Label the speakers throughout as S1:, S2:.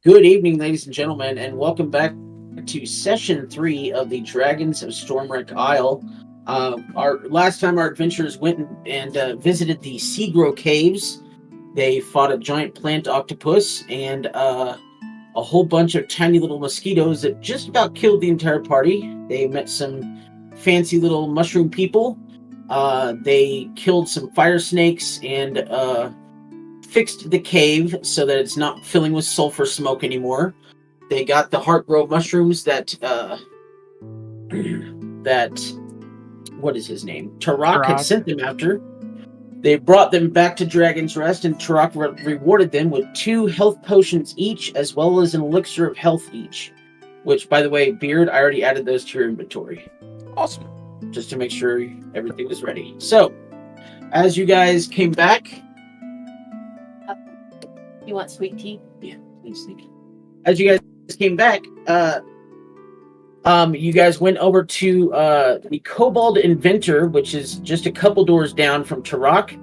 S1: Good evening, ladies and gentlemen, and welcome back to Session 3 of the Dragons of Stormwreck Isle. Our last time our adventurers went and visited the Seagrow Caves. They fought a giant plant octopus and a whole bunch of tiny little mosquitoes that just about killed the entire party. They met some fancy little mushroom people. They killed some fire snakes and fixed the cave so that it's not filling with sulfur smoke anymore. They got the Heartgrove mushrooms that what is his name? Tarak had sent them after. They brought them back to Dragon's Rest, and Tarak rewarded them with 2 health potions each, as well as an elixir of health each. Which, by the way, Beard, I already added those to your inventory.
S2: Awesome.
S1: Just to make sure everything was ready. So, as you guys came back...
S3: You want sweet tea?
S1: Yeah, please. Thank you. As you guys came back, you guys went over to the Kobold Inventor, which is just a couple doors down from Tarak,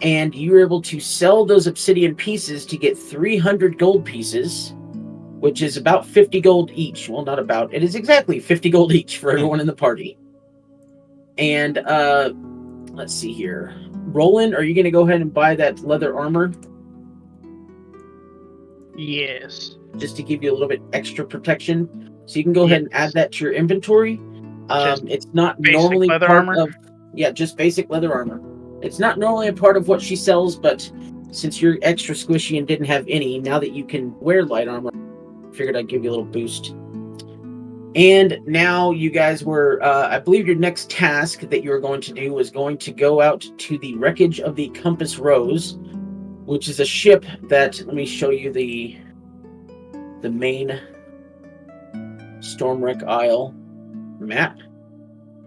S1: and you were able to sell those obsidian pieces to get 300 gold pieces, which is about 50 gold each. Well, not about. It is exactly 50 gold each for everyone in the party. And let's see here. Roland, are you going to go ahead and buy that leather armor?
S4: Yes.
S1: Just to give you a little bit extra protection. So you can go ahead and add that to your inventory. It's not normally
S4: leather
S1: part
S4: armor?
S1: of... Yeah, just basic leather armor. It's not normally a part of what she sells, but since you're extra squishy and didn't have any, now that you can wear light armor, I figured I'd give you a little boost. And now you guys were... I believe your next task that you were going to do was going to go out to the wreckage of the Compass Rose, which is a ship that, let me show you the main Stormwreck Isle map.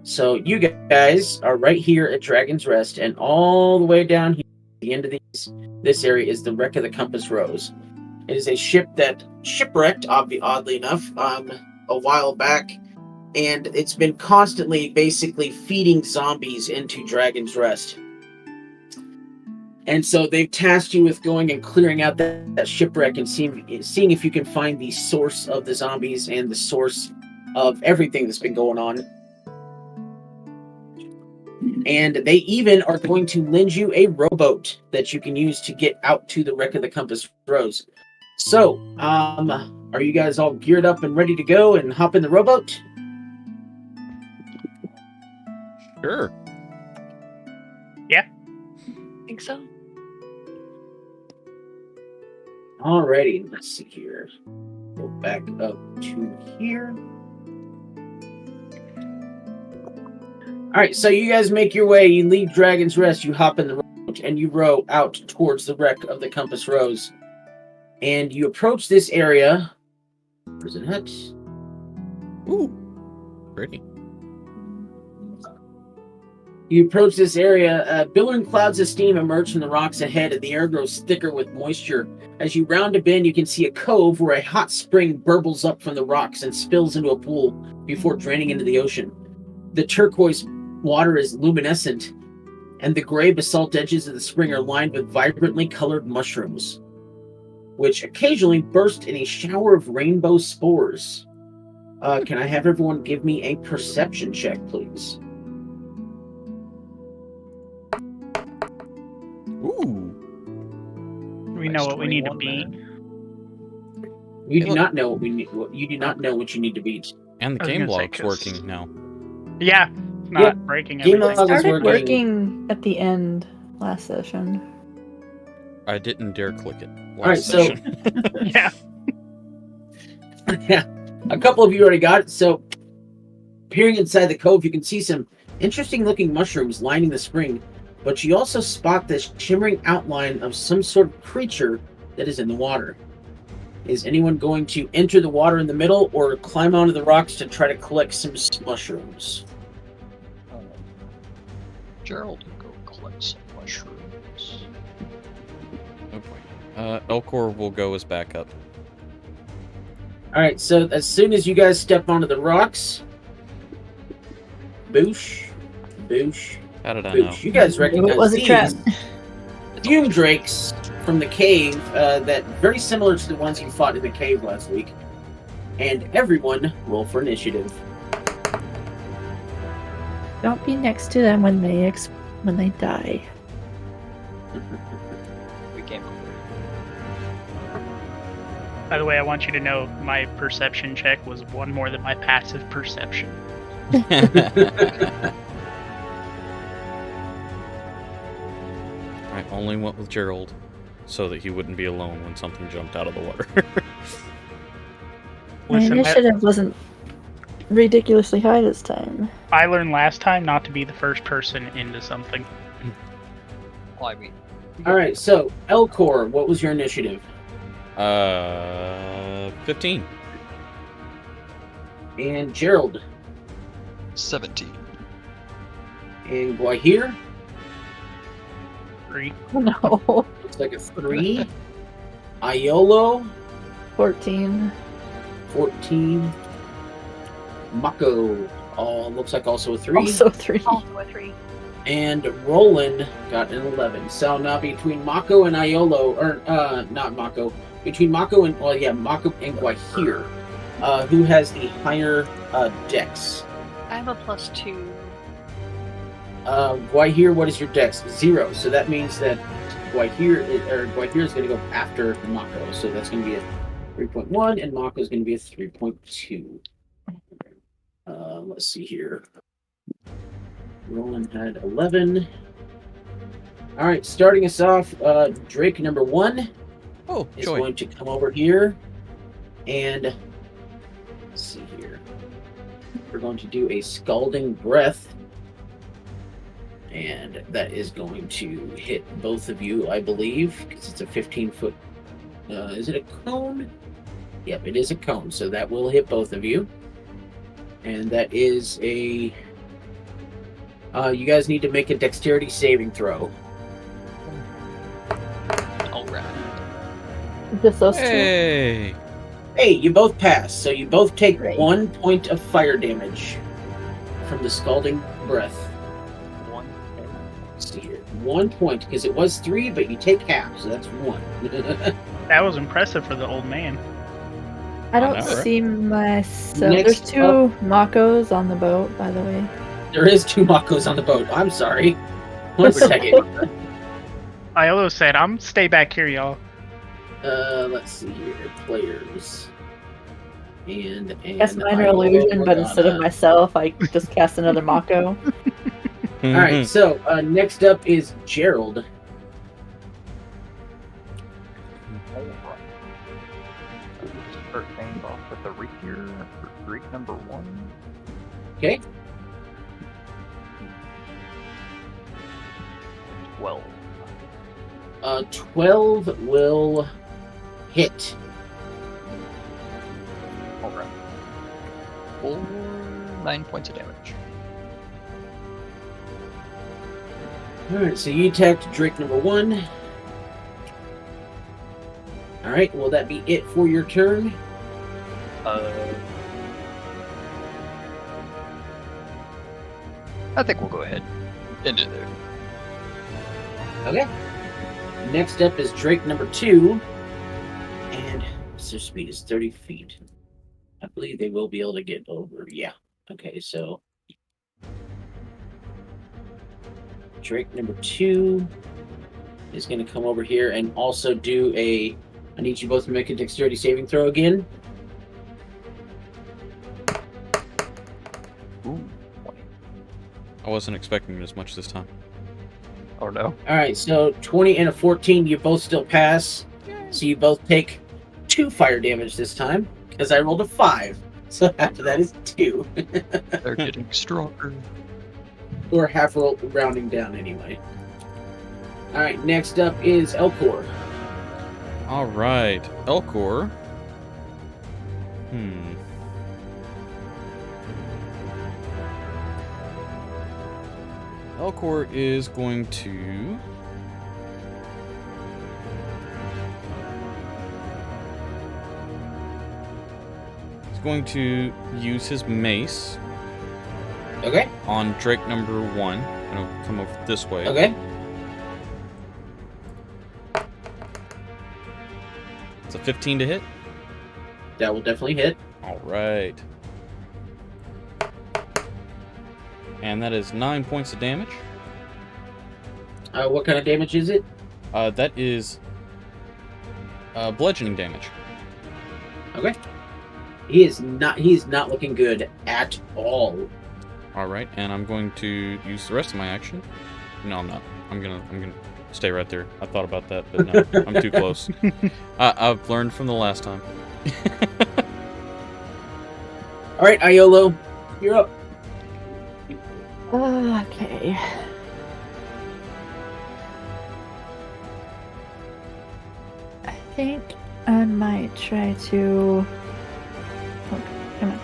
S1: So you guys are right here at Dragon's Rest, and all the way down here, at the end of this area is the wreck of the Compass Rose. It is a ship that shipwrecked, oddly enough, a while back, and it's been constantly basically feeding zombies into Dragon's Rest. And so they've tasked you with going and clearing out that shipwreck and seeing if you can find the source of the zombies and the source of everything that's been going on. And they even are going to lend you a rowboat that you can use to get out to the wreck of the Compass Rose. So, are you guys all geared up and ready to go and hop in the rowboat?
S2: Sure.
S4: Yeah.
S3: I think so.
S1: Alrighty, let's see here. Go back up to here. Alright, so you guys make your way, you leave Dragon's Rest, you hop in the boat, and you row out towards the wreck of the Compass Rose. And you approach this area. Where's it at?
S2: Ooh. Pretty.
S1: You approach this area, billowing clouds of steam emerge from the rocks ahead, and the air grows thicker with moisture. As you round a bend, you can see a cove where a hot spring burbles up from the rocks and spills into a pool before draining into the ocean. The turquoise water is luminescent, and the gray basalt edges of the spring are lined with vibrantly colored mushrooms, which occasionally burst in a shower of rainbow spores. Can I have everyone give me a perception check, please?
S2: Ooh.
S4: We know what we need to beat.
S1: You do not know what we need. You do not know what you need to beat.
S2: And the
S4: I was
S2: game
S4: gonna say,
S2: log's
S4: 'cause-
S2: working now.
S4: Yeah. It's not breaking
S1: Game
S4: everything.
S1: log is
S5: Started
S1: working.
S5: working at the end last session.
S2: I didn't dare click it.
S1: Alright, so-
S2: Session.
S4: Yeah.
S1: Yeah, a couple of you already got it. So, peering inside the cove, you can see some interesting-looking mushrooms lining the spring, but you also spot this shimmering outline of some sort of creature that is in the water. Is anyone going to enter the water in the middle or climb onto the rocks to try to collect some mushrooms?
S6: Gerald can go collect some mushrooms.
S2: No point. Elcor will go as backup.
S1: Alright, so as soon as you guys step onto the rocks, boosh, boosh,
S2: How did I know?
S1: boosh. You guys recognize
S5: It was a
S1: these.
S5: trap.
S1: Fume drakes from the cave that very similar to the ones you fought in the cave last week. And everyone roll for initiative.
S5: Don't be next to them when they die.
S6: We can't.
S4: By the way, I want you to know my perception check was one more than my passive perception.
S2: I only went with Gerald so that he wouldn't be alone when something jumped out of the water.
S5: My
S4: Listen,
S5: initiative wasn't ridiculously high this time.
S4: I learned last time not to be the first person into something.
S6: Well, I mean,
S1: All right, so Elcor, what was your initiative?
S2: 15.
S1: And Gerald
S6: 17.
S1: and Guahir.
S4: 3.
S5: Oh no.
S1: Looks like a 3. Iolo
S5: 14.
S1: 14. Mako looks like also a 3.
S5: Also 3.
S3: Also a 3.
S1: And Roland got an 11. So now between Mako and Iolo, or not Mako, between Mako and Mako and Guahir, who has the higher dex?
S3: I have a +2.
S1: Guahir, what is your dex? 0. So that means that Guahir is going to go after Mako. So that's going to be a 3.1, and Mako is going to be a 3.2. Let's see here. Roland had 11. All right, starting us off, Drake number 1
S2: Oh,
S1: is
S2: joy.
S1: going to come over here, and let's see here. We're going to do a scalding breath, and that is going to hit both of you, I believe, because it's a 15-foot. Is it a cone? Yep, it is a cone, so that will hit both of you. And that is a. You guys need to make a dexterity saving throw.
S6: Alright.
S5: Just those two.
S2: Hey!
S1: Hey, you both pass, so you both take
S5: Great.
S1: 1 point of fire damage from the scalding breath.
S6: 1.
S1: Let's see here. 1 point, because it was 3, but you take half, so that's 1.
S4: That was impressive for the old man.
S5: I don't
S2: I know, right?
S5: see myself.
S1: Next
S5: There's 2 Makos on the boat, by the way.
S1: There is 2 Makos on the boat. I'm sorry. One second.
S4: Iolo said, I'm stay back here, y'all.
S1: Let's see here. Players. And
S5: Cast minor illusion, but instead of myself, I just cast another Mako.
S1: Alright, so next up is Gerald.
S7: Alright. Start things off with the rapier for Greek number 1.
S1: Okay.
S7: 12.
S1: 12 will hit.
S7: Alright.
S6: For 9 points of damage.
S1: Alright, so you attacked Drake number 1. Alright, will that be it for your turn?
S6: I think we'll go ahead. End it there.
S1: Okay. Next up is Drake number 2. And their speed is 30 feet. I believe they will be able to get over. Yeah. Okay, so Drake number 2 is going to come over here and also do a. I need you both to make a dexterity saving throw again.
S7: Ooh, 20.
S2: I wasn't expecting as much this time.
S7: Oh no.
S1: All right, so 20 and a 14, you both still pass. So you both take 2 fire damage this time because I rolled a 5. So after that is 2.
S6: They're getting stronger.
S1: Or half roll, rounding down anyway. All right, next up is Elcor.
S2: All right, Elcor. Elcor is going to. He's going to use his mace
S1: Okay.
S2: on Drake number 1. I'm gonna come over this way.
S1: Okay.
S2: a 15 to hit.
S1: That will definitely hit.
S2: All right. And that is 9 points of damage.
S1: What kind of damage is it?
S2: That is bludgeoning damage.
S1: Okay. He is not looking good at all.
S2: All right, and I'm going to use the rest of my action. No, I'm not. I'm gonna stay right there. I thought about that, but no, I'm too close. I've learned from the last time.
S1: All right, Iolo, you're up.
S5: Okay. I think I might try to. Oh, come on.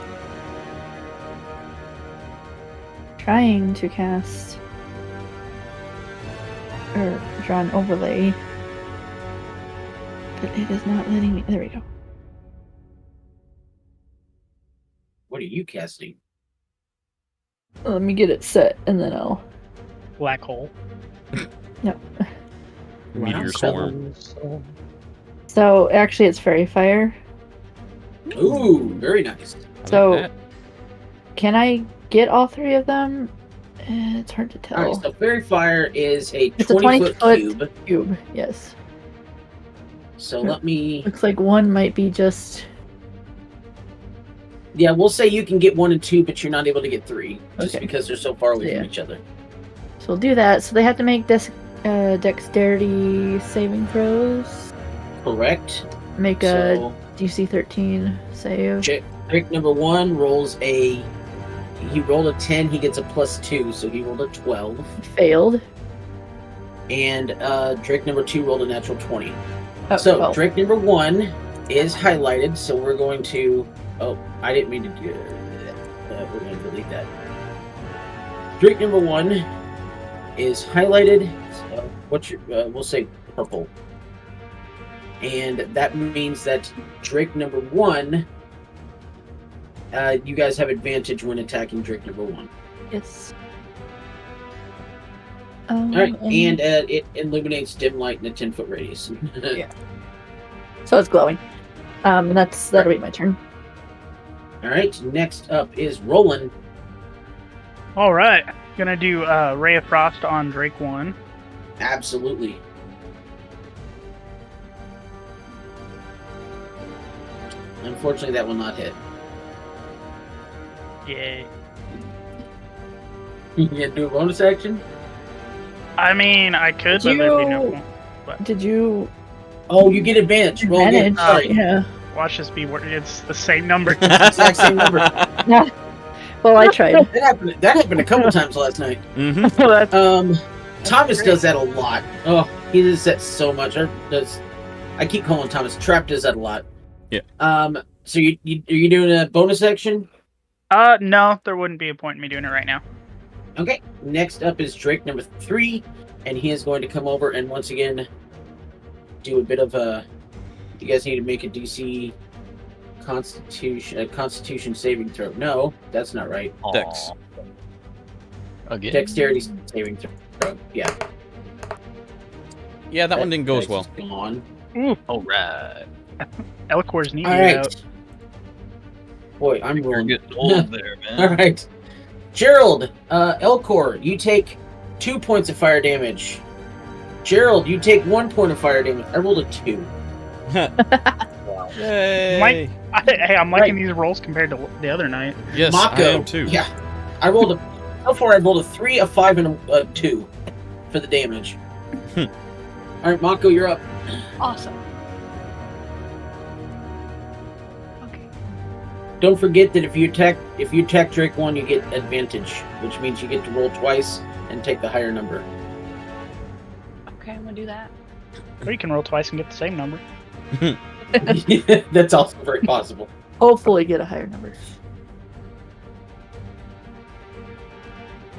S5: Trying to cast or draw an overlay, but it is not letting me. There we go.
S1: What are you casting?
S5: Let me get it set, and then I'll.
S4: Black hole.
S5: No.
S2: Meteor swarm.
S5: So actually, it's fairy fire.
S1: Ooh, very nice.
S2: I
S5: So-
S2: like that.
S5: Can I get all three of them? It's hard to tell.
S1: All right, so fairy fire is a
S5: It's a
S1: 20-foot
S5: 20-foot
S1: cube.
S5: Cube, yes.
S1: So let me.
S5: Looks like one might be just.
S1: Yeah, we'll say you can get 1 and 2, but you're not able to get 3, just
S5: Okay.
S1: because they're so far away
S5: Yeah.
S1: from each other.
S5: So we'll do that. So they have to make dexterity saving throws.
S1: Correct.
S5: Make a
S1: So
S5: DC 13 save.
S1: Drake number 1 rolls a. He rolled a 10. He gets a +2, so he rolled a 12.
S5: Failed.
S1: And Drake number 2 rolled a natural 20.
S5: Oh,
S1: So
S5: well,
S1: Drake number 1 is highlighted. So we're going to. Oh, I didn't mean to do that. We're going to delete that. Drake number 1 is highlighted. So what's your? We'll say purple. And that means that Drake number 1. You guys have advantage when attacking Drake number 1.
S5: yes.
S1: All right, and it illuminates dim light in a 10-foot radius.
S5: Yeah. So it's glowing. And that'll be my turn.
S1: All right, next up is Roland.
S4: All right, gonna do Ray of Frost on Drake 1.
S1: Absolutely. Unfortunately, that will not hit.
S4: Yay.
S1: You can do a bonus action.
S4: I mean, I could,
S5: Did
S4: but there'd be no
S5: you-
S4: point.
S5: Did you
S1: Oh, you get advantage. Roll again.
S5: manage?
S1: Sorry.
S5: Yeah.
S4: Watch this be it's the same number.
S1: Exact same number.
S5: Well, I tried.
S1: That happened a couple times last night.
S2: Mm-hmm.
S4: So that's
S1: Thomas
S4: great.
S1: does that a lot. Oh, he does that so much. I keep calling Thomas. Trap does that a lot.
S2: Yeah.
S1: So are you doing a bonus action?
S4: no, there wouldn't be a point in me doing it right now.
S1: Okay. Next up is Drake number 3, and he is going to come over and once again do a bit of a. You guys need to make a DC Constitution saving throw. No, that's not right.
S2: Dex.
S6: Again.
S1: Dexterity saving throw. Yeah.
S2: Yeah, that one didn't go as
S1: dice
S2: well.
S1: is gone.
S4: Ooh,
S6: Alright.
S4: Elcor's needed
S1: All right.
S4: out.
S1: Boy, I'm
S6: You're
S1: rolling.
S6: getting old there, man.
S1: All right. Gerald, Elcor, you take 2 points of fire damage. Gerald, you take 1 point of fire damage. I rolled a 2.
S2: Yay!
S4: Hey, I'm liking these rolls compared to the other night.
S2: Yes,
S1: Mako,
S2: I am too.
S1: Yeah. I rolled a. So far, I rolled a 3, a 5, and a 2 for the damage. All right, Mako, you're up.
S3: Awesome. Okay.
S1: Don't forget that if you attack Drake 1, you get advantage, which means you get to roll twice and take the higher number.
S3: Okay, I'm gonna do that.
S4: Or you can roll twice and get the same number.
S1: That's also very possible.
S5: Hopefully get a higher number.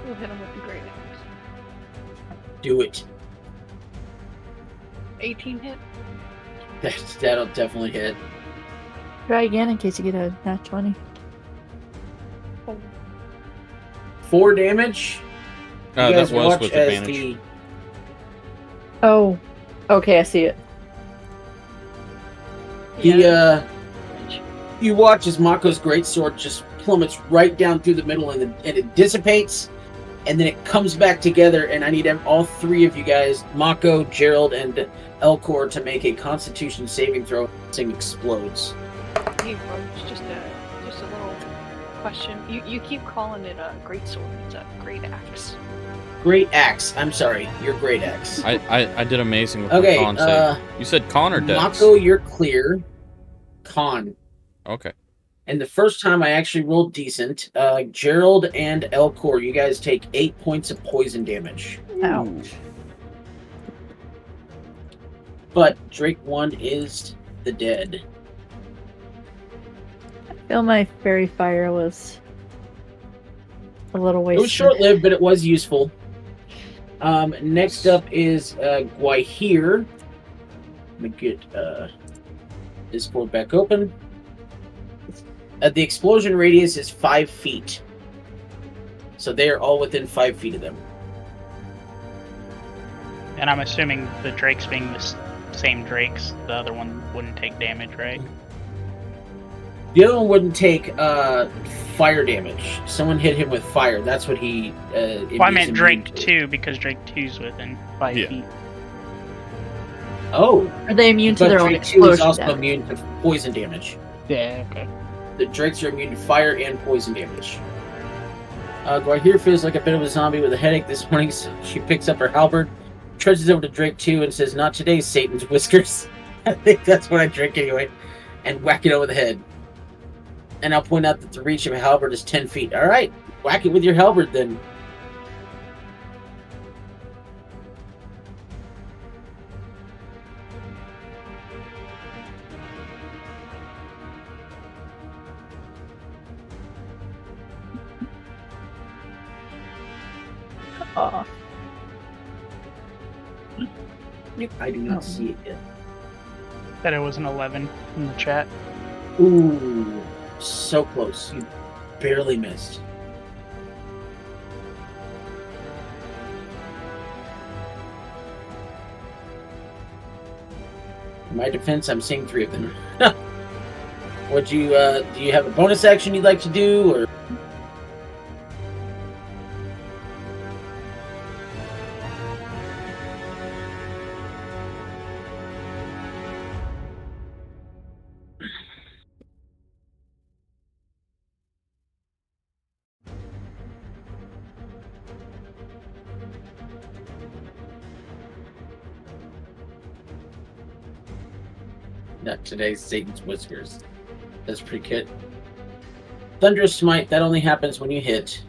S3: We'll hit him with the great numbers.
S1: Do it.
S3: 18 hit.
S1: That'll definitely hit.
S5: Try again in case you get a nat 20.
S1: 4 damage. You
S2: That
S1: guys
S2: was
S1: watch
S2: with
S1: as
S2: advantage.
S5: Oh. Okay, I see it.
S1: You watch as Mako's greatsword just plummets right down through the middle, and it dissipates, and then it comes back together. And I need all three of you guys, Mako, Gerald, and Elcor, to make a Constitution saving throw. This thing explodes.
S3: Hey, Roach, just a little question. You keep calling it a great sword. It's a great axe.
S1: Great axe. I'm sorry, your great axe.
S2: I did amazing with
S1: Okay,
S2: my con save. You said con or dex?
S1: Mako, you're clear. Con.
S2: Okay.
S1: And the first time I actually rolled decent. Gerald and Elcor, you guys take 8 points of poison damage.
S5: Ouch.
S1: But Drake 1 is the dead.
S5: I feel my fairy fire was a little
S1: It
S5: wasted.
S1: was short-lived, but it was useful. Next up is Guahir. Let me get Discord back open. The explosion radius is 5 feet. So they are all within 5 feet of them.
S4: And I'm assuming the drakes being the same drakes, the other one wouldn't take damage, right?
S1: The other one wouldn't take fire damage. Someone hit him with fire. That's what he...
S4: Well, I meant Drake 2, because Drake 2's within 5 feet.
S1: Oh.
S5: Are they immune to
S1: But
S5: their own
S1: Drake 2 is
S5: explosion
S1: also
S5: damage?
S1: immune to poison damage.
S4: Yeah, okay.
S1: The drakes are immune to fire and poison damage. Guahir feels like a bit of a zombie with a headache this morning, so she picks up her halberd, trudges over to Drake 2, and says, "Not today, Satan's whiskers." I think that's what I drink anyway. And whack it over the head. And I'll point out that the reach of a halberd is 10 feet. Alright, whack it with your halberd then.
S5: Aw.
S1: I do not see it yet.
S4: Said it was an 11 in the chat.
S1: Ooh, so close. You barely missed. In my defense, I'm seeing 3 of them. Would you, do you have a bonus action you'd like to do, or? Not today's Satan's whiskers. That's pretty good. Thunderous Smite, that only happens when you hit.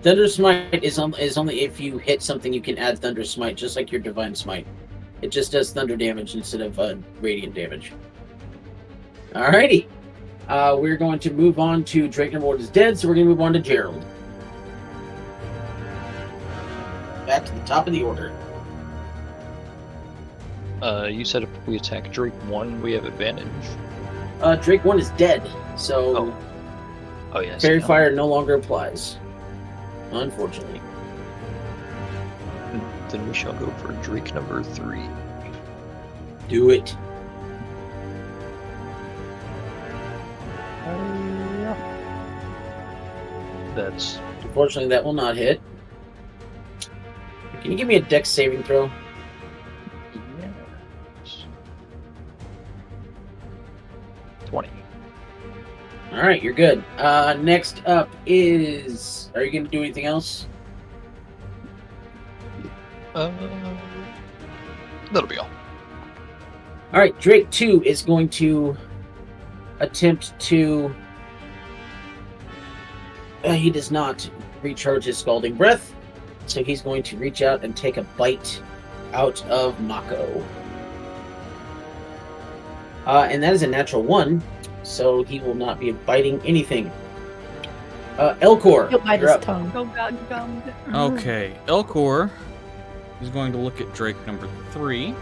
S1: Thunderous Smite is only if you hit something you can add Thunderous Smite, just like your Divine Smite. It just does thunder damage instead of radiant damage. Alrighty. We're going to move on to Drake number 1 is dead, so we're going to move on to Gerald. Back to the top of the order.
S6: You said if we attack Drake 1, we have advantage.
S1: Drake 1 is dead, so
S6: Oh yes.
S1: Fairy Fire no longer applies. Unfortunately.
S6: Then we shall go for Drake number 3.
S1: Do it.
S6: That's
S1: Unfortunately, that will not hit. Can you give me a dex saving throw?
S6: yes. 20.
S1: Alright, you're good. Next up is... Are you going to do anything else?
S6: That'll be all.
S1: Alright, Drake 2 is going to attempt to... he does not recharge his Scalding Breath, so he's going to reach out and take a bite out of Mako. And that is a natural 1, so he will not be biting anything. Elcor,
S5: He'll bite
S1: you're
S5: his
S1: up.
S5: tongue.
S3: Oh god, gummed.
S2: Okay, Elcor is going to look at Drake number 3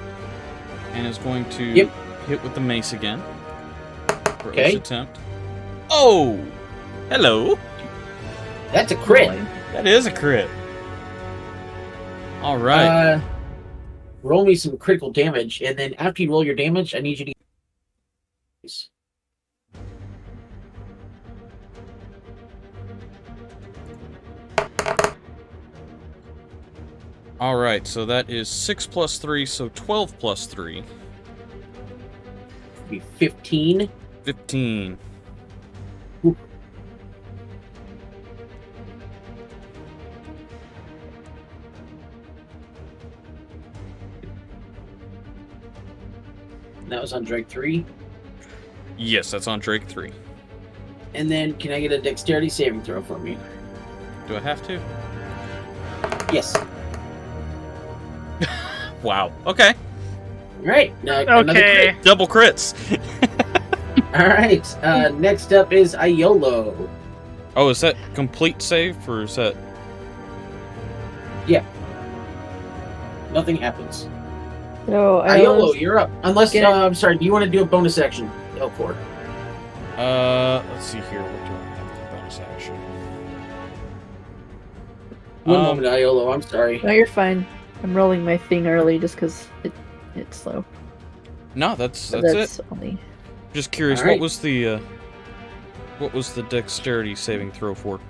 S2: and is going to hit with the mace again for
S1: Okay.
S2: each attempt. Oh! Hello!
S1: That's a crit.
S2: That is a crit. Alright.
S1: roll me some critical damage, and then after you roll your damage, I need you to.
S2: All right, so that is 6 plus 3, so 12 plus 3.
S1: Be 15.
S2: 15.
S1: Ooh. That was on Drake 3.
S2: Yes, that's on Drake 3.
S1: And then, can I get a dexterity saving throw from you?
S2: Do I have to?
S1: Yes.
S2: Wow. Okay.
S1: All right. Now, another
S4: Okay.
S1: crit.
S2: Double crits.
S1: All right. Next up is Iolo.
S2: Oh, is that complete save, or is that...
S1: Nothing happens.
S5: So
S1: Iolo, you're up. Unless,
S5: Get it.
S1: I'm sorry, do you want to do a bonus action? Elcor.
S2: Let's see here. What do I have for bonus action?
S1: One moment, Iolo. I'm sorry.
S5: No, you're fine. I'm rolling my thing early just because it's slow.
S2: No, that's
S5: But
S2: it.
S5: only.
S2: Just curious,
S1: All right.
S2: what was the dexterity saving throw for?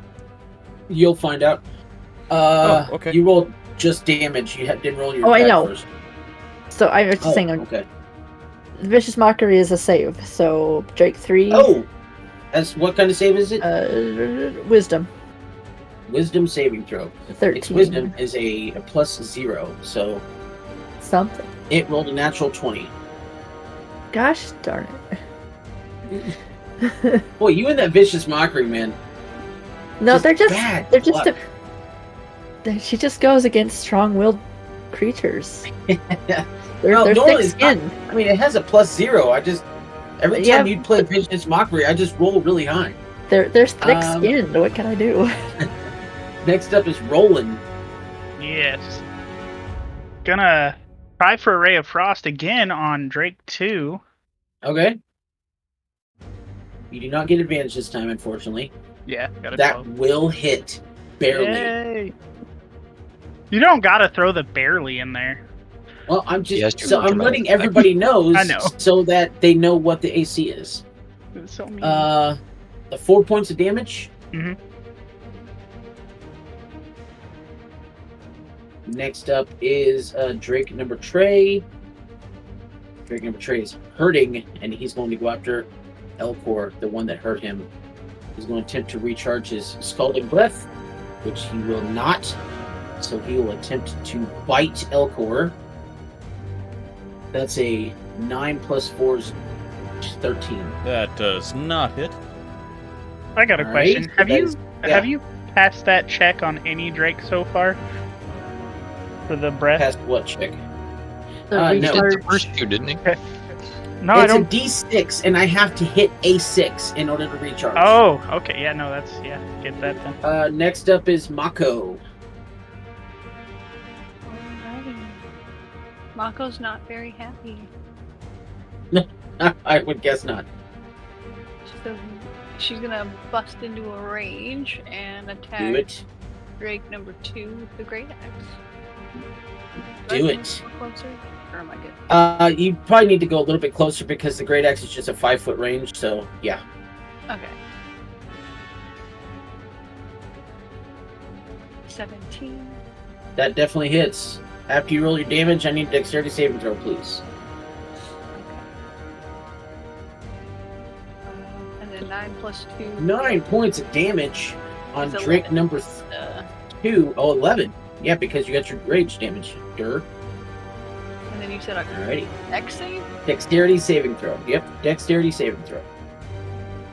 S1: You'll find out.
S2: Oh, okay.
S1: You rolled just damage. You didn't roll your
S5: Oh, I
S1: attack
S5: know.
S1: first.
S5: So I was just saying,
S1: Okay.
S5: Vicious Mockery is a save. So Drake 3.
S1: Oh! That's what kind of save is it?
S5: Wisdom.
S1: Wisdom saving throw.
S5: 13.
S1: Its wisdom is a +0, so
S5: Something.
S1: it rolled a natural 20.
S5: Gosh darn it.
S1: Boy, you and that vicious mockery, man.
S5: No,
S1: Just
S5: they're just
S1: bad
S5: they're just
S1: luck.
S5: she just goes against strong-willed creatures. They're
S1: No,
S5: they're
S1: normally it's not-
S5: thick-skinned.
S1: I mean, it has a +0. I just every
S5: Yeah.
S1: time you play vicious mockery, I just roll really high.
S5: They're thick-skinned. What can I do?
S1: Next up is Roland.
S4: Yes. Gonna try for a Ray of Frost again on Drake 2.
S1: Okay. You do not get advantage this time, unfortunately.
S4: Yeah, got a
S1: That
S4: 12.
S1: will hit barely.
S4: Yay. You don't gotta throw the barely in there.
S1: Well, I'm
S6: He has too
S1: so
S6: much
S1: I'm letting
S6: dramatic
S1: everybody knows
S4: I know.
S1: so that they know what the AC is.
S4: It's so mean.
S1: The 4 points of damage.
S4: Mhm.
S1: Next up is Drake number Trey. Drake number Trey is hurting, and he's going to go after Elcor, the one that hurt him. He's going to attempt to recharge his Scalding Breath, which he will not. So he will attempt to bite Elcor. That's a 9 plus 4 is 13.
S2: That does not hit.
S4: I got a
S1: All
S4: question.
S1: right,
S4: Have
S1: that
S4: you
S1: is-
S4: have you passed that check on any Drake so far? For the breath?
S1: Past what check?
S5: The
S1: No.
S6: He did
S5: recharge.
S6: the first two, didn't he?
S4: No, I
S1: It's
S4: don't.
S1: a D6, and I have to hit a 6 in order to recharge.
S4: Oh, okay. Yeah, no, that's get that then.
S1: Next up is Mako.
S3: Alrighty. Mako's not very happy.
S1: I would guess not.
S3: So she's gonna bust into a rage and attack
S1: Do it.
S3: Drake number 2 with the great axe.
S1: Do
S3: I
S1: it.
S3: move closer? Or am I good?
S1: You probably need to go a little bit closer because the Great Axe is just a 5-foot range, so yeah.
S3: Okay. 17.
S1: That definitely hits. After you roll your damage, I need a dexterity saving throw, please.
S3: Okay. And then 9 plus 2.
S1: 9 points of damage on
S3: It's
S1: Drake
S3: 11.
S1: number 2. Oh, 11. Yeah, because you got your rage damage. Durr.
S3: And then you said a
S1: Alrighty.
S3: X save?
S1: Dexterity saving throw. Yep, dexterity saving throw.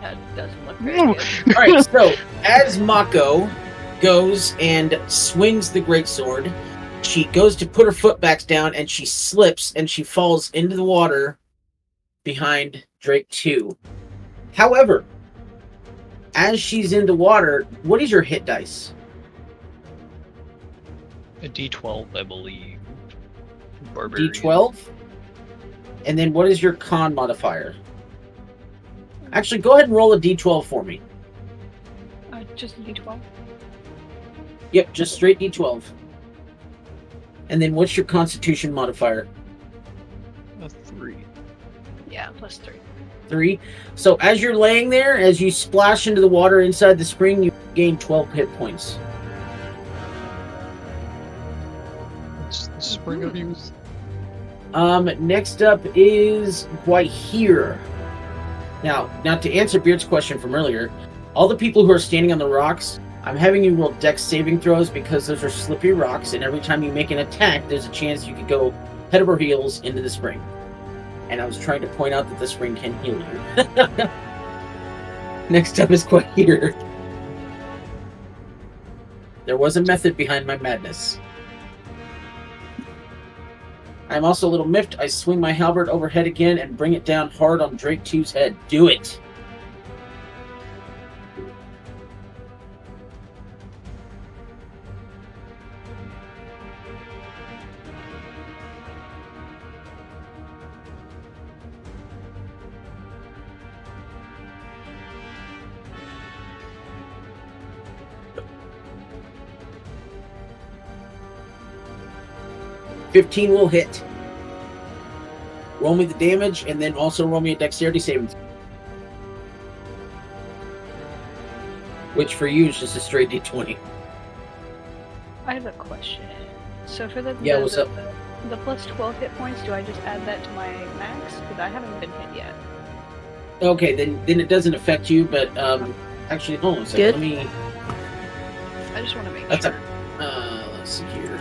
S3: That doesn't look very
S4: No.
S3: good.
S1: Alright, so as Mako goes and swings the greatsword, she goes to put her foot back down and she slips and she falls into the water behind Drake 2. However, as she's in the water, what is your hit dice?
S6: A D12, I believe. Barbarian.
S1: D12? And then what is your con modifier? Actually, go ahead and roll a D12 for me.
S3: Just a D12.
S1: Yep, just straight D12. And then what's your Constitution modifier?
S6: A 3.
S3: Yeah, +3.
S1: 3. So as you're laying there, as you splash into the water inside the spring, you gain 12 hit points.
S6: It's the spring of youth.
S1: Next up is Guahir. Now to answer Beard's question from earlier, all the people who are standing on the rocks, I'm having you roll dex saving throws because those are slippery rocks, and every time you make an attack, there's a chance you could go head over heels into the spring. And I was trying to point out that the spring can heal you. Next up is Guahir. There was a method behind my madness. I'm also a little miffed. I swing my halberd overhead again and bring it down hard on Drake 2's head. Do it! $15 will hit. Roll me the damage, and then also roll me a dexterity saving throw. Which for you is just a straight d20.
S3: I have a question. So for the
S1: Yeah,
S3: the,
S1: what's
S3: the,
S1: up?
S3: the plus 12 hit points, do I just add that to my max? Because I haven't been hit yet.
S1: Okay, then it doesn't affect you, but actually, hold on a second.
S5: Good.
S1: Let me.
S3: I just want to make
S1: That's
S3: sure.
S1: Let's see here.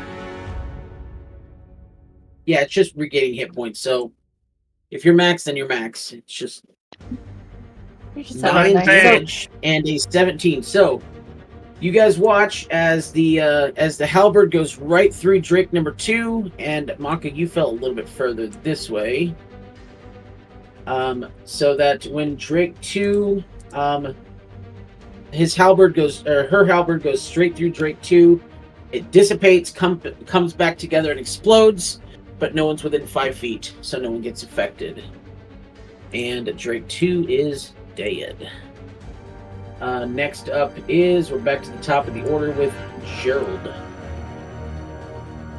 S1: Yeah, it's just regaining hit points. So if you're max, then you're max. It's just
S5: You just
S1: 9
S5: have a nice
S1: damage and a 17. So you guys watch as the halberd goes right through Drake number 2, and Maka, you fell a little bit further this way. So that when Drake 2, his halberd goes, or her halberd goes straight through Drake 2, it dissipates, comes back together and explodes, but no one's within 5 feet, so no one gets affected. And Drake 2 is dead. Next up is, we're back to the top of the order with Gerald.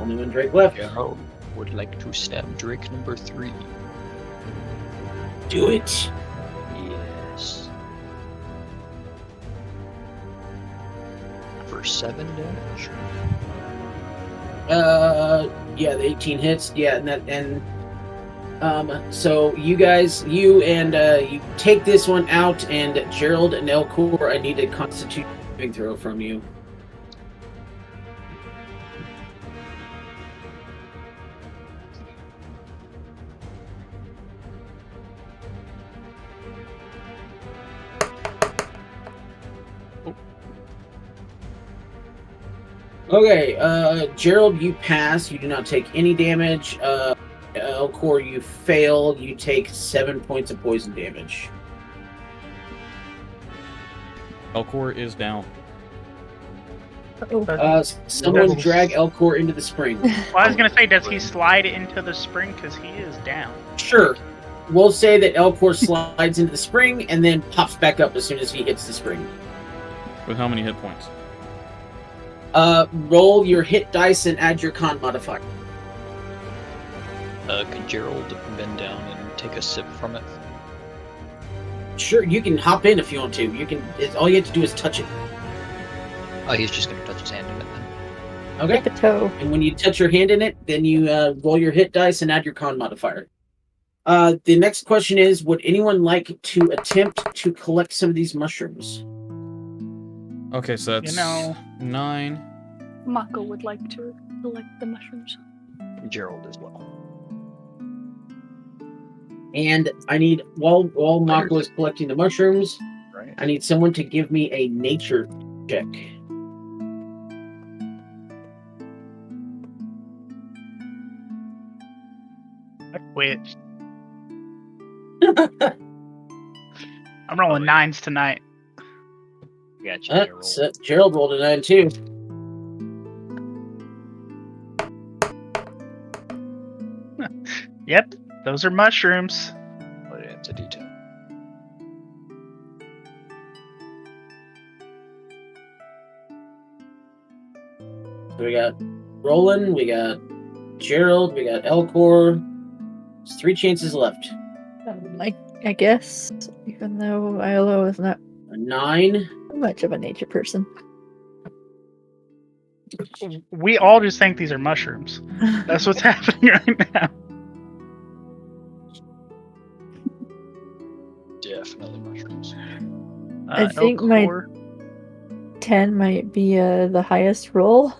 S1: Only one Drake left.
S6: Gerald would like to stab Drake number 3.
S1: Do it.
S6: Yes. For 7 damage.
S1: Yeah, the 18 hits. Yeah, so you guys, you take this one out, and Gerald and Elcor, I need a Constitution saving throw from you. Okay, Gerald, you pass. You do not take any damage. Elcor, you fail. You take 7 points of poison damage.
S2: Elcor is down.
S1: Someone drag Elcor into the spring.
S4: Well, I was gonna say, does he slide into the spring? Because he is down.
S1: Sure. We'll say that Elcor slides into the spring and then pops back up as soon as he hits the spring.
S2: With how many hit points?
S1: Roll your hit dice and add your con modifier.
S6: Could Gerald bend down and take a sip from it?
S1: Sure, you can hop in if you want to. You can. All you have to do is touch it.
S6: Oh, he's just gonna touch his hand in it then.
S1: Okay.
S5: Dip a toe.
S1: And when you touch your hand in it, then you roll your hit dice and add your con modifier. The next question is: would anyone like to attempt to collect some of these mushrooms?
S2: Okay, so that's 9.
S3: Mako would like to collect the mushrooms.
S6: Gerald as well.
S1: And I need, while Mako is collecting the mushrooms,
S6: Right.
S1: I need someone to give me a nature check.
S4: I quit. I'm rolling 9s tonight.
S6: Gotcha, Gerald.
S1: So Gerald rolled a 9 too.
S4: Yep, those are mushrooms.
S6: But it's a D10.
S1: So we got Roland, we got Gerald, we got Elcor. There's 3 chances left.
S5: I guess, even though Iolo is not
S1: A 9.
S5: much of a nature person.
S4: We all just think these are mushrooms. That's what's happening right now.
S6: Definitely mushrooms.
S5: I think my
S4: Elcor.
S5: 10 might be the highest roll.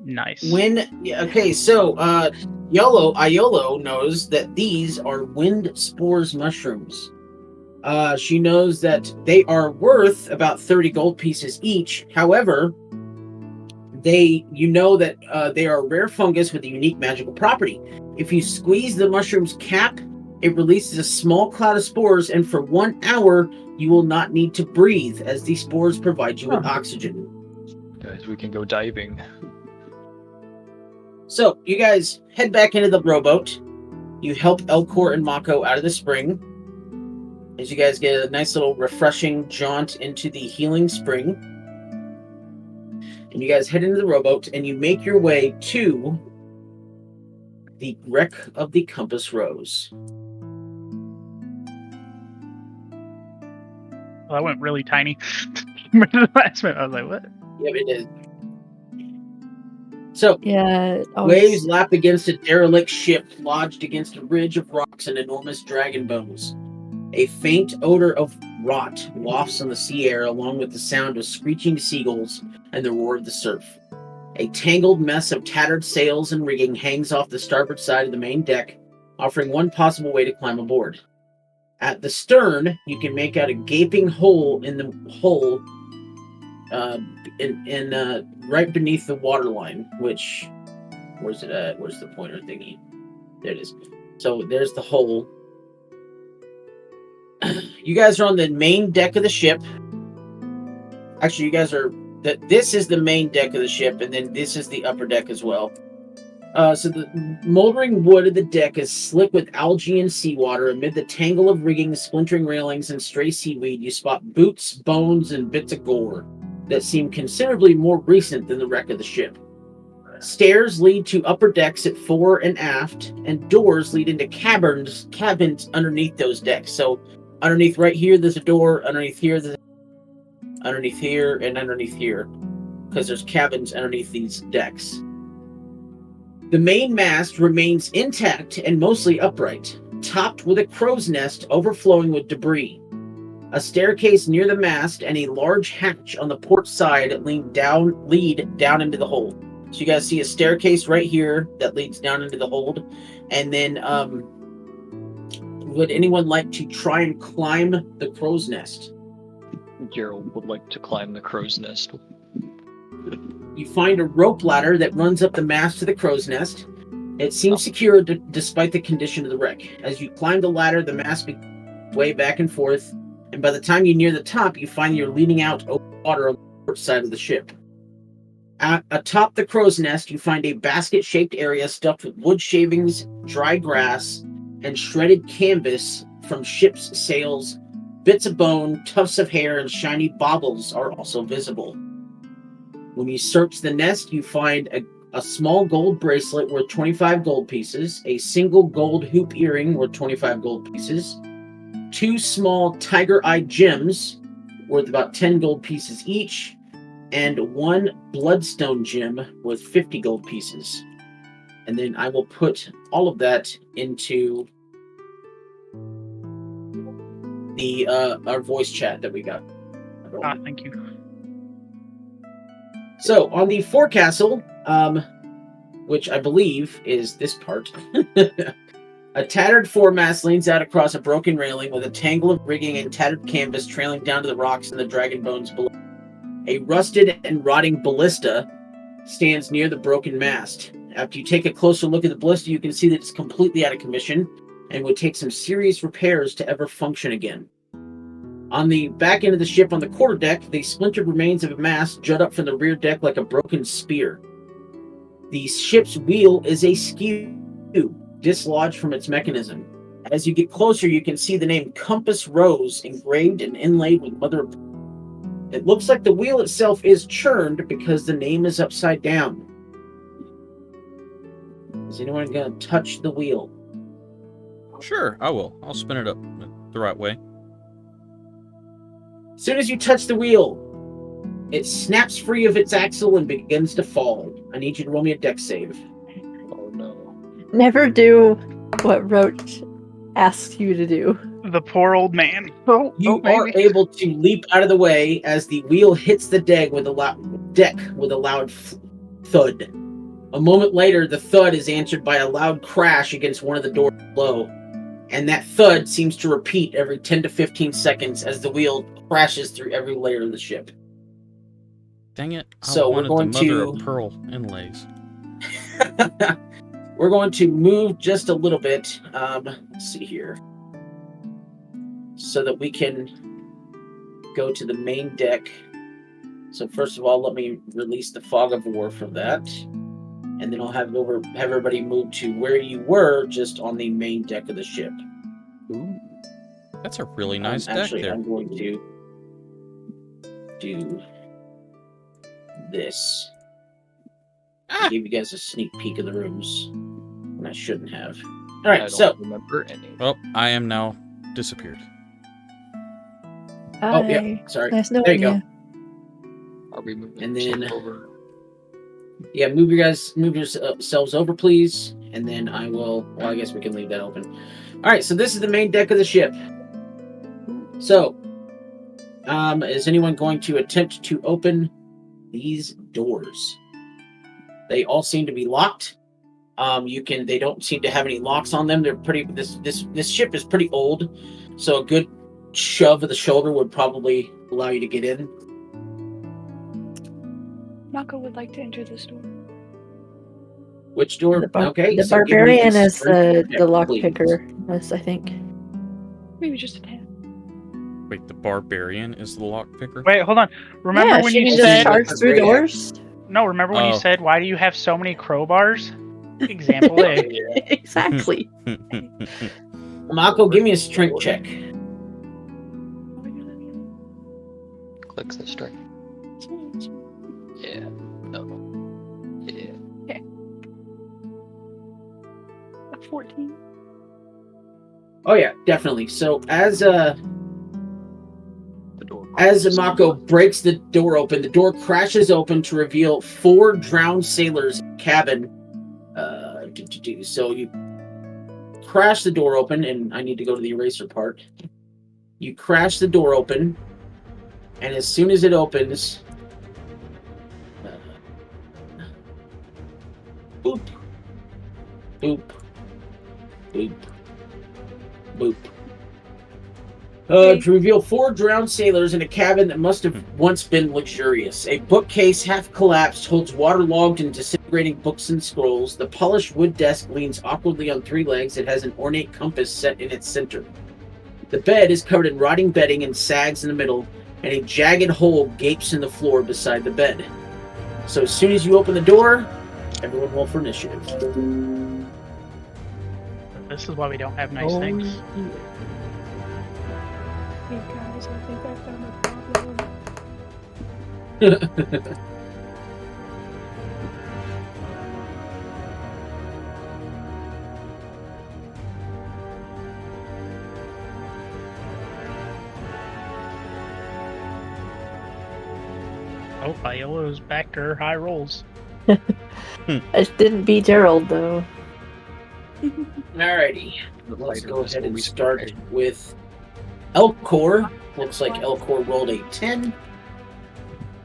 S4: Nice.
S1: Okay, so Iolo knows that these are wind spores mushrooms. She knows that they are worth about 30 gold pieces each. However, you know that they are a rare fungus with a unique magical property. If you squeeze the mushroom's cap, it releases a small cloud of spores, and for 1 hour, you will not need to breathe, as these spores provide you with oxygen.
S6: Guys, we can go diving.
S1: So, you guys head back into the rowboat. You help Elcor and Mako out of the spring. As you guys get a nice little refreshing jaunt into the healing spring. And you guys head into the rowboat, and you make your way to the wreck of the Compass Rose.
S4: Well, I went really tiny. The last minute, I was like, what?
S1: Yep, it is. So,
S5: Yeah.
S1: waves lap against a derelict ship lodged against a ridge of rocks and enormous dragon bones. A faint odor of rot wafts on the sea air, along with the sound of screeching seagulls and the roar of the surf. A tangled mess of tattered sails and rigging hangs off the starboard side of the main deck, offering one possible way to climb aboard. At the stern, you can make out a gaping hole in the hull, right beneath the waterline. Which, where's it at? Where's the pointer thingy? There it is. So there's the hole. You guys are on the main deck of the ship. Actually, you guys are. This is the main deck of the ship, and then this is the upper deck as well. So the moldering wood of the deck is slick with algae and seawater. Amid the tangle of rigging, splintering railings, and stray seaweed, you spot boots, bones, and bits of gore that seem considerably more recent than the wreck of the ship. Stairs lead to upper decks at fore and aft, and doors lead into cabins underneath those decks. So underneath right here, there's a door. Underneath here, underneath here, and underneath here, because there's cabins underneath these decks. The main mast remains intact and mostly upright, topped with a crow's nest overflowing with debris. A staircase near the mast and a large hatch on the port side lead down into the hold. So you guys see a staircase right here that leads down into the hold. And then would anyone like to try and climb the crow's nest?
S6: Gerald would like to climb the crow's nest.
S1: You find a rope ladder that runs up the mast to the crow's nest. It seems secure despite the condition of the wreck. As you climb the ladder, the mast sway back and forth, and by the time you're near the top, you find you're leaning out over water on the port side of the ship. Atop the crow's nest, you find a basket-shaped area stuffed with wood shavings, dry grass, and shredded canvas from ship's sails. Bits of bone, tufts of hair, and shiny baubles are also visible. When you search the nest, you find a small gold bracelet worth 25 gold pieces, a single gold hoop earring worth 25 gold pieces, 2 small tiger-eyed gems worth about 10 gold pieces each, and 1 bloodstone gem worth 50 gold pieces. And then I will put all of that into the our voice chat that we got.
S4: Thank you.
S1: So on the forecastle, which I believe is this part, a tattered foremast leans out across a broken railing with a tangle of rigging and tattered canvas trailing down to the rocks and the dragon bones below. A rusted and rotting ballista stands near the broken mast. After you take a closer look at the ballista, you can see that it's completely out of commission and would take some serious repairs to ever function again. On the back end of the ship on the quarterdeck, the splintered remains of a mast jut up from the rear deck like a broken spear. The ship's wheel is a skew, dislodged from its mechanism. As you get closer, you can see the name Compass Rose engraved and inlaid with mother of pearl. It looks like the wheel itself is churned because the name is upside down. Is anyone gonna touch the wheel?
S2: Sure, I will. I'll spin it up the right way.
S1: As soon as you touch the wheel, it snaps free of its axle and begins to fall. I need you to roll me a dex save.
S6: Oh no.
S5: Never do what Roach asks you to do.
S4: The poor old man.
S1: You are
S4: Maybe.
S1: able to leap out of the way as the wheel hits the deck with a loud thud. A moment later, the thud is answered by a loud crash against one of the doors below, and that thud seems to repeat every 10 to 15 seconds as the wheel crashes through every layer of the ship.
S2: Dang it! I
S1: So we're
S2: wanted
S1: going
S2: the mother
S1: to-
S2: of pearl inlays.
S1: We're going to move just a little bit. Let's see here. So that we can go to the main deck. So first of all, let me release the fog of war from that. And then I'll have everybody move to where you were, just on the main deck of the ship.
S2: Ooh, that's a really nice deck
S1: Actually,
S2: there.
S1: I'm going to do this. I gave you guys a sneak peek of the rooms, and I shouldn't have. All
S6: I
S1: right,
S6: don't
S1: so
S6: remember any.
S2: Well, I am now disappeared.
S1: oh yeah, sorry.
S5: Nice
S1: There
S5: knowing
S1: you go.
S5: you.
S6: Are we moving
S1: And then-
S6: ourselves over?
S1: Yeah, move yourselves over, please, and then I will. Well, I guess we can leave that open. All right, so this is the main deck of the ship. So, is anyone going to attempt to open these doors? They all seem to be locked. They don't seem to have any locks on them. They're pretty. This ship is pretty old, so a good shove of the shoulder would probably allow you to get in.
S3: Mako would like to enter this door.
S1: Which door? Okay,
S5: The
S1: so give me
S5: barbarian
S1: a
S5: is
S1: strength
S5: the
S1: check,
S5: lock
S1: please.
S5: picker. Yes, I think.
S3: Maybe just a tad.
S2: Wait, the barbarian is the lock picker?
S4: Wait, hold on. Remember
S5: Yeah,
S4: when
S5: she
S4: you
S5: can
S4: said?
S5: just charge through
S1: Great
S5: doors.
S4: No, remember when you
S2: Oh.
S4: said, "Why do you have so many crowbars?" Example A.
S5: Exactly.
S1: Mako, give me a strength check.
S6: Click the strike. Yeah. No. Yeah.
S3: A 14.
S1: Oh yeah, definitely. So as
S6: The door.
S1: Mako breaks the door open, the door crashes open to reveal 4 drowned sailors in the cabin. So you crash the door open, and I need to go to the eraser part. You crash the door open, and as soon as it opens, boop, boop, boop, boop. To reveal 4 drowned sailors in a cabin that must have once been luxurious. A bookcase, half collapsed, holds waterlogged and disintegrating books and scrolls. The polished wood desk leans awkwardly on 3 legs. It has an ornate compass set in its center. The bed is covered in rotting bedding and sags in the middle, and a jagged hole gapes in the floor beside the bed. So as soon as you open the door, everyone roll for initiative.
S4: This is why we don't have nice things.
S3: Hey guys, I think I found a problem.
S4: Oh, Viola's back to her high rolls.
S5: I didn't beat Gerald though.
S1: Alrighty, let's
S6: Later,
S1: go
S6: this
S1: ahead
S6: will
S1: and
S6: be
S1: start
S6: prepared.
S1: with Elcor. Looks like Elcor rolled a 10.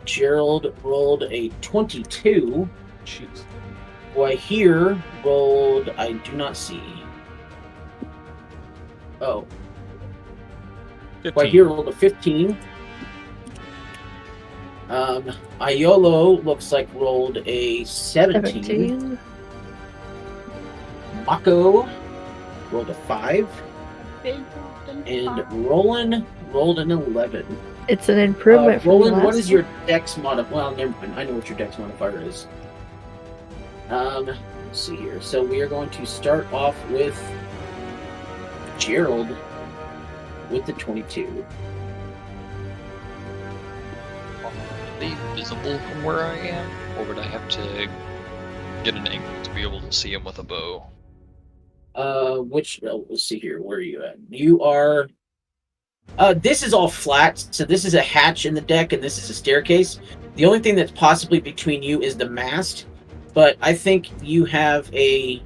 S1: Gerald rolled a 22.
S2: Jeez.
S1: Wahir rolled, I do not see. Oh,
S2: 15.
S1: Wahir rolled a 15. Iolo looks like rolled a 17.
S5: 17.
S1: Mako rolled a 5.
S3: Big
S1: And Roland rolled an 11.
S5: It's an improvement from
S1: Roland,
S5: last
S1: what is your dex modifier? Well, never mind. I know what your dex modifier is. Let's see here. So we are going to start off with Gerald with the 22.
S6: Are they visible from where I am? Or would I have to get an angle to be able to see him with a bow.
S1: Let's see here. Where are you at? You are. This is all flat, so this is a hatch in the deck, and this is a staircase. The only thing that's possibly between you is the mast, but I think you have and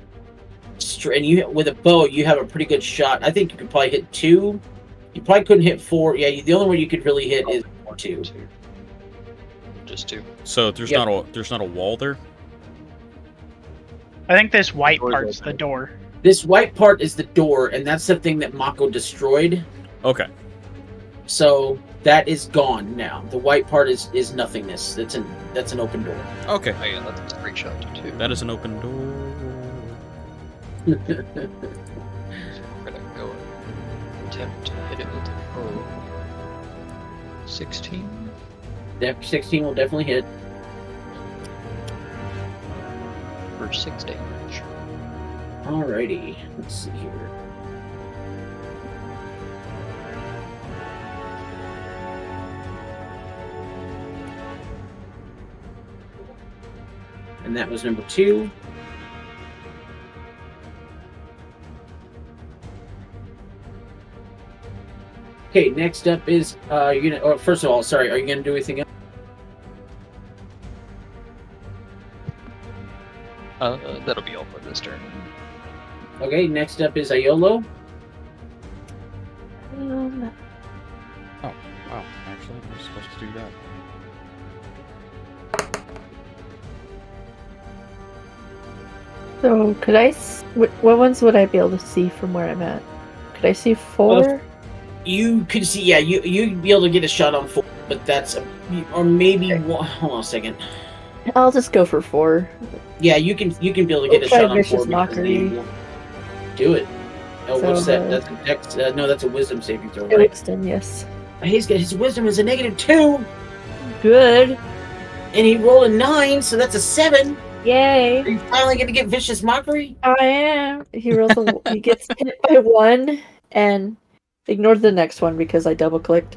S1: you with a bow, you have a pretty good shot. I think you could probably hit 2. You probably couldn't hit 4. Yeah, the only one you could really hit is 2.
S6: Just 2.
S2: So there's
S1: Yep.
S2: not a wall there.
S4: I think this white
S7: Door's
S4: part's the
S7: open.
S4: door.
S1: This white part is the door, and that's the thing that Mako destroyed.
S2: Okay.
S1: So that is gone now. The white part is nothingness. That's an open door.
S2: Okay.
S6: Oh yeah, that's a great shot too.
S2: That is an open door.
S6: We're gonna go attempt to hit it with a bow. 16.
S1: Def 16 will definitely hit.
S6: For 6 damage.
S1: Alrighty, let's see here. And that was number 2. Okay, next up is you're gonna. Oh, first of all, sorry, are you gonna do anything else?
S6: That'll be all for this turn.
S1: Okay, next up is Aiolo.
S2: Wow. Actually, I'm supposed to do that.
S5: So could what ones would I be able to see from where I'm at? Could I see 4?
S1: You could see, yeah, you'd be able to get a shot on 4, but that's or maybe one. Hold on a second.
S5: I'll just go for 4.
S1: Yeah, you can be able to get a
S5: Try
S1: shot on
S5: Vicious
S1: 4 because
S5: Mockery.
S1: they won't do it. Oh,
S5: So,
S1: what's that? That's a dex. No, that's a wisdom saving throw,
S5: It
S1: right?
S5: Wisdom, yes.
S1: His wisdom is a -2,
S5: Good.
S1: and he rolled a 9, so that's a 7.
S5: Yay.
S1: Are you finally gonna get vicious mockery?
S5: I am. He gets hit by 1 and ignored the next one because I double clicked.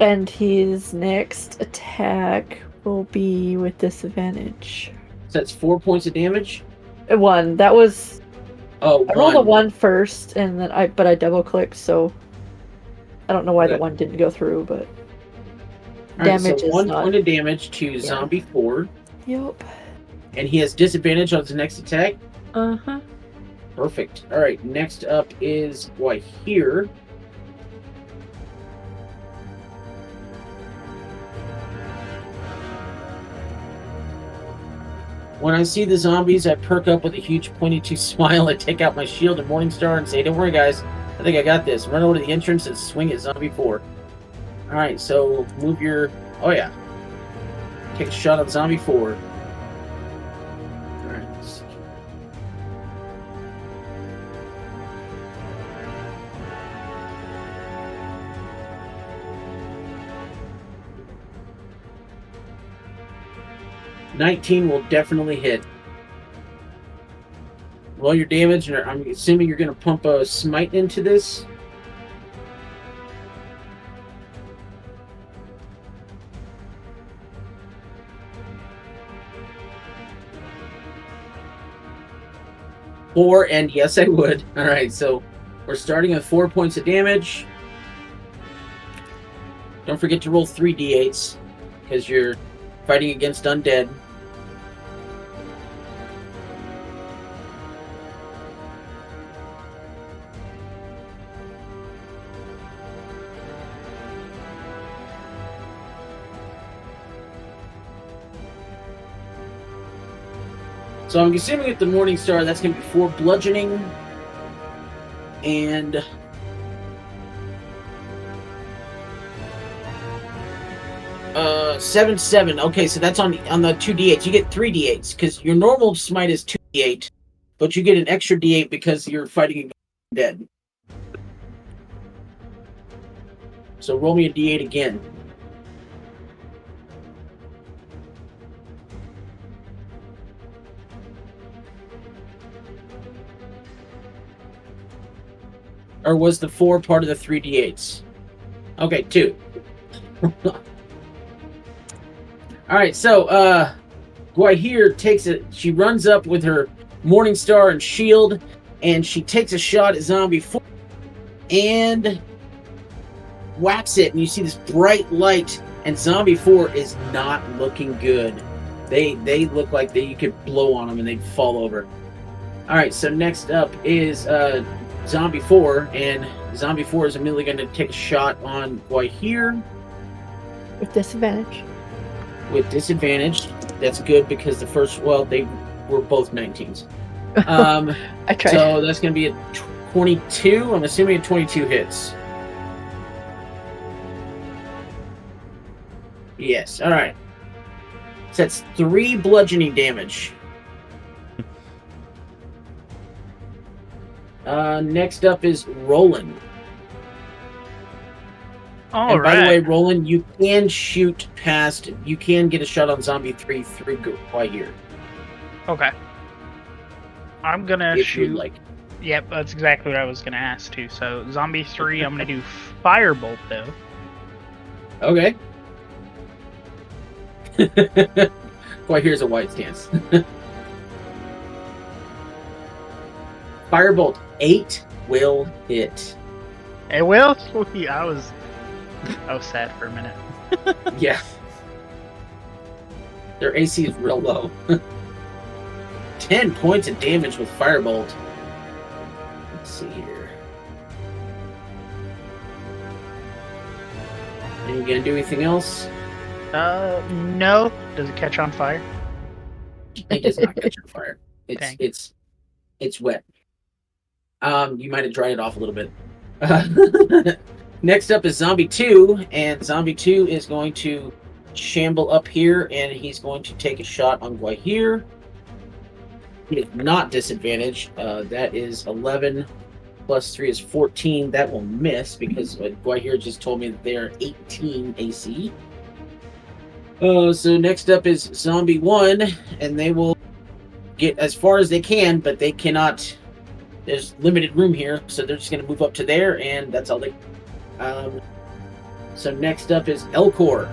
S5: And his next attack will be with disadvantage.
S1: So that's 4 points of damage.
S5: 1. That was
S1: Oh,
S5: I rolled a
S1: 1.
S5: 1 first, and then I double clicked, so I don't know why
S1: Okay.
S5: the 1 didn't go through, but
S1: All right,
S5: damage
S1: so
S5: is
S1: 1
S5: not.
S1: point of damage to Zombie 4,
S5: Yep.
S1: and he has disadvantage on his next attack.
S5: Uh-huh.
S1: Perfect. All right, next up is here. When I see the zombies, I perk up with a huge pointy-tooth smile. I take out my shield and Morningstar and say, "Don't worry, guys. I think I got this." Run over to the entrance and swing at Zombie 4. All right, so move your... Oh, yeah. Take a shot at Zombie 4. All right, let's see. $19 will definitely hit. Roll your damage, and I'm assuming you're going to pump a smite into this. Four, and yes, I would. All right, so we're starting with 4 points of damage. Don't forget to roll 3 d8s because you're fighting against undead. So I'm assuming with the Morningstar, that's going to be 4 bludgeoning and 7. Okay, so that's on the 2d8s. You get 3 d8s because your normal smite is 2d8, but you get an extra d8 because you're fighting against dead. So roll me a d8 again. Or was the 4 part of the 3 d8s? Okay, 2. Alright, so, Guahir takes it. She runs up with her Morning Star and shield, and she takes a shot at Zombie 4 and whacks it. And you see this bright light, and Zombie 4 is not looking good. They look like you could blow on them and they'd fall over. All right, so next up is Zombie 4, and Zombie 4 is immediately going to take a shot on Guahir.
S5: With disadvantage.
S1: With disadvantage. That's good because the first, well, they were both 19s.
S5: I tried.
S1: So that's going to be a 22. I'm assuming a 22 hits. Yes, all right. So that's 3 bludgeoning damage. Next up is Roland.
S4: All
S1: and by the
S4: right.
S1: way, Roland, you can get a shot on Zombie 3 through Guahir.
S4: Okay. I'm gonna
S1: If
S4: shoot.
S1: you'd like.
S4: Yep, that's exactly what I was gonna ask too. So Zombie 3, I'm gonna do Firebolt though.
S1: Okay. Guahir's a wide stance. Firebolt 8 will hit.
S4: It will. I was sad for a minute.
S1: Yeah. Their AC is real low. 10 points of damage with Firebolt. Let's see here. Are you gonna do anything else?
S4: No. Does it catch on fire?
S1: It does not catch on fire.
S4: Dang.
S1: It's wet. You might have dried it off a little bit. Next up is Zombie 2, and Zombie 2 is going to shamble up here, and he's going to take a shot on Guahir. He is not disadvantaged. That is 11 plus 3 is 14. That will miss because Guahir just told me that they are 18 AC. So next up is Zombie 1, and they will get as far as they can, but they cannot. There's limited room here, so they're just going to move up to there, and that's all they. So next up is Elcor.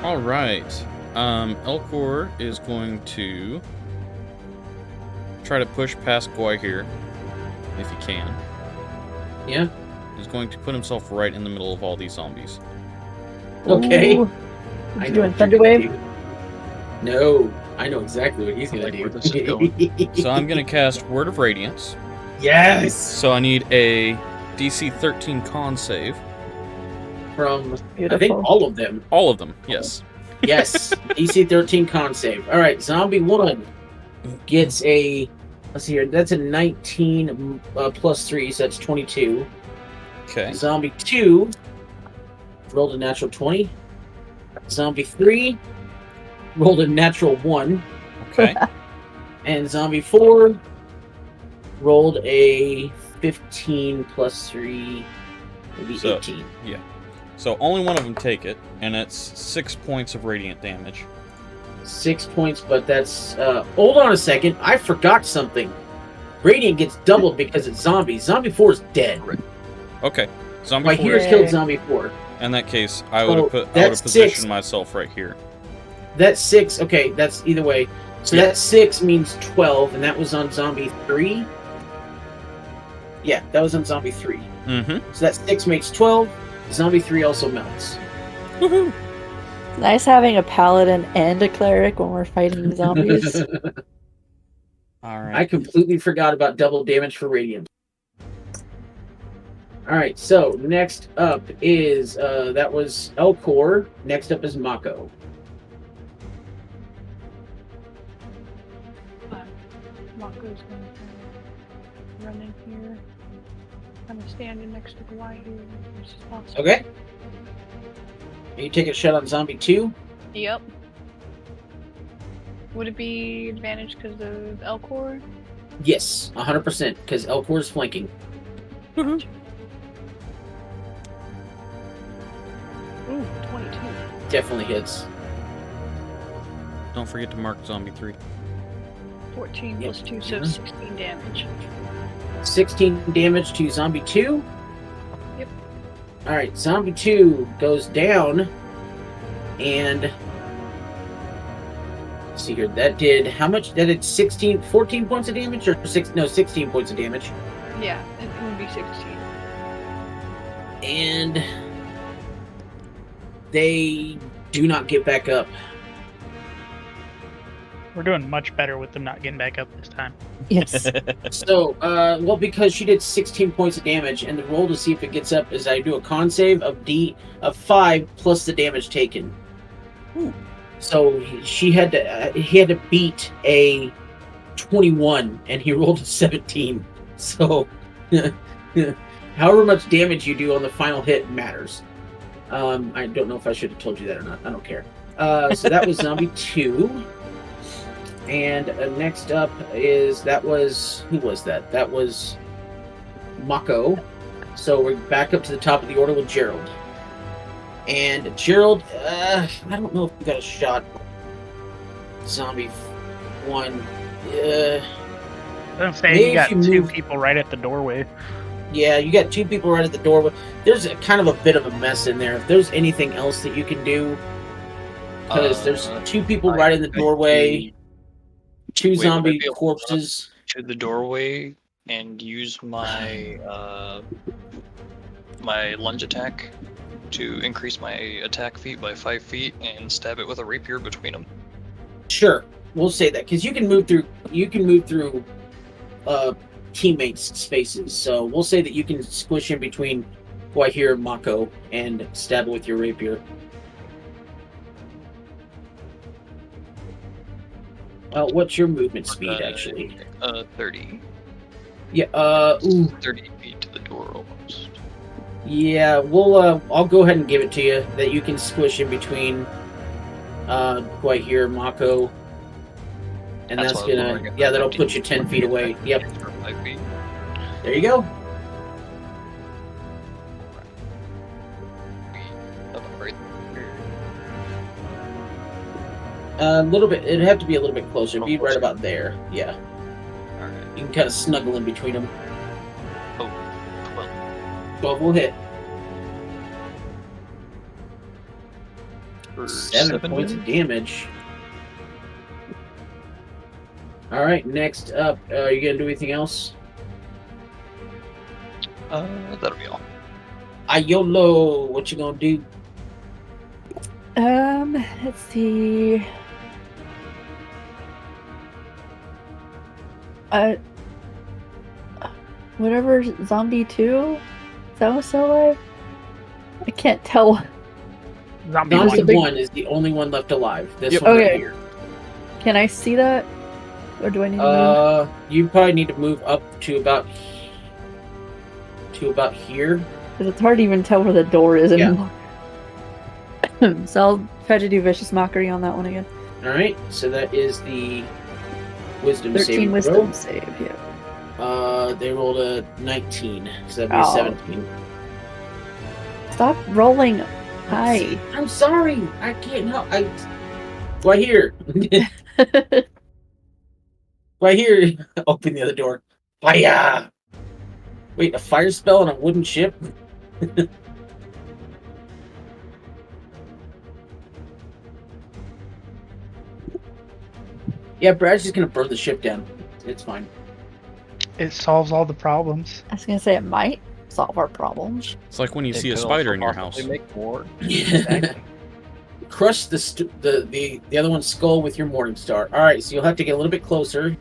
S2: All right. Elcor is going to try to push past Guahir if he can.
S1: Yeah.
S2: He's going to put himself right in the middle of all these zombies.
S1: Okay.
S5: Ooh.
S1: I
S5: You
S1: know
S5: doing
S1: what you're gonna
S5: Thunderwave?
S1: do. No, I know exactly what he's
S6: I
S1: going
S6: like
S1: to
S6: where
S1: do.
S6: this is going.
S2: So I'm going to cast Word of Radiance.
S1: Yes.
S2: So I need a DC 13 con save.
S1: From I think
S5: Beautiful.
S1: all of them.
S2: All of them, yes.
S1: Yes. DC 13 con save. All right. Zombie 1 gets a. Let's see here. That's a 19 plus 3, so that's 22.
S2: Okay.
S1: Zombie 2 rolled a natural 20. Zombie 3 rolled a natural 1.
S2: Okay.
S1: And Zombie 4 rolled a 15 plus 3, maybe
S2: So-
S1: 18.
S2: So only one of them take it, and it's 6 points of radiant damage.
S1: 6 points, but that's... hold on a second. I forgot something. Radiant gets doubled because it's zombies. Zombie 4 is dead.
S2: Okay. Zombie
S1: My
S2: 4
S1: here's
S2: is,
S1: killed Zombie 4.
S2: in that case, I
S1: So
S2: would have put I would
S1: that's
S2: have positioned
S1: 6.
S2: myself right here.
S1: That's 6. Okay, that's either way. So
S2: Yeah.
S1: that 6 means 12, and that was on Zombie 3. Yeah, that was on Zombie 3.
S2: Mm-hmm.
S1: So that 6 makes 12. Zombie 3 also melts.
S2: Woohoo!
S5: Nice having a paladin and a cleric when we're fighting zombies.
S2: All right.
S1: I completely forgot about double damage for Radiant. Alright, so next up is, that was Elcor. Next up is Mako.
S3: Mako's going to run in here. I'm standing next to Guahir as possible.
S1: Okay. You take a shot on Zombie 2.
S3: Yep. Would it be advantage because of Elcor?
S1: Yes, 100%, because Elcor is flanking.
S3: Ooh, 22.
S1: Definitely hits.
S2: Don't forget to mark Zombie 3.
S3: 14 plus 2, so
S1: Mhm.
S3: 16 damage.
S1: 16 damage to Zombie 2.
S3: Yep.
S1: Alright, Zombie 2 goes down and see here. That did how much? That did 14 points of damage, or 16 points of damage.
S3: Yeah, it would be 16.
S1: And they do not get back up.
S4: We're doing much better with them not getting back up this time.
S5: Yes.
S1: So, well, because she did 16 points of damage, and the roll to see if it gets up is I do a con save of 5 plus the damage taken.
S2: Ooh.
S1: So he had to beat a 21, and he rolled a 17. So, however much damage you do on the final hit matters. I don't know if I should have told you that or not. I don't care. So that was zombie 2. And next up is who was that? That was Mako. So we're back up to the top of the order with Gerald. And Gerald, I don't know if we got a shot. Zombie 1.
S4: I don't say
S1: Maybe
S4: you got
S1: if you
S4: two
S1: move-
S4: people right at the doorway.
S1: Yeah, you got 2 people right at the doorway. There's kind of a bit of a mess in there. If there's anything else that you can do, because there's 2 people right in the doorway, 2
S6: would I
S1: zombie
S6: be able to
S1: corpses.
S6: to the doorway and use my my lunge attack to increase my attack feet by 5 feet and stab it with a rapier between them.
S1: Sure, we'll say that because you can move through teammates' spaces. So we'll say that you can squish in between Guahir and Mako and stab it with your rapier. What's your movement speed actually?
S6: 30.
S1: Yeah.
S6: 30 feet to the door almost.
S1: Yeah. We'll. I'll go ahead and give it to you that you can squish in between Guahir and Mako. And that's
S6: what I was
S1: gonna,
S6: wondering if
S1: yeah,
S6: I
S1: that'll
S6: had
S1: put
S6: to
S1: you
S6: use
S1: 10
S6: my
S1: feet away. Yep.
S6: for 5 feet.
S1: There you go.
S6: Right there.
S1: A little bit. It'd have to be a little bit closer. Be right
S6: Closer.
S1: about there. Yeah.
S6: Alright.
S1: You can kind of snuggle in between them.
S6: Oh,
S1: 12 will hit.
S6: 12.
S1: 7 points of damage. Alright, next up. Are you gonna do anything else?
S6: That'll be all.
S1: Ayolo, what you gonna do?
S5: Let's see. Whatever zombie 2? Is that what's still alive? I can't tell.
S4: Zombie
S5: There's a
S1: Zombie
S5: big-
S1: 1 is the only one left alive. This
S2: Yep.
S1: one right
S5: Okay.
S1: here.
S5: Can I see that? Or do I need to move?
S1: You probably need to move up to about here.
S5: Because it's hard to even tell where the door is
S1: Yeah.
S5: anymore. So I'll try to do Vicious Mockery on that one again.
S1: Alright, so that is the Wisdom
S5: 13
S1: saving
S5: Wisdom
S1: throw.
S5: save, yeah.
S1: They rolled a 19, so that'd be a
S5: Oh.
S1: 17.
S5: Stop rolling high.
S1: I'm sorry. I can't help. Right here. Right here. Open the other door. Fire! Wait, a fire spell on a wooden ship? Yeah, Brad's just gonna burn the ship down. It's fine.
S4: It solves all the problems.
S5: I was gonna say it might solve our problems.
S2: It's like when you
S6: It
S2: see a
S6: could
S2: spider
S6: also
S2: in your
S6: possibly
S2: house.
S6: Make more.
S1: Crush the other one's skull with your Morning Star. Alright, so you'll have to get a little bit closer.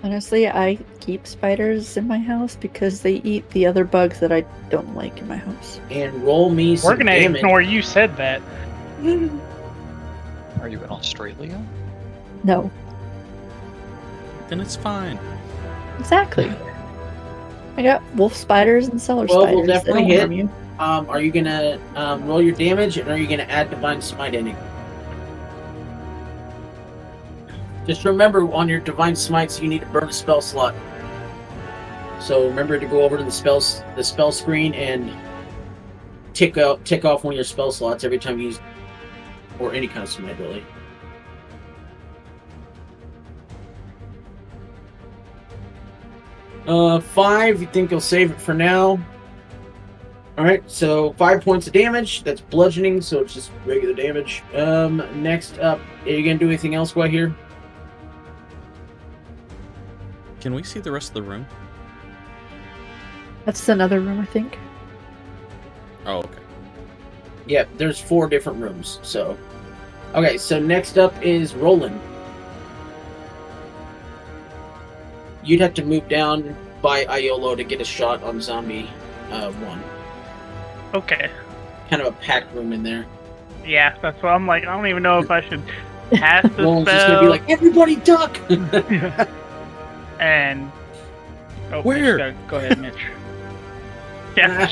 S5: Honestly, I keep spiders in my house because they eat the other bugs that I don't like in my house.
S1: And roll me some
S4: We're gonna
S1: damage.
S4: ignore you said that.
S6: Are you in Australia?
S5: No,
S2: Then it's fine.
S5: exactly. I got wolf spiders and cellar
S1: Well, we'll
S5: spiders. They
S1: definitely
S5: don't
S1: hit.
S5: harm you.
S1: Are you gonna roll your damage, and are you gonna add Divine Smite in it? Just remember, on your Divine Smites, you need to burn a spell slot. So remember to go over to the spell screen and tick off one of your spell slots every time you use, or any kind of smite, really. $5. You think you'll save it for now? All All right, so 5 points of damage. That's bludgeoning, so it's just regular damage. Next up, are you gonna do anything else while here?
S2: Can we see the rest of the room?
S5: That's another room, I think.
S2: Oh, okay.
S1: Yeah, there's 4 different rooms. So, okay. So next up is Roland. You'd have to move down by Iolo to get a shot on zombie 1.
S4: Okay.
S1: Kind of a packed room in there.
S4: Yeah, that's what I'm like. I don't even know if I should cast the
S1: Roland's
S4: spell.
S1: just gonna be like, "Everybody duck!"
S4: And oh,
S2: Where?
S4: Go ahead, Mitch. Yeah.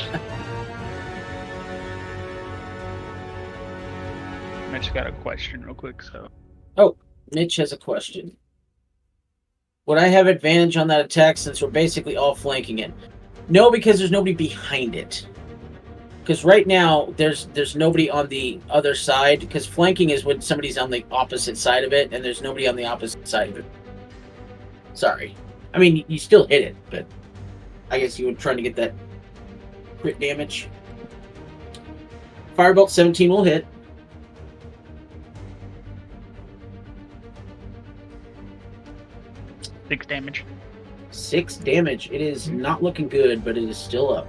S4: Mitch got a question real quick, so.
S1: Mitch has a question. Would I have advantage on that attack since we're basically all flanking it? No, because there's nobody behind it. Because right now, there's nobody on the other side. Because flanking is when somebody's on the opposite side of it, and there's nobody on the opposite side of it. Sorry. I mean, you still hit it, but I guess you were trying to get that crit damage. Firebolt 17 will hit.
S4: Six damage.
S1: 6 damage. It is not looking good, but it is still up.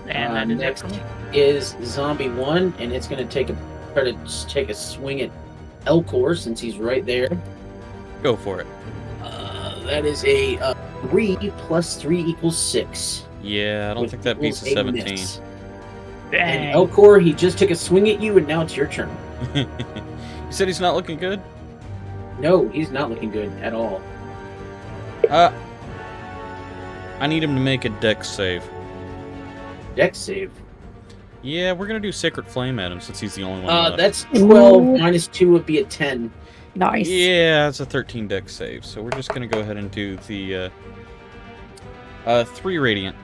S4: And that is
S1: next
S4: it for me.
S1: is Zombie 1, and it's going to try to take a swing at Elcor since he's right there.
S2: Go for it.
S1: That is a 3 plus 3 equals 6.
S2: Yeah, I don't
S1: which
S2: think that beats
S1: equals
S2: a
S1: a
S2: 17.
S1: miss.
S4: Dang.
S1: And Elcor, he just took a swing at you, and now it's your turn.
S2: You said he's not looking good?
S1: No, he's not looking good at all.
S2: I need him to make a dex save.
S1: Dex save.
S2: Yeah, we're gonna do Sacred Flame at him since he's the only one left.
S1: That's 12 minus 2 would be a 10.
S5: Nice.
S2: Yeah, it's a 13 dex save, so we're just gonna go ahead and do the 3 radiant.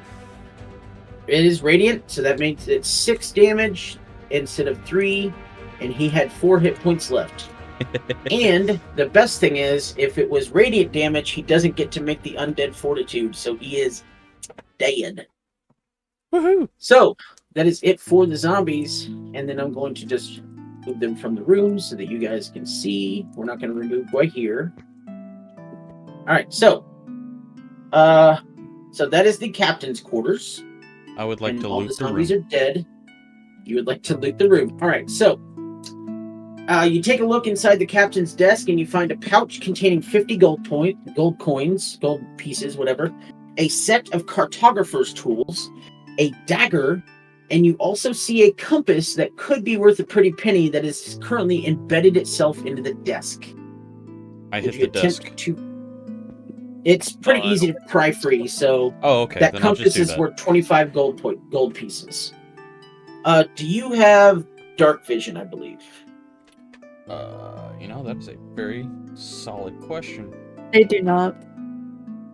S1: It is radiant, so that means it's 6 damage instead of 3, and he had 4 hit points left. And the best thing is, if it was radiant damage, he doesn't get to make the undead fortitude, so he is dead.
S2: Woohoo!
S1: So that is it for the zombies, and then I'm going to just move them from the room so that you guys can see. We're not going to remove right here. All right, so that is the captain's quarters.
S2: I would like
S1: and
S2: to
S1: all
S2: loot
S1: the
S2: the
S1: zombies
S2: room.
S1: are dead. You would like to loot the room. All right, so you take a look inside the captain's desk and you find a pouch containing 50 gold coins, gold pieces, whatever, a set of cartographer's tools, a dagger, and you also see a compass that could be worth a pretty penny that is currently embedded itself into the desk.
S2: I
S1: Would
S2: hit
S1: you
S2: the
S1: attempt
S2: desk.
S1: It's pretty
S6: Oh, I
S1: easy to pry free, so
S2: Oh, okay.
S1: that
S2: Then I'll just
S1: compass
S2: do
S1: is
S2: that.
S1: worth 25 gold pieces. Do you have dark vision, I believe?
S2: That is a very solid question.
S5: They do not.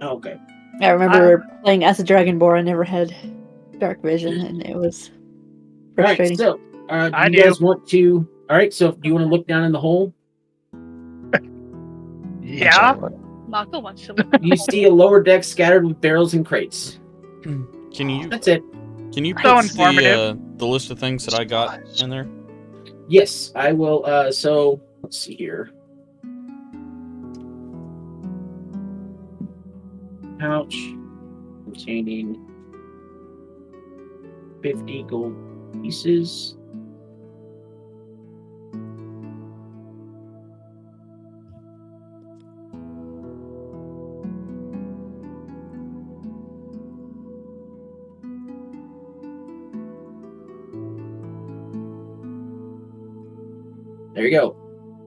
S1: Oh, okay.
S5: I remember playing as a Dragonborn. I never had dark vision, and it was frustrating.
S1: All right, so
S4: I
S1: do you
S4: do.
S1: guys want to... All right, so do you want to look down in the hole?
S4: Yeah.
S3: Mako wants to look.
S1: You see a lower deck scattered with barrels and crates.
S2: Can you
S1: That's it.
S4: So
S2: post
S4: informative.
S2: the list of things that I got in there?
S1: Yes, I will. So, let's see here. Pouch containing 50 gold pieces. There you go.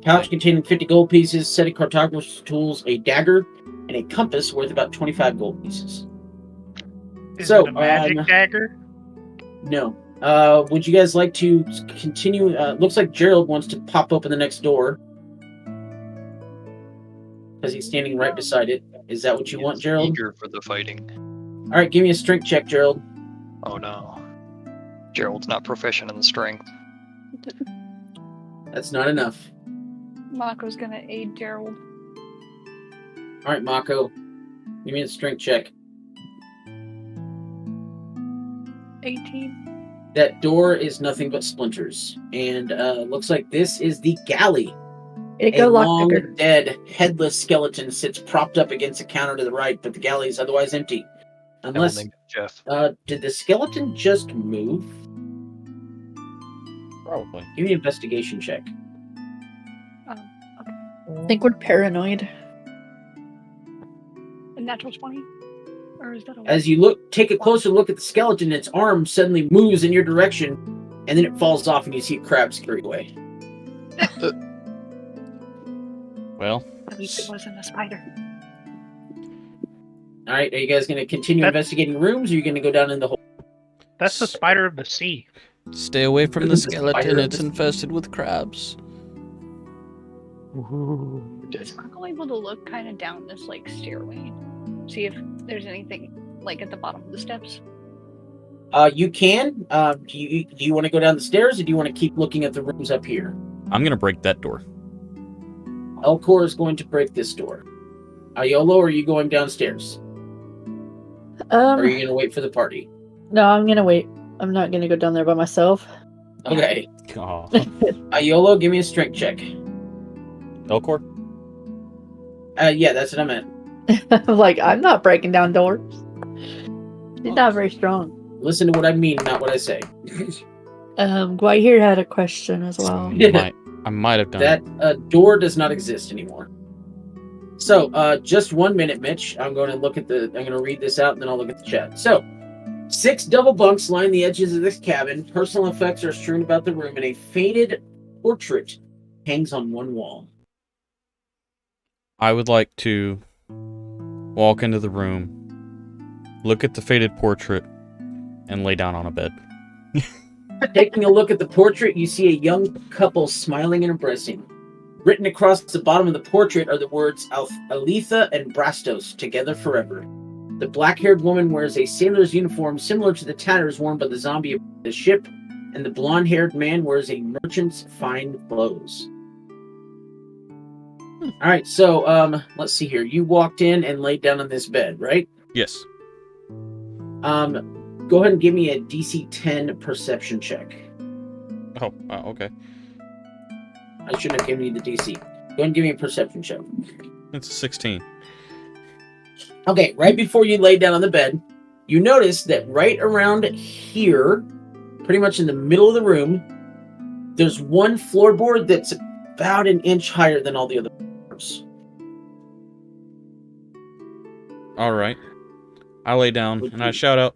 S1: Pouch containing 50 gold pieces, set of cartographer's tools, a dagger, and a compass worth about 25 gold pieces.
S4: Is
S1: So,
S4: it a magic dagger?
S1: No. Would you guys like to continue? Looks like Gerald wants to pop open the next door. Because he's standing right beside it. Is that what you want,
S6: He's
S1: Gerald?
S6: Eager for the fighting.
S1: Alright, give me a strength check, Gerald.
S6: Oh no. Gerald's not proficient in the strength.
S1: That's not enough.
S3: Mako's gonna aid Gerald.
S1: Alright, Mako. Give me a strength check.
S3: 18.
S1: That door is nothing but splinters. And looks like this is the galley.
S5: It
S1: A
S5: go
S1: long,
S5: lockpicker.
S1: dead, headless skeleton sits propped up against a counter to the right, but the galley is otherwise empty.
S6: I will
S1: Unless,
S6: name it Jeff.
S1: did the skeleton just move?
S2: Probably.
S1: Give me an investigation check.
S5: I think we're paranoid.
S3: A natural 20? Or is that a
S1: As you take a closer look at the skeleton, its arm suddenly moves in your direction, and then it falls off, and you see a crab scurry away.
S2: Well,
S3: At least it wasn't a spider.
S1: All right, are you guys going to continue investigating rooms, or are you going to go down in the hole?
S4: That's the spider of the sea.
S2: stay away from the
S1: Spider
S2: skeleton.
S1: of
S2: It's
S1: the-
S2: infested with crabs.
S3: Is Sparkle able to look kind of down this like stairway? See if there's anything like at the bottom of the steps?
S1: You can. Do you want to go down the stairs, or do you want to keep looking at the rooms up here?
S2: I'm gonna break that door.
S1: Elcor is going to break this door. Iolo, are you going downstairs? Or are you going to wait for the party?
S5: No, I'm gonna wait. I'm not gonna go down there by myself.
S1: Okay.
S2: Oh.
S1: Iolo, give me a strength check.
S2: Elcor?
S1: Yeah, that's what I meant.
S5: I'm like, I'm not breaking down doors. She's not very strong.
S1: Listen to what I mean, not what I say.
S5: Dwight here had a question as well.
S2: I might have done
S1: That door does not exist anymore. So, just 1 minute, Mitch. I'm going to read this out, and then I'll look at the chat. So, 6 double bunks line the edges of this cabin. Personal effects are strewn about the room, and a faded portrait hangs on one wall.
S2: I would like to walk into the room, look at the faded portrait, and lay down on a bed.
S1: Taking a look at the portrait, you see a young couple smiling and embracing. Written across the bottom of the portrait are the words Aletha and Brastos, together forever. The black-haired woman wears a sailor's uniform similar to the tatters worn by the zombie of the ship, and the blonde-haired man wears a merchant's fine clothes. All right, so let's see here. You walked in and laid down on this bed, right?
S2: Yes.
S1: Go ahead and give me a DC 10 perception check.
S2: Oh, okay.
S1: I shouldn't have given you the DC. Go ahead and give me a perception check.
S2: It's a 16.
S1: Okay, right before you lay down on the bed, you notice that right around here, pretty much in the middle of the room, there's one floorboard that's about an inch higher than all the other floors.
S2: All right. I lay down and I shout out,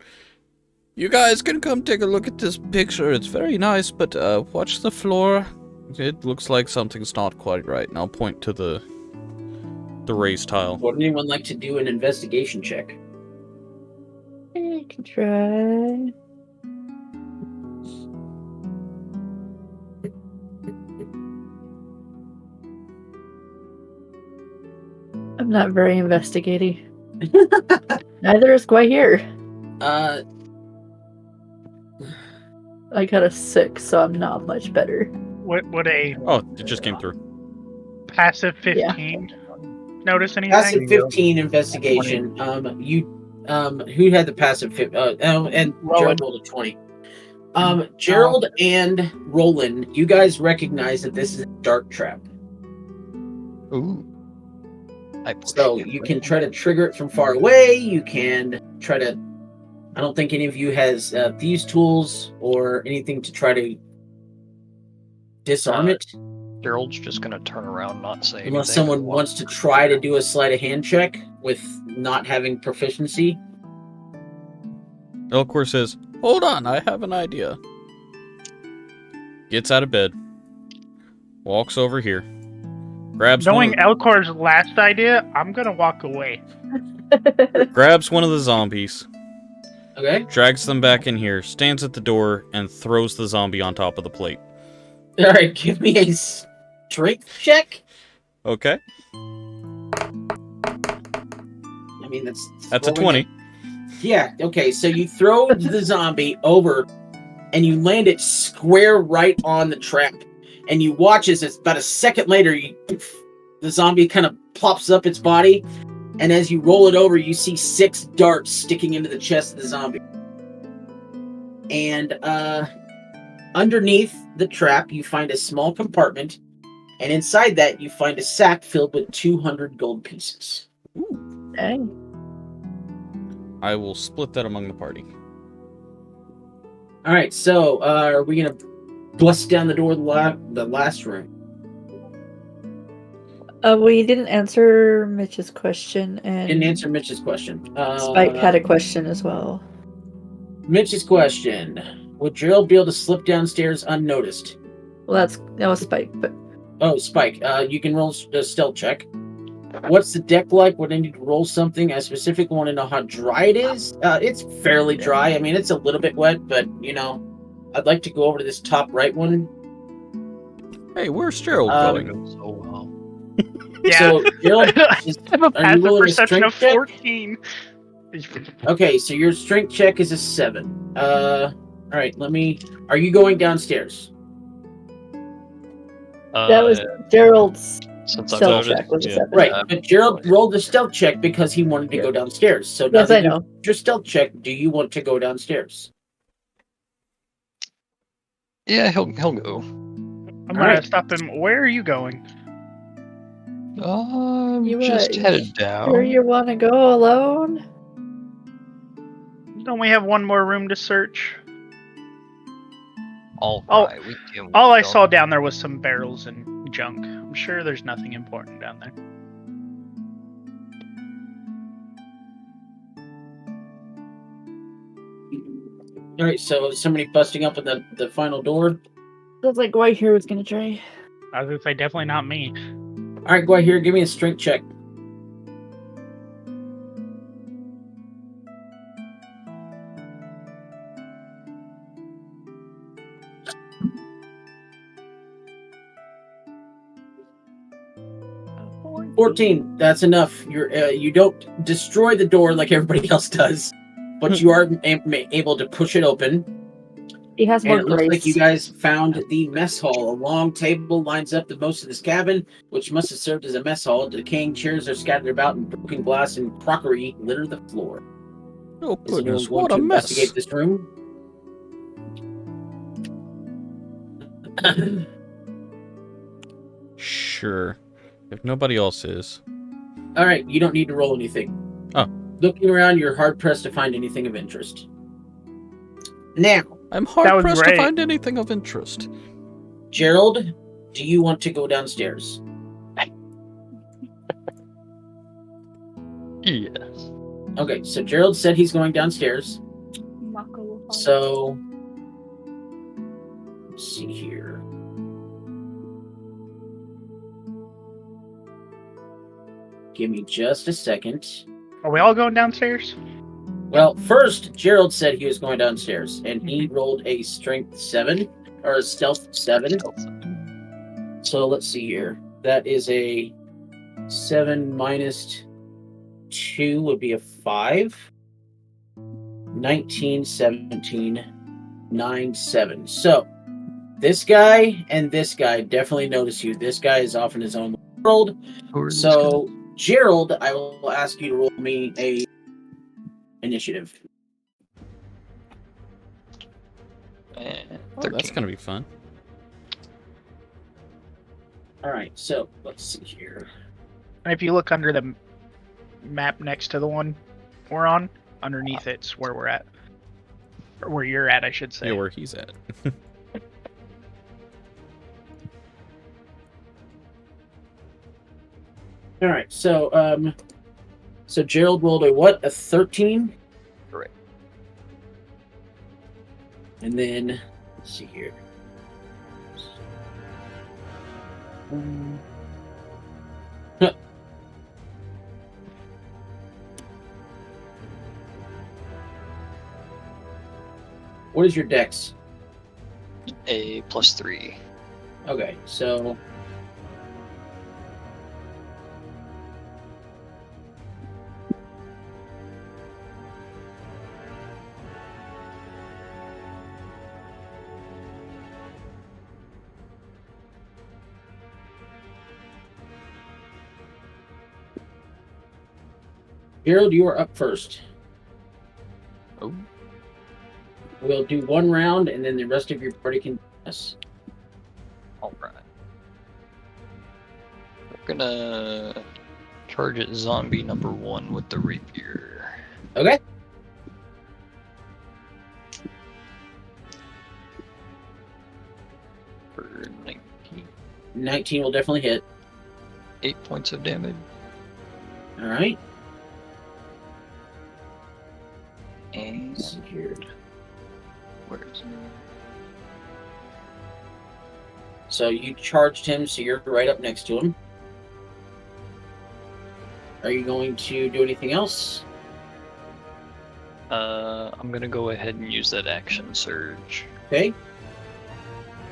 S2: "You guys can come take a look at this picture. It's very nice, but watch the floor. It looks like something's not quite right." And I'll point to the raised tile.
S1: Would anyone like to do an investigation check?
S5: I can try. I'm not very investigating. Neither is Gwai here. I got a 6, so I'm not much better.
S4: Would a
S2: Oh, it just came through.
S4: passive 15 notice anything?
S1: Passive 15 investigation. Who had the passive and Gerald rolled a 20. Gerald and Roland, you guys recognize that this is a dark trap.
S6: Ooh.
S1: So you can try to trigger it from far away. You can try to. I don't think any of you has thieves' tools or anything to try to disarm it.
S6: Gerald's just gonna turn around, not say anything.
S1: Unless someone wants to try to do a sleight of hand check with not having proficiency.
S2: Elcor says, "Hold on, I have an idea." Gets out of bed, walks over here, grabs
S4: Knowing
S2: one
S4: Elcor's last idea, I'm gonna walk away.
S2: grabs one of the zombies,
S1: Okay.
S2: drags them back in here, stands at the door, and throws the zombie on top of the plate.
S1: All right. Give me a strength check.
S2: Okay,
S1: I mean, that's
S2: that's a
S1: throwing
S2: 20.
S1: Yeah, okay, so you throw the zombie over and you land it square right on the trap. And you watch as it's about a second later, the zombie kind of plops up its body. And as you roll it over, you see 6 darts sticking into the chest of the zombie. And underneath the trap, you find a small compartment, and inside that, you find a sack filled with 200 gold pieces.
S5: Dang.
S2: I will split that among the party.
S1: All right, so are we gonna bust down the door of the last room?
S5: We didn't answer Mitch's question, and
S1: Didn't answer Mitch's question.
S5: Spike had a question as well.
S1: Mitch's question: would Gerald be able to slip downstairs unnoticed?
S5: Well, that was Spike, but
S1: Oh, Spike, you can roll a stealth check. What's the deck like? Would I need to roll something? I specifically want to know how dry it is. It's fairly dry. I mean, it's a little bit wet, but, I'd like to go over to this top right one.
S2: Hey, where's Gerald going?
S6: So well.
S4: Yeah.
S1: So, Gerald,
S4: I have a
S1: are you
S4: passive
S1: rolling a
S4: perception of
S1: strength check?
S4: 14.
S1: Okay, so your strength check is a 7. All right, are you going downstairs?
S5: that was Gerald's
S6: Since I've
S5: stealth
S6: noticed,
S5: check was a
S2: yeah.
S5: 7.
S1: Right,
S6: Yeah.
S1: but Gerald rolled the stealth check because he wanted to go downstairs. So now
S5: Yes, I
S1: that
S5: know.
S1: your stealth check, do you want to go downstairs?
S6: yeah, he'll go.
S4: I'm gonna
S1: Alright.
S4: stop him. Where are you going?
S5: You
S6: Just headed
S5: Sure
S6: down.
S5: you want to go alone?
S4: Don't we have one more room to search?
S6: All
S4: Oh,
S6: right, we can.
S4: All I saw down there was some barrels and junk. I'm sure there's nothing important down there.
S1: All right, so is somebody busting up at the final door?
S5: Sounds like White here was gonna try.
S4: I was gonna say definitely not me.
S1: All right, go ahead here. Give me a strength check.
S3: Boy.
S1: 14. That's enough. You don't destroy the door like everybody else does, but you are able to push it open.
S5: He has
S1: And
S5: more
S1: it looks
S5: grace.
S1: like you guys found the mess hall. A long table lines up the most of this cabin, which must have served as a mess hall. Decaying chairs are scattered about, and broken glass and crockery litter the floor.
S2: Oh
S1: Is anyone
S2: goodness,
S1: going
S2: what
S1: to
S2: a
S1: investigate
S2: mess!
S1: this room?
S2: Sure, if nobody else is.
S1: All right, you don't need to roll anything.
S2: Oh.
S1: Looking around, you're hard pressed to find anything of interest. Now,
S2: I'm
S4: That
S2: hard
S4: was
S2: pressed to
S4: great.
S2: find anything of interest.
S1: Gerald, do you want to go downstairs?
S6: Yes.
S1: Okay, so Gerald said he's going downstairs.
S3: Mako will follow.
S1: So, let's see here. Give me just a second.
S4: Are we all going downstairs?
S1: Well, first, Gerald said he was going downstairs, and he rolled a strength 7, or a stealth 7. So let's see here. That is a 7 minus 2 would be a 5. 19, 17, 9, 7. So, this guy and this guy definitely notice you. This guy is off in his own world. So, Gerald, I will ask you to roll me a initiative.
S6: And
S2: Oh,
S6: 13.
S2: that's gonna be fun.
S1: All right, so let's see here.
S4: And if you look under the map next to the one we're on, underneath it's where we're at. Or where you're at, I should say.
S2: Yeah, where he's at.
S1: All right, so Gerald rolled a what? A 13?
S6: Correct.
S1: And then let's see here. What is your dex?
S6: A +3.
S1: Okay, so Gerald, you are up first.
S6: Oh.
S1: we'll do one round, and then the rest of your party can. Yes.
S6: Alright. We're gonna charge at zombie number 1 with the rapier.
S1: Okay.
S6: For 19.
S1: 19 will definitely hit.
S6: 8 points of damage.
S1: All right.
S6: And
S1: Let's see here.
S6: where is it?
S1: So you charged him, so you're right up next to him. Are you going to do anything else?
S6: I'm gonna go ahead and use that action surge
S1: Okay,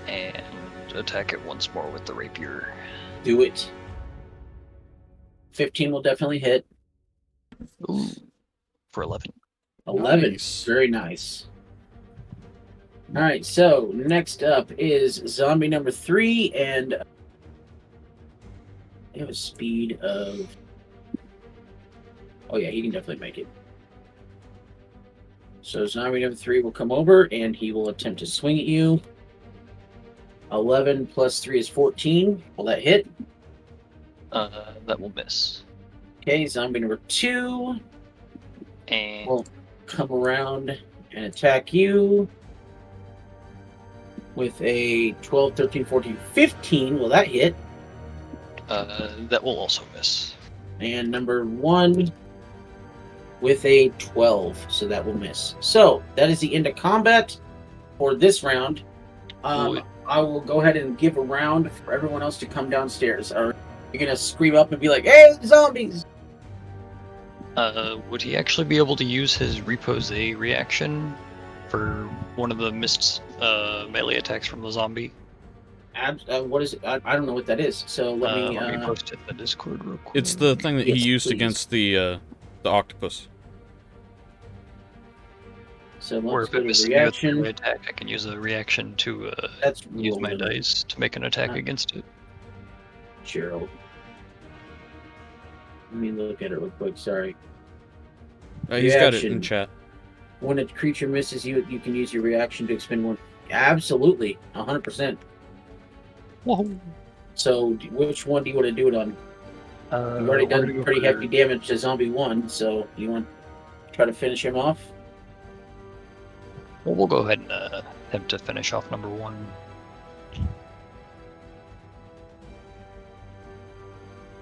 S6: and attack it once more with the rapier.
S1: do it. 15 will definitely hit.
S6: Ooh, for 11.
S1: 11.
S2: Nice.
S1: Very nice. All right, so next up is zombie number 3, and they have a speed of. Oh, yeah, he can definitely make it. So zombie number 3 will come over, and he will attempt to swing at you. 11 plus 3 is 14. Will that hit?
S6: That will miss.
S1: Okay, zombie number 2
S6: And
S1: will come around and attack you with a 12, 13, 14, 15. Will that hit?
S6: that will also miss.
S1: And number 1 with a 12, so that will miss. So that is the end of combat for this round.
S6: Would-
S1: I will go ahead and give a round for everyone else to come downstairs. Are you gonna scream up and be like, "Hey, zombies!"
S6: Would he actually be able to use his repose reaction for one of the missed melee attacks from the zombie?
S1: What is it? I don't know what that is. So let me.
S6: Let me post it in the Discord real quick.
S2: It's the thing that
S1: Yes,
S2: he used
S1: please.
S2: against the octopus.
S1: So
S6: Or
S1: let's
S6: if
S1: go
S6: it
S1: to
S6: misses me with a
S1: reaction.
S6: melee attack, I can use a reaction to
S1: That's
S6: use my
S1: rolling.
S6: dice to make an attack
S1: Uh,
S6: against it.
S1: Gerald. Let me look at it real quick. Sorry.
S2: He's got it in
S1: Reaction.
S2: chat.
S1: When a creature misses you, you can use your reaction to expend one. Absolutely, 100%.
S6: Whoa.
S1: So, which one do you want to do it on? You've already
S6: we're gonna
S1: done
S6: go
S1: pretty
S6: for-
S1: hefty damage to zombie 1, so you want to try to finish him off?
S6: Well, we'll go ahead and attempt to finish off number 1.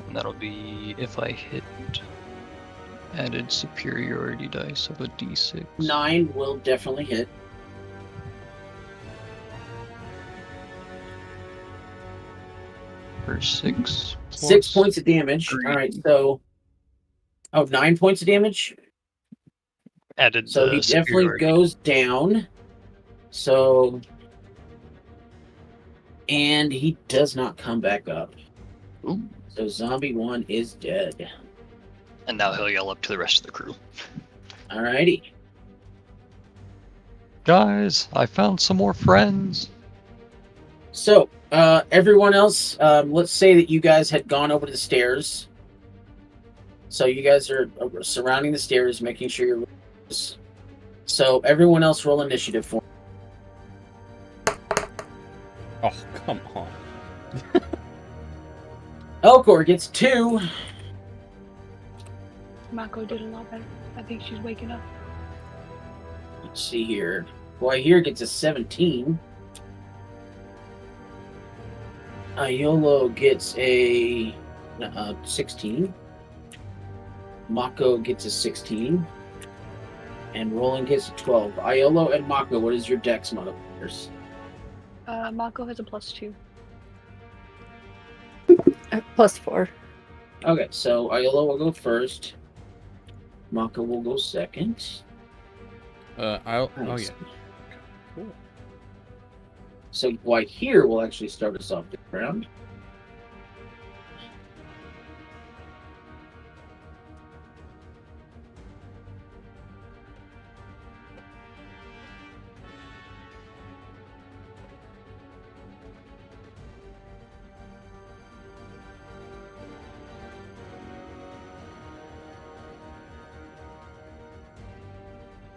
S6: And that'll be if I hit added superiority dice of a d6.
S1: 9 will definitely hit.
S6: For 6.
S1: 6 points of damage.
S6: 3.
S1: All right, so 9 points of damage.
S6: Added
S1: So
S6: the
S1: he definitely
S6: superiority.
S1: goes down. So, and he does not come back up.
S6: Ooh.
S1: So zombie 1 is dead.
S6: And now he'll yell up to the rest of the crew.
S1: Alrighty.
S6: Guys, I found some more friends.
S1: So, everyone else, let's say that you guys had gone over the stairs. So you guys are surrounding the stairs, making sure you're. So everyone else roll initiative for me.
S2: Oh, come on.
S1: Elcor gets 2.
S3: Mako did a lot better. I think she's waking up.
S1: Let's see here. Boy, here gets a 17. Iolo gets a 16. Mako gets a 16. And Roland gets a 12. Iolo and Mako, what is your dex modifiers?
S3: Mako has a +2.
S5: +4.
S1: Okay, so Iolo will go first. Mako will go second.
S2: Oh
S1: Nice.
S2: yeah. Cool.
S1: So White here will actually start us off the round.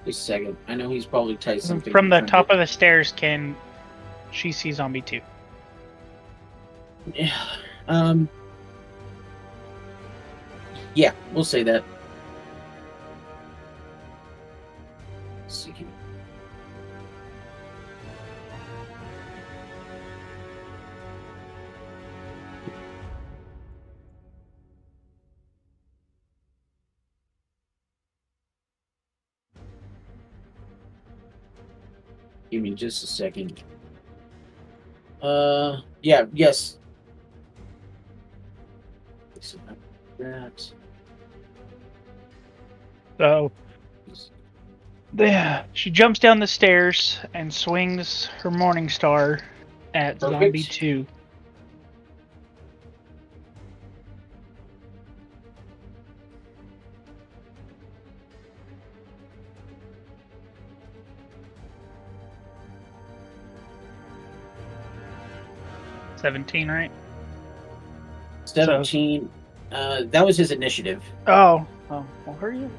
S1: Just a second. I know he's probably typed something.
S4: From the top of the stairs, can she see zombie 2?
S1: Yeah, we'll say that. Let's see. Give me just a second. Yeah, yes. That.
S4: So, yeah, she jumps down the stairs and swings her Morning Star at
S1: Perfect.
S4: zombie 2. $17, right?
S1: 17. That was his initiative.
S4: Oh, well, hurry up.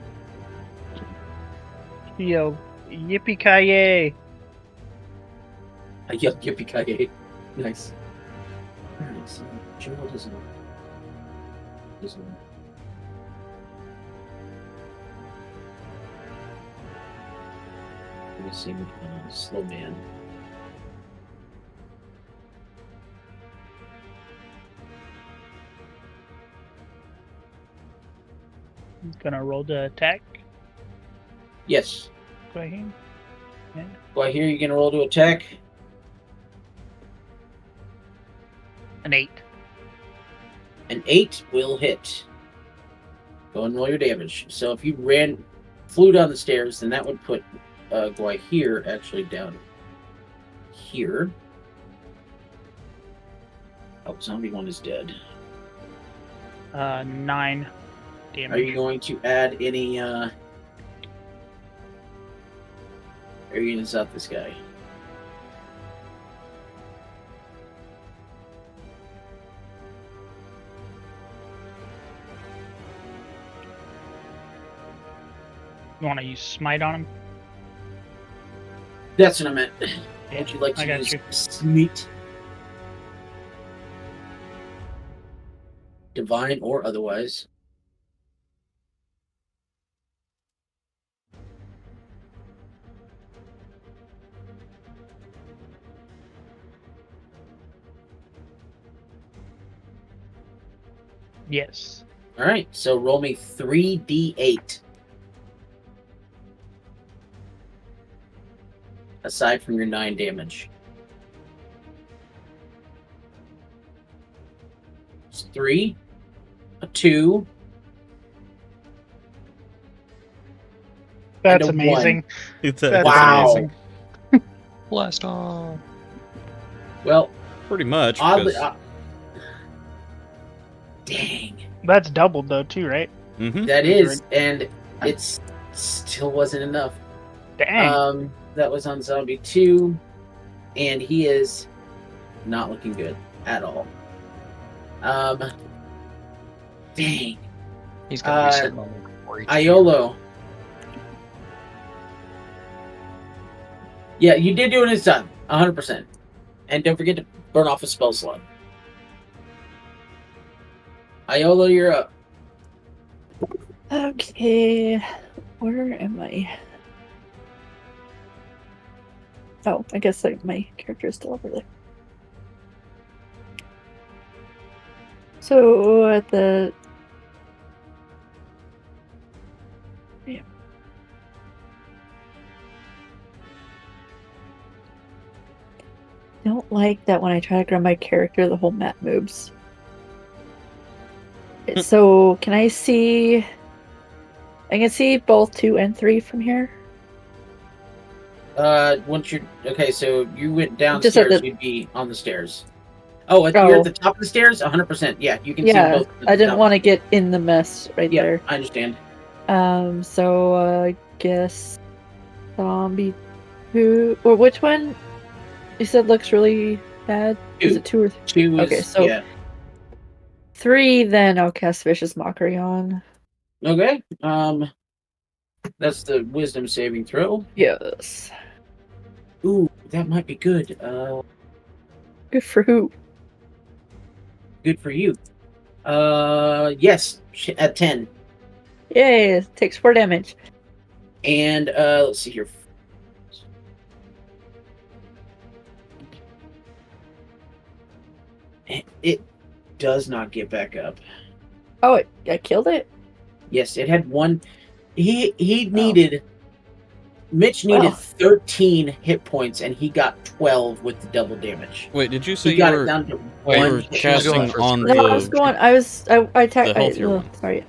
S4: She yelled, "Yippee-ki-yay!"
S1: I yelled yippee-ki-yay. Nice. Alright, so Joel doesn't. Let me see. Slow man.
S4: Gonna roll the attack.
S1: Yes.
S4: Go ahead. Yeah.
S1: Do I hear you gonna roll to attack?
S4: An 8.
S1: An 8 will hit. Go and roll your damage. So if you flew down the stairs, then that would put here actually down here. Oh, zombie 1 is dead.
S4: 9 damage.
S1: Are you going to add any? Are you gonna zap this guy?
S4: You want to use smite on him?
S1: That's what I meant. Would you like
S4: I
S1: to
S4: got
S1: use
S4: you.
S1: Smite? Divine or otherwise.
S4: Yes.
S1: All right, so roll me 3d8. Aside from your 9 damage. It's 3, a 2.
S4: That's
S1: And a
S4: amazing.
S2: It's
S4: That's
S1: Wow.
S4: amazing.
S6: Blast off.
S1: Well,
S2: pretty much.
S1: oddly,
S2: Because...
S1: dang.
S4: That's doubled though too, right?
S2: Mhm.
S1: That is, and it still wasn't enough.
S4: Dang.
S1: That was on zombie 2, and he is not looking good at all. Dang.
S6: He's gonna be sitting on the floor.
S1: Iolo. Yeah, you did do it this time, 100%. And don't forget to burn off a spell slot. Iolo, you're up.
S5: Okay, where am I? Oh, I guess my character is still over there. So at the don't like that when I try to grab my character, the whole map moves. So can I see? I can see both 2 and 3 from here.
S1: Once you're okay, so you went downstairs, you'd be on the stairs. Oh, you're
S5: Oh.
S1: at the top of the stairs? 100%. Yeah, you can see
S5: Yeah,
S1: both.
S5: I didn't want to get in the mess right
S1: Yeah,
S5: there.
S1: I understand.
S5: So I guess zombie 2 or which one? You said looks really bad. Is
S1: 2.
S5: it 2 or 3?
S1: 2 is
S5: Okay, so
S1: yeah.
S5: 3, then I'll cast Vicious Mockery on.
S1: Okay. That's the wisdom saving throw.
S5: Yes.
S1: Ooh, that might be good.
S5: Good for who?
S1: Good for you. Yes, at 10.
S5: Yay, takes 4 damage.
S1: And let's see here. It does not get back up.
S5: Oh, I killed it?
S1: Yes, it had one. He needed. Mitch needed
S5: Well.
S1: 13 hit points, and he got 12 with the double damage.
S2: Wait, did you say
S1: He
S2: you
S1: got it
S2: were
S1: down to
S6: Wait,
S2: you
S1: one.
S2: were
S6: she was
S2: casting
S6: going for
S2: on
S6: three.
S5: No, I was
S2: the
S5: going.
S2: the healthier one?
S5: Sorry.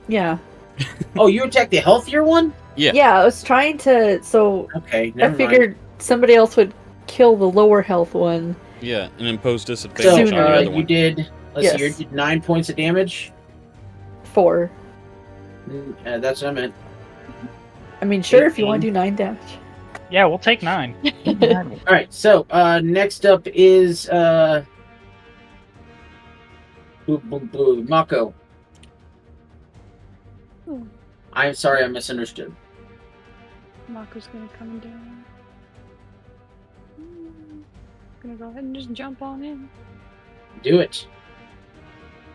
S5: Yeah.
S1: Oh, you attacked the healthier one?
S2: Yeah.
S5: Yeah, I was trying to. So
S1: Okay,
S5: I
S1: never
S5: figured somebody else would kill the lower health one.
S2: Yeah, and impose
S1: mind.
S2: disadvantage
S1: So
S2: on the other
S1: you
S2: one.
S1: did. Let's see, you
S5: Yes.
S1: did 9 points of damage.
S5: 4.
S1: That's what I meant.
S5: I mean, sure, if you
S1: 18.
S5: want to do 9 damage.
S4: Yeah, we'll take 9.
S1: All right. So next up is Mako.
S3: Ooh,
S1: I'm sorry, I misunderstood.
S3: Mako's gonna come down. Gonna go ahead and just jump on in.
S1: Do it.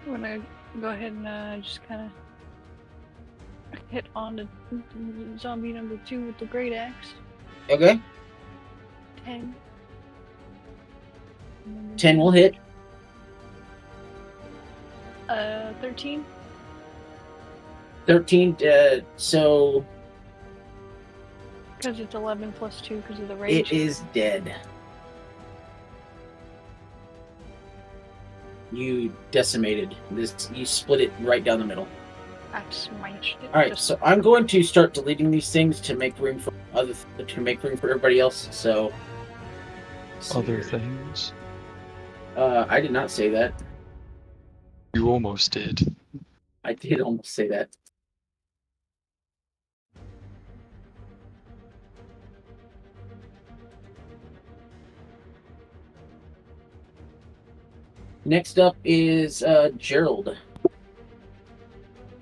S3: I'm gonna go ahead and just kind of hit on the zombie number 2 with the great axe.
S1: Okay.
S3: 10.
S1: 10 will hit.
S3: 13.
S1: 13. So
S3: Because it's 11 plus 2 because of the
S1: it
S3: rage.
S1: is dead. You decimated this. You split it right down the middle.
S3: I smashed it.
S1: All right,
S3: Just-
S1: so I'm going to start deleting these things to make room for everybody else. So
S6: Other things.
S1: I did not say that.
S6: You almost did.
S1: I did almost say that. Next up is Gerald.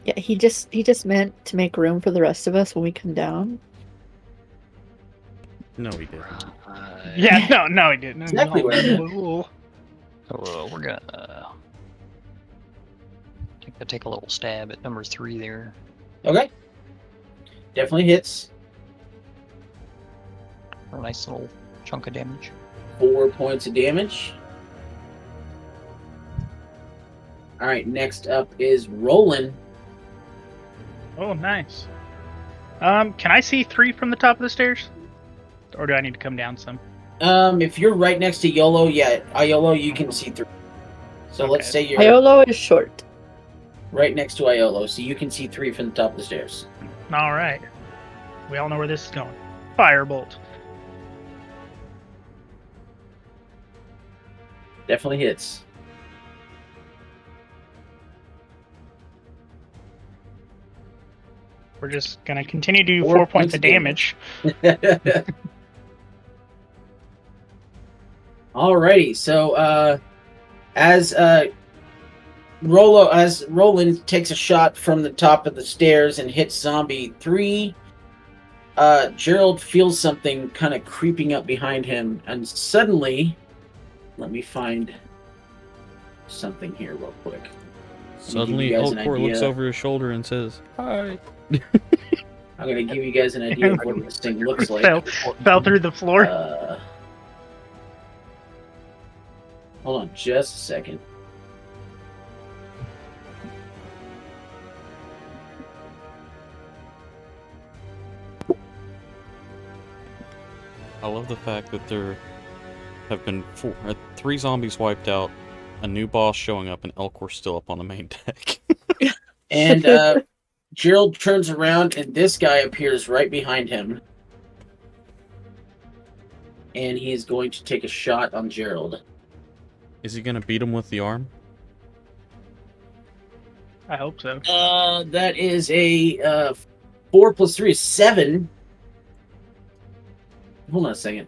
S5: Yeah, he just meant to make room for the rest of us when we come down.
S2: No, he didn't.
S4: Yeah, no, he didn't.
S1: Exactly what I meant.
S4: Ooh.
S6: So we're gonna take a little stab at number 3 there.
S1: Okay. Definitely hits.
S6: For a nice little chunk of damage.
S1: 4 points of damage. All right, next up is Roland.
S4: Oh, nice. Can I see 3 from the top of the stairs? Or do I need to come down some?
S1: If you're right next to YOLO, yeah, Iolo, you can see through. So let's say you're
S5: Iolo is short.
S1: right next to Iolo, so you can see 3 from the top of the stairs.
S4: All right. We all know where this is going. Firebolt.
S1: Definitely hits.
S4: We're just gonna continue to do
S1: 4
S4: 4 points of damage.
S1: Alrighty, so as Roland takes a shot from the top of the stairs and hits zombie 3, Gerald feels something kind of creeping up behind him, and suddenly, let me find something here real quick.
S2: Suddenly,
S1: you guys an
S2: Elcor looks
S1: idea.
S2: over his shoulder and says, "Hi."
S1: I'm gonna give you guys an idea of what this thing looks like.
S4: Fell through the floor.
S1: Hold on just a second.
S2: I love the fact that there have been 3 zombies wiped out, a new boss showing up, and Elcor's still up on the main deck.
S1: And Gerald turns around, and this guy appears right behind him. And he is going to take a shot on Gerald.
S2: Is he gonna beat him with the arm?
S4: I hope so.
S1: That is a 4 plus 3 is 7. Hold on a second.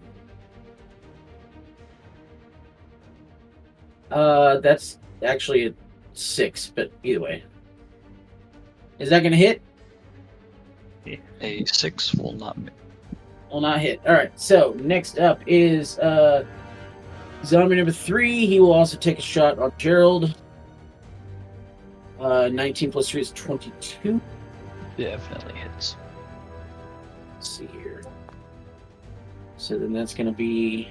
S1: That's actually a 6, but either way. Is that gonna hit?
S6: A 6 will not miss.
S1: Will not hit. All right. So next up is zombie number 3. He will also take a shot on Gerald. 19 plus 3 is 22.
S6: Definitely hits.
S1: Let's see here. So then that's going to be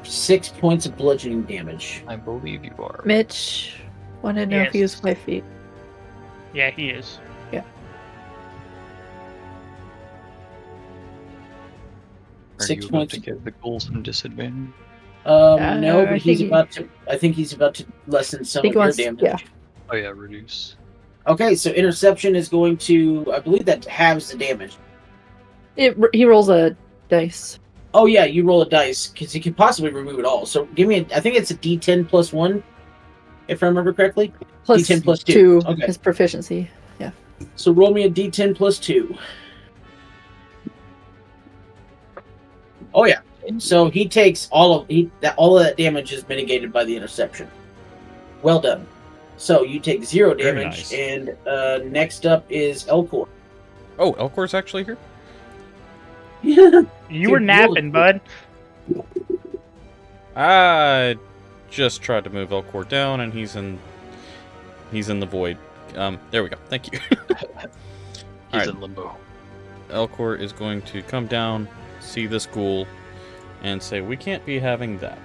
S1: 6 points of bludgeoning damage.
S6: I believe you are.
S5: Mitch wanted to know if he was
S4: Yes.
S5: 5 feet.
S4: Yeah, he is.
S6: Are
S1: 6
S6: you about
S1: points.
S6: to give the ghoul some disadvantage?
S1: No, but
S5: I
S1: he's
S5: think-
S1: about to. I think he's about to lessen some
S5: think
S1: of your
S5: wants-
S1: damage.
S5: yeah.
S6: Oh yeah, reduce.
S1: Okay, so interception is going to. I believe that halves the damage.
S5: He rolls a dice.
S1: Oh yeah, you roll a dice because he could possibly remove it all. So give me. I think it's a D10 plus 1, if I remember correctly.
S5: Plus
S1: D10 plus
S5: 2
S1: 2. Okay.
S5: his proficiency.
S1: So roll me a D10 plus 2. Oh yeah. So he takes all of that damage is mitigated by the interception. Well done. So you take 0
S2: Very
S1: damage,
S2: nice.
S1: and next up is Elcor.
S2: Oh, Elcor's actually here?
S1: Yeah.
S4: You were
S1: Dude,
S4: napping, bud.
S2: I just tried to move Elcor down, and he's in the void. There we go. Thank you.
S6: He's
S2: Alright.
S6: in limbo.
S2: Elcor is going to come down, see this ghoul, and say, "We can't be having that."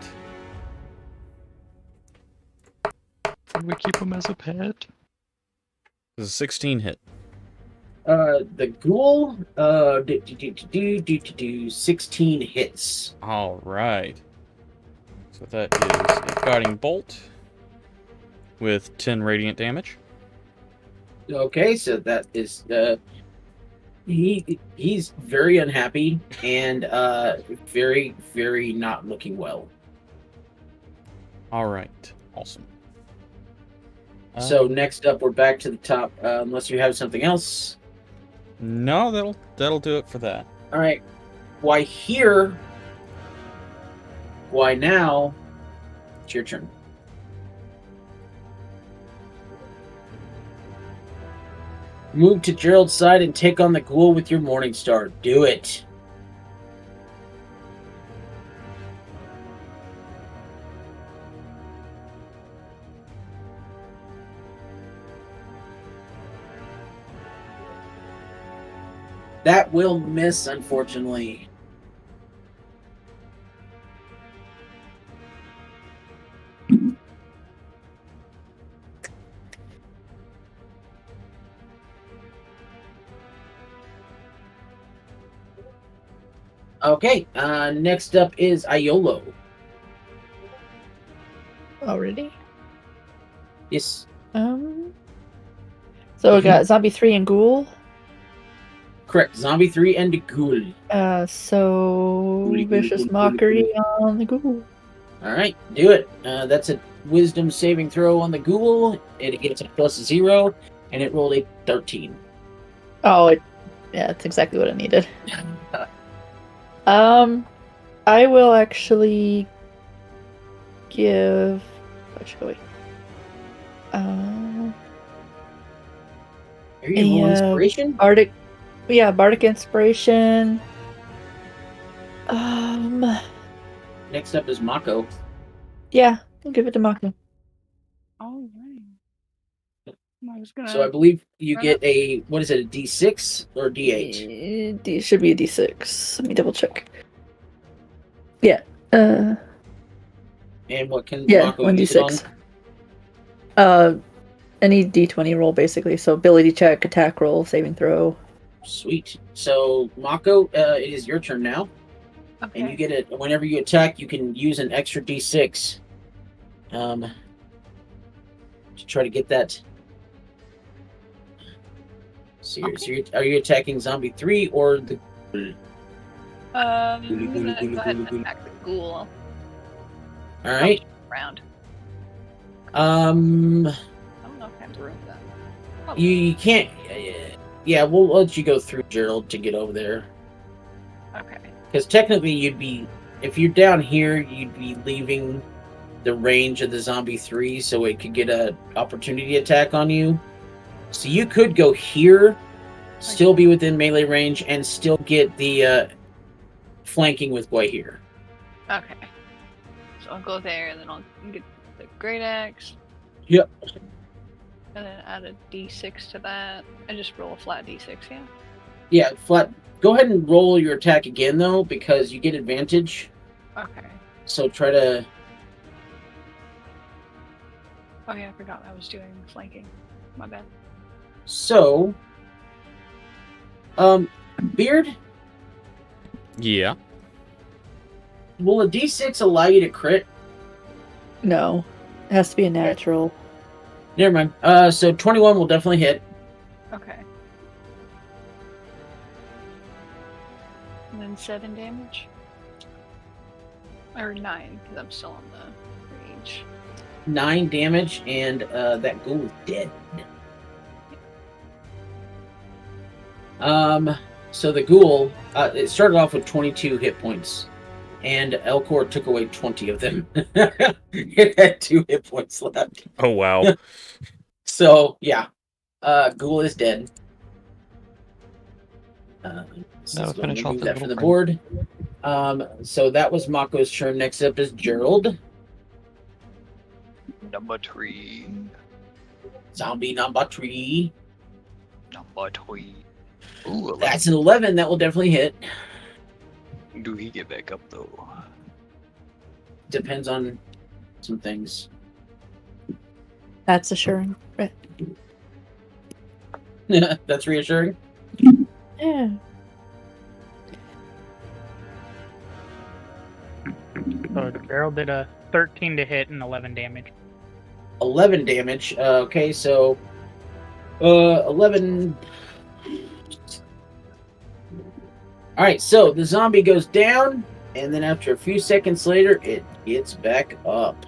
S6: Can we keep him as a pet?
S2: This is a 16 hit.
S1: The ghoul, 16 hits.
S2: All right. So that is a guiding bolt with 10 radiant damage.
S1: Okay, so that is he's very unhappy and very, very not looking well.
S2: All right. Awesome.
S1: So next up, we're back to the top. Unless you have something else.
S2: No, that'll do it for that.
S1: All right. Why here? Why now? It's your turn. Move to Gerald's side and take on the ghoul with your Morning Star. Do it. That will miss, unfortunately. Okay, next up is Iolo.
S5: Already?
S1: Yes,
S5: So we got Zombie 3 and Ghoul.
S1: correct. Zombie 3 and the Ghoul.
S5: So
S1: Ghoul,
S5: Vicious
S1: ghoul,
S5: Mockery on the Ghoul.
S1: Alright, do it. That's a wisdom saving throw on the Ghoul. It gets a plus 0, and it rolled a 13.
S5: Oh, yeah, that's exactly what I needed. I will actually give. What shall we?
S1: Are you rolling inspiration?
S5: Bardic. Yeah, Bardic Inspiration.
S1: Next up is Mako.
S5: Yeah, I'll give it to Mako.
S3: All right. I was gonna.
S1: So I believe you
S3: Run
S1: get a, what is it, a D6 or a D8?
S5: It should be a D6. Let me double check. Yeah.
S1: And what can
S5: Yeah,
S1: Mako use it on?
S5: 1d6. Any d20 roll basically. So ability check, attack roll, saving throw.
S1: Sweet. So Mako, it is your turn now.
S3: Okay.
S1: And you get it whenever you attack. You can use an extra D6 to try to get that. So, are you attacking Zombie 3 or the?
S3: I'm gonna go ahead and attack the ghoul
S1: All right.
S3: round.
S1: Um,
S3: I don't know if I have room for that. Oh,
S1: you can't. Yeah, we'll let you go through Gerald to get over there.
S3: okay.
S1: Because technically, you'd be, if you're down here, you'd be leaving the range of the Zombie 3, so it could get a opportunity attack on you. So you could go here, still be within melee range, and still get the flanking with Guahir.
S3: Okay. So I'll go there, and then I'll get the great axe.
S1: Yep.
S3: And then add a d6 to that. And just roll a flat d6, yeah?
S1: Yeah, flat. Go ahead and roll your attack again, though, because you get advantage.
S3: Okay.
S1: So try to...
S3: Oh yeah, I forgot I was doing flanking. My bad.
S1: So... Beard,
S2: Yeah.
S1: will a d6 allow you to crit?
S5: No. It has to be a natural.
S1: Never mind. So 21 will definitely hit.
S3: Okay. And then 7 damage? Or 9, because I'm still on the range.
S1: 9 damage, and that ghoul is dead. So the ghoul, it started off with 22 hit points, and Elcor took away 20 of them. It had 2 hit points left.
S2: Oh, wow.
S1: So, yeah. Ghoul is dead.
S6: Now finish off
S1: move
S6: the
S1: that for
S6: little
S1: the
S6: friend.
S1: board. So that was Mako's turn. Next up is Gerald.
S6: Number 3.
S1: Zombie number 3.
S6: Number 3. Ooh, 11.
S1: That's an 11. That will definitely hit.
S6: Do he get back up though?
S1: Depends on some things.
S5: That's assuring. Right.
S1: That's reassuring.
S5: Yeah.
S4: So Gerald did a 13 to hit and 11 damage.
S1: 11 damage. Okay, so 11. All right, so the zombie goes down, and then after a few seconds later, it gets back up.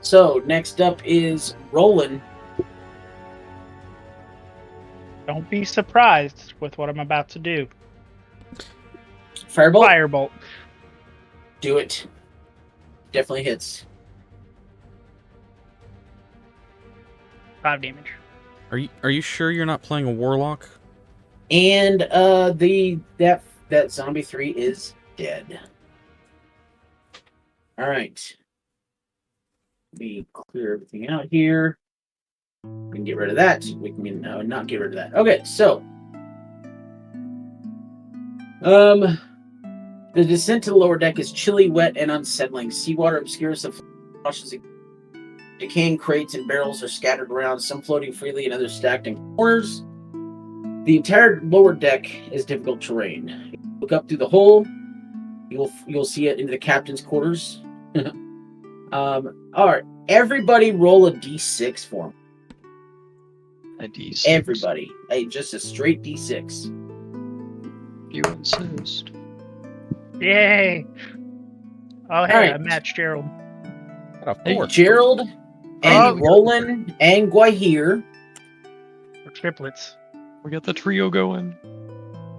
S1: So next up is Roland.
S4: Don't be surprised with what I'm about to do.
S1: Firebolt.
S4: Firebolt.
S1: Do it. Definitely hits.
S4: 5 damage.
S2: Are you sure you're not playing a warlock?
S1: And that zombie 3 is dead. All right. Let me clear everything out here. We can get rid of that. We can not get rid of that. Okay, so the descent to the lower deck is chilly, wet, and unsettling. Seawater obscures the washes. Decaying crates and barrels are scattered around, some floating freely and others stacked in corners. The entire lower deck is difficult terrain. Look up through the hole. You'll see it into the captain's quarters. All right, everybody roll a d6 for me.
S6: A D6.
S1: Everybody, just a straight d6.
S6: You insist.
S4: Yay! Oh, hey,
S1: Alright.
S4: I matched Gerald.
S2: Of
S1: Hey,
S2: course.
S1: Gerald and
S4: Oh.
S1: Roland and Guahir.
S4: We're triplets.
S6: We got the trio going.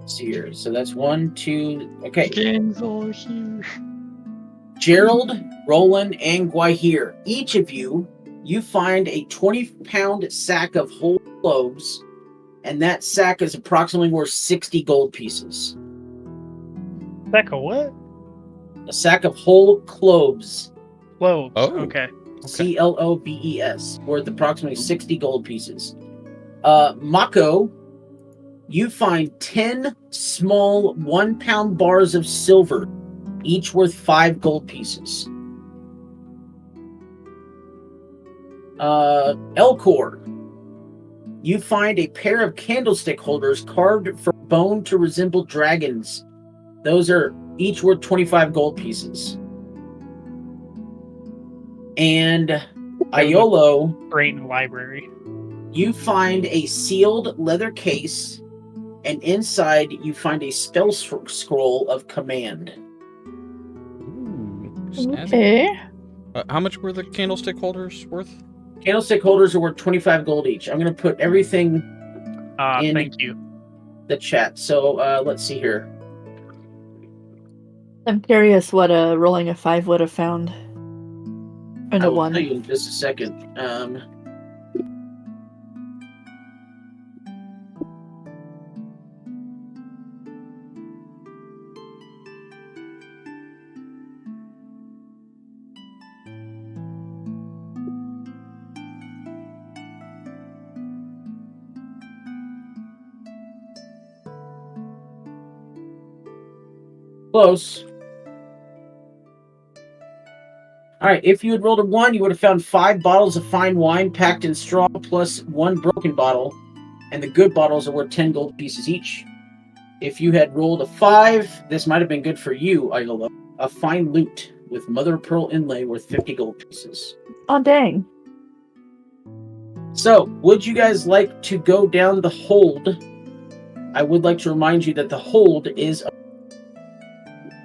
S1: See here. So that's 1, 2. Okay,
S6: Gang's all here.
S1: Gerald, Roland, and Guahir. Each of you find a 20-pound sack of whole cloves, and that sack is approximately worth 60 gold pieces.
S4: Becca, what?
S1: A sack of whole cloves.
S4: Cloves.
S2: Oh.
S4: Okay.
S1: Clobes, worth approximately 60 gold pieces. Mako, you find 10 small 1-pound bars of silver, each worth 5 gold pieces. Elcor, you find a pair of candlestick holders carved from bone to resemble dragons. Those are each worth 25 gold pieces. And Iolo,
S4: Great in the library.
S1: you find a sealed leather case, and inside you find a spell scroll of command.
S2: Ooh, snazzy.
S5: Okay.
S2: How much were the candlestick holders worth?
S1: Candlestick holders are worth 25 gold each. I'm going to put everything in
S4: Thank you.
S1: the chat. So let's see here.
S5: I'm curious what rolling a 5 would have found. And
S1: I
S5: a
S1: will tell
S5: 1.
S1: you in just a second. Close. All right, if you had rolled a 1, you would have found 5 bottles of fine wine packed in straw plus 1 broken bottle, and the good bottles are worth 10 gold pieces each. If you had rolled a 5, this might have been good for you, Igola. A fine lute with mother of pearl inlay worth 50 gold pieces.
S5: Oh, dang.
S1: So, would you guys like to go down the hold? I would like to remind you that the hold is...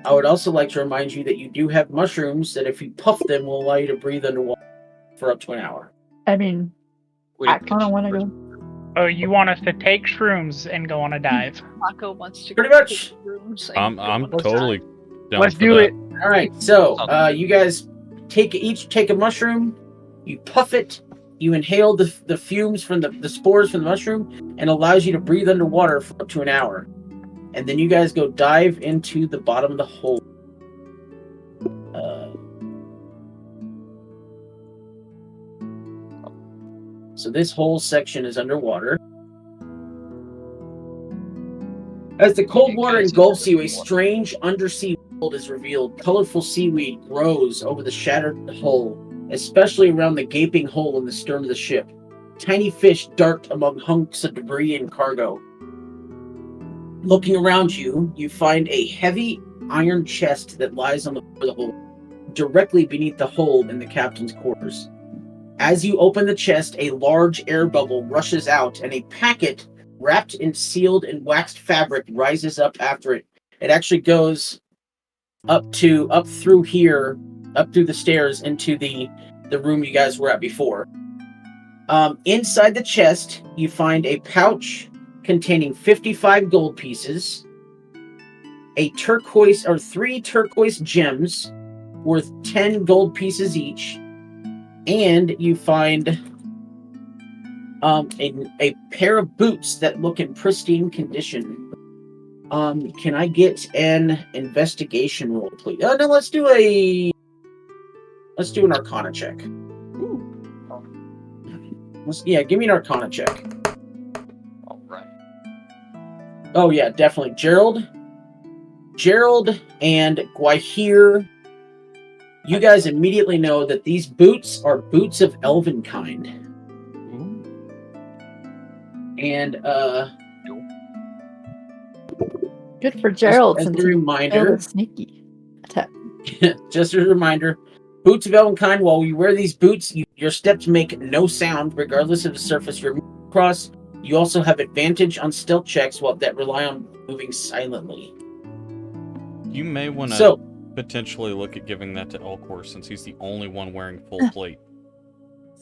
S1: I would also like to remind you that you do have mushrooms that if you puff them will allow you to breathe underwater for up to an hour.
S5: I mean,
S6: Wait,
S5: I kind of want to go.
S4: Oh, you want us to take shrooms and go on a dive?
S3: Mako wants to
S1: Pretty
S3: go
S1: much.
S3: to the rooms.
S2: I'm
S3: Let's
S2: totally down
S4: Let's
S2: for
S4: do
S2: that.
S4: it.
S1: All right, so you guys each take a mushroom, you puff it, you inhale the fumes from the spores from the mushroom, and allows you to breathe underwater for up to an hour. And then you guys go dive into the bottom of the hole. So this whole section is underwater. As the cold water engulfs you, a strange undersea world is revealed. Colorful seaweed grows over the shattered hull, especially around the gaping hole in the stern of the ship. Tiny fish dart among hunks of debris and cargo. Looking around you, you find a heavy iron chest that lies on the floor of the hold, directly beneath the hole in the captain's quarters. As you open the chest, a large air bubble rushes out, and a packet wrapped in sealed and waxed fabric rises up after it. It actually goes up through the stairs into the room you guys were at before. Inside the chest, you find a pouch containing 55 gold pieces, three turquoise gems worth 10 gold pieces each, and you find a pair of boots that look in pristine condition. Can I get an investigation roll, please? No, let's do an Arcana check. Give me an Arcana check.
S6: All right.
S1: Oh yeah, definitely. Gerald and Guahir, you guys immediately know that these boots are boots of elven kind. And
S5: Good for Gerald
S1: as
S5: since
S1: a
S5: he
S1: reminder,
S5: failed a sneaky attack.
S1: just a reminder, boots of elven kind. While you wear these boots, your steps make no sound, regardless of the surface you're moving across. You also have advantage on stealth checks that rely on moving silently.
S2: You may want to potentially look at giving that to Elcor, since he's the only one wearing full plate.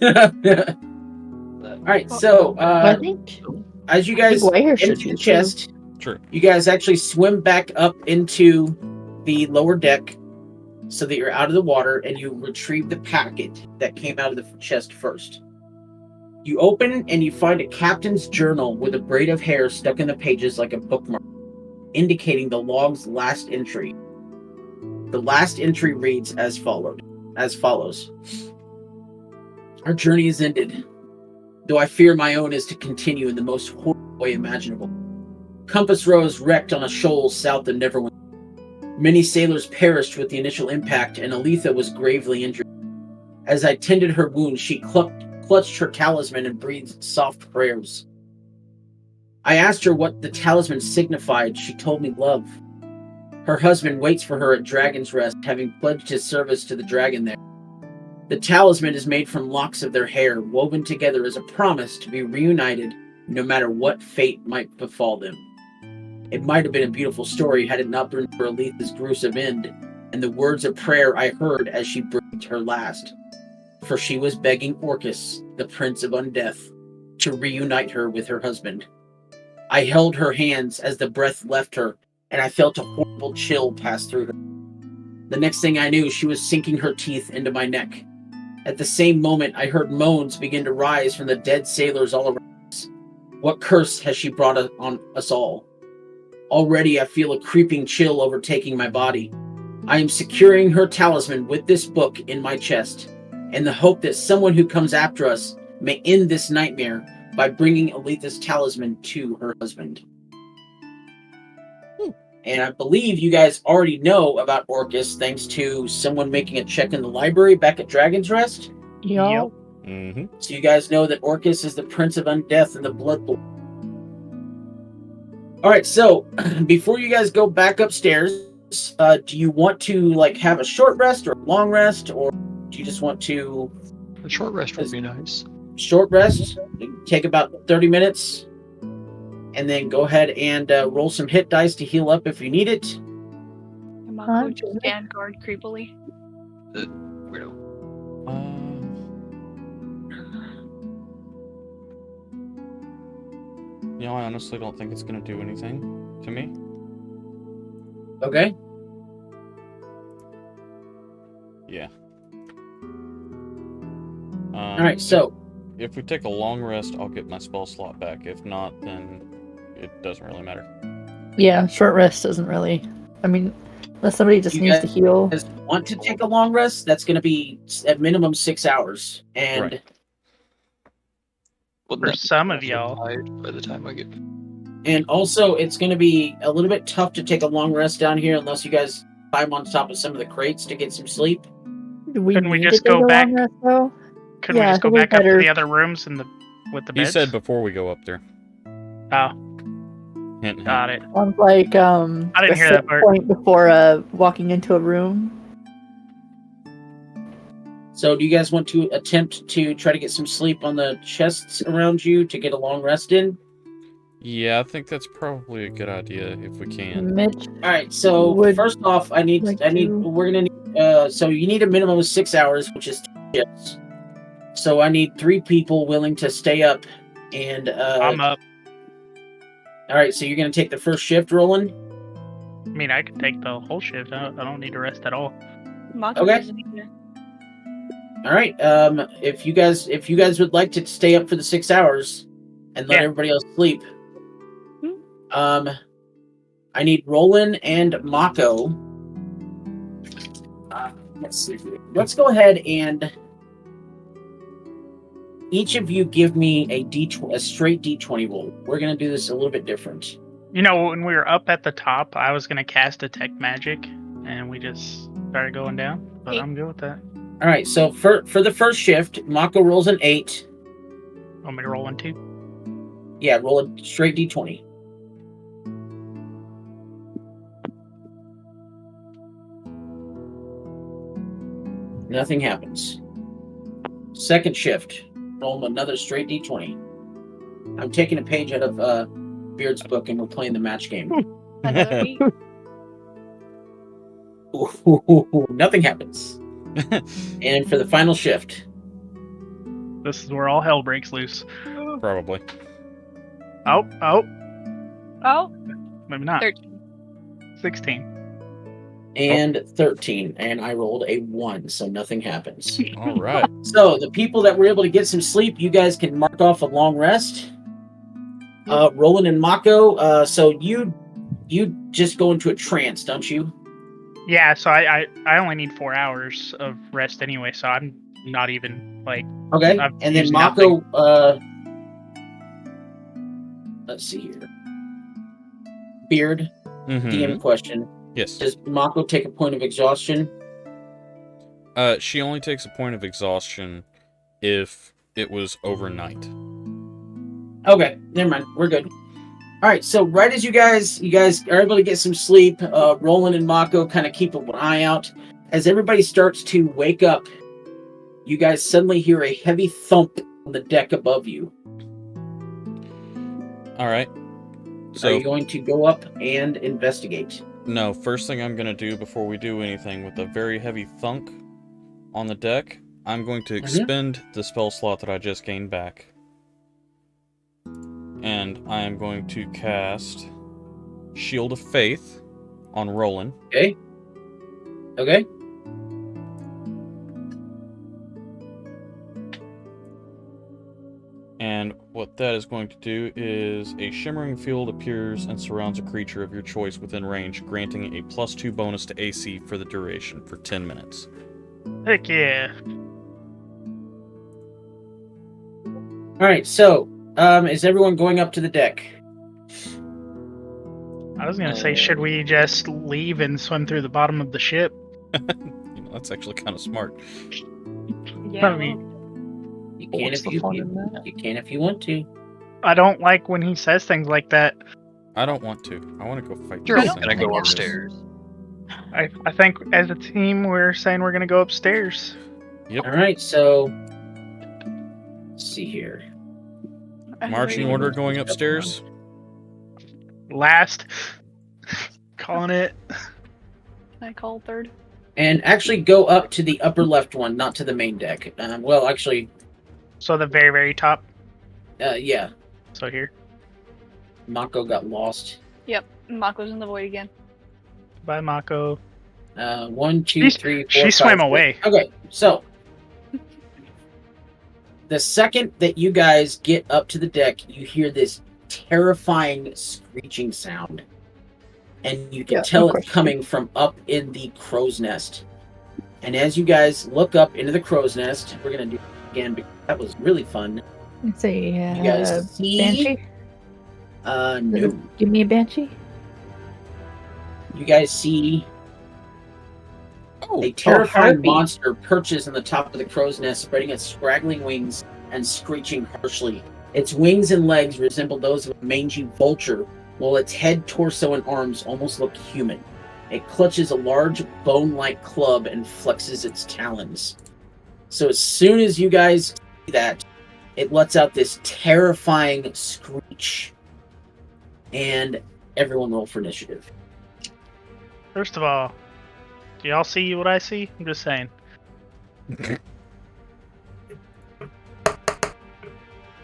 S1: All right, so
S5: I think
S1: as you guys
S5: Guahir should
S1: empty
S5: be
S1: the
S5: too.
S1: chest,
S2: True.
S1: you guys actually swim back up into the lower deck so that you're out of the water, and you retrieve the packet that came out of the chest first. You open and you find a captain's journal with a braid of hair stuck in the pages like a bookmark, indicating the log's last entry. The last entry reads as follows. Our journey is ended, though I fear my own is to continue in the most horrible way imaginable. Compass Rose wrecked on a shoal south of Neverwinter. Many sailors perished with the initial impact, and Aletha was gravely injured. As I tended her wound, she clutched her talisman and breathed soft prayers. I asked her what the talisman signified. She told me love. Her husband waits for her at Dragon's Rest, having pledged his service to the dragon there. The talisman is made from locks of their hair, woven together as a promise to be reunited no matter what fate might befall them. It might have been a beautiful story had it not been for Aletha's gruesome end and the words of prayer I heard as she breathed her last. For she was begging Orcus, the Prince of Undeath, to reunite her with her husband. I held her hands as the breath left her, and I felt a horrible chill pass through her. The next thing I knew, she was sinking her teeth into my neck. At the same moment, I heard moans begin to rise from the dead sailors all around us. What curse has she brought on us all? Already I feel a creeping chill overtaking my body. I am securing her talisman with this book in my chest, in the hope that someone who comes after us may end this nightmare by bringing Aletha's talisman to her husband. And I believe you guys already know about Orcus thanks to someone making a check in the library back at Dragon's Rest.
S5: Yup.
S2: Mm-hmm.
S1: So you guys know that Orcus is the Prince of Undeath and the Bloodborne. Alright, so before you guys go back upstairs, do you want to like have a short rest or a long rest, or do you just want to
S6: A short rest would be nice.
S1: short rest? Take about 30 minutes. And then go ahead and roll some hit dice to heal up if you need it.
S3: And Mako just stand guard creepily.
S6: Weirdo.
S2: I honestly don't think it's going to do anything to me.
S1: Okay.
S2: Yeah.
S1: Alright, so
S2: If we take a long rest, I'll get my spell slot back. If not, then it doesn't really matter.
S5: Yeah, short rest doesn't really. I mean, unless somebody just
S1: You
S5: needs to heal.
S1: guys want to take a long rest, that's going to be at minimum 6 hours. And
S2: Right.
S6: Well,
S4: For
S6: not
S4: some of y'all.
S6: by the time I get.
S1: and also it's going to be a little bit tough to take a long rest down here unless you guys climb on top of some of the crates to get some sleep.
S5: Do we
S4: Couldn't we
S5: need
S4: just
S5: to take
S4: go
S5: a
S4: back?
S5: long rest, though?
S4: Couldn't
S5: Yeah,
S4: we just go
S5: I think
S4: back up to
S5: better-
S4: the other rooms with the
S2: He
S4: beds?
S2: said before we go up there.
S4: Oh,
S2: Hint, hint.
S4: got it.
S5: Sounds like
S4: I didn't
S5: a
S4: hear that
S5: set
S4: part.
S5: point before walking into a room.
S1: So do you guys want to attempt to try to get some sleep on the chests around you to get a long rest in?
S2: Yeah, I think that's probably a good idea if we can.
S5: Mitch,
S1: All right, so
S5: Would
S1: first off, we're gonna need, so you need a minimum of 6 hours, which is 2 shifts. So I need 3 people willing to stay up, and
S4: I'm up.
S1: all right, so you're gonna take the first shift, Roland.
S4: I mean, I could take the whole shift. I don't need to rest at all.
S3: Mako
S1: Okay.
S3: doesn't either.
S1: All right, if you guys would like to stay up for the 6 hours and let
S4: Yeah.
S1: everybody else sleep, I need Roland and Mako. Let's see. Let's go ahead and each of you give me a straight D20 roll. We're gonna do this a little bit different.
S4: You know, when we were up at the top, I was gonna cast Detect Magic, and we just started going down. But
S3: Hey.
S4: I'm good with that.
S1: All right, so for the first shift, Mako rolls an 8.
S4: Want me to roll one too?
S1: Yeah, roll a straight D20. Nothing happens. Second shift, roll another straight D20. I'm taking a page out of Beard's book and we're playing the match game.
S3: Another week.
S1: Nothing happens. And for the final shift,
S4: This is where all hell breaks loose.
S2: Probably.
S4: Oh,
S3: Oh,
S4: maybe not.
S3: 13.
S4: 16.
S1: and 13, and I rolled a 1, so nothing happens.
S2: All right.
S1: So the people that were able to get some sleep, you guys can mark off a long rest. Roland and Mako, so you just go into a trance, don't you?
S4: Yeah, so I only need 4 hours of rest anyway, so I'm not even like.
S1: Okay,
S4: I've
S1: and then
S4: used
S1: Mako, let's see here. Beard,
S2: Mm-hmm.
S1: DM question.
S2: Yes.
S1: Does Mako take a point of exhaustion?
S2: She only takes a point of exhaustion if it was overnight.
S1: Okay, never mind. We're good. All right, so right as you guys are able to get some sleep, Roland and Mako kind of keep an eye out. As everybody starts to wake up, you guys suddenly hear a heavy thump on the deck above you.
S2: All right.
S1: Are
S2: So
S1: you going to go up and investigate?
S2: no, first thing I'm gonna do before we do anything with a very heavy thunk on the deck, I'm going to expend the spell slot that I just gained back. And I am going to cast Shield of Faith on Roland.
S1: Okay.
S2: that is going to do is a shimmering field appears and surrounds a creature of your choice within range, granting a +2 bonus to AC for the duration for 10 minutes.
S4: Heck yeah.
S1: All right, so is everyone going up to the deck?
S4: I was gonna say, should we just leave and swim through the bottom of the ship?
S2: That's actually kind of smart.
S3: Yeah.
S4: I mean,
S1: You
S6: Well,
S1: can
S6: what's
S1: if
S6: the
S1: you,
S6: fun
S1: you
S6: in that?
S1: you can if you want to.
S4: I don't like when he says things like that.
S2: I don't want to. I want to go fight.
S6: You're
S2: this
S6: gonna
S2: thing,
S6: go
S2: whatever it is.
S6: upstairs.
S4: I think as a team we're saying we're gonna go upstairs.
S2: Yep.
S1: All right, so let's see here.
S2: Marching
S3: Everybody-
S2: order going upstairs.
S4: Last. Calling it.
S3: Can I call third?
S1: And actually go up to the upper left one, not to the main deck. Well, actually,
S4: So the very, very top.
S1: yeah,
S4: So here.
S1: Mako got lost.
S3: Mako's in the void again.
S4: Bye, Mako.
S1: 1, 2,
S4: She's-
S1: 3, 4,
S4: she
S1: 5,
S4: swam
S1: 6.
S4: away.
S1: Okay, so the second that you guys get up to the deck, you hear this terrifying screeching sound. And you can
S5: Yeah,
S1: tell
S5: of
S1: it's
S5: course.
S1: coming from up in the crow's nest. And as you guys look up into the crow's nest, we're going to do it again because that was really fun.
S5: Let's see.
S1: You guys see?
S5: Banshee?
S1: No.
S5: Give me a banshee.
S1: You guys see
S2: Oh,
S1: a terrifying
S5: harpy.
S1: monster perches on the top of the crow's nest, spreading its scraggling wings and screeching harshly. Its wings and legs resemble those of a mangy vulture, while its head, torso, and arms almost look human. It clutches a large bone-like club and flexes its talons. So as soon as you guys see that, it lets out this terrifying screech. And everyone roll for initiative.
S4: First of all, do y'all see what I see? I'm just saying.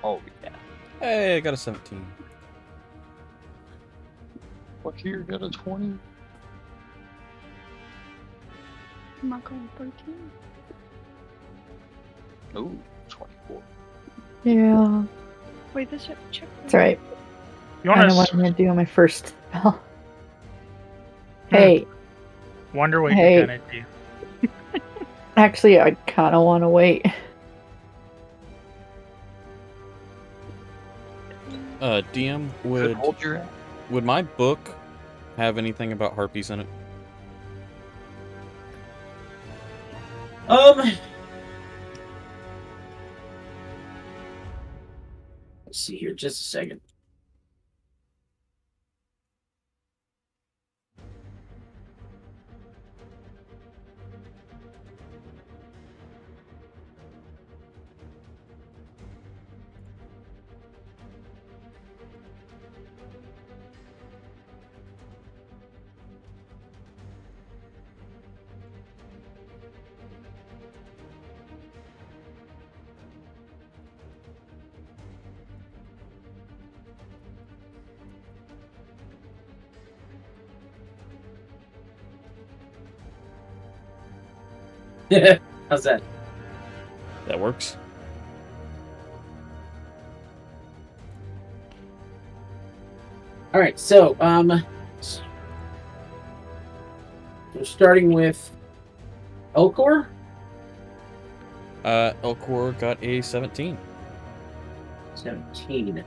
S7: Oh yeah.
S2: hey, I got a 17.
S6: Look here, got a 20.
S3: Mako 13.
S6: Ooh, 24.
S5: Yeah.
S3: Wait, this should check.
S5: It's alright.
S4: You
S5: I
S4: want
S5: know what I'm
S4: to
S5: gonna do on my first spell. Hey,
S4: wonder what
S5: Hey.
S4: you're gonna do.
S5: actually, I kind of want to wait.
S2: DM,
S6: Could hold your.
S2: would my book have anything about harpies in it?
S1: Let's see here, just a second. How's that?
S2: That works.
S1: All right, so we're starting with Elcor.
S2: Elcor got a 17.
S1: 17.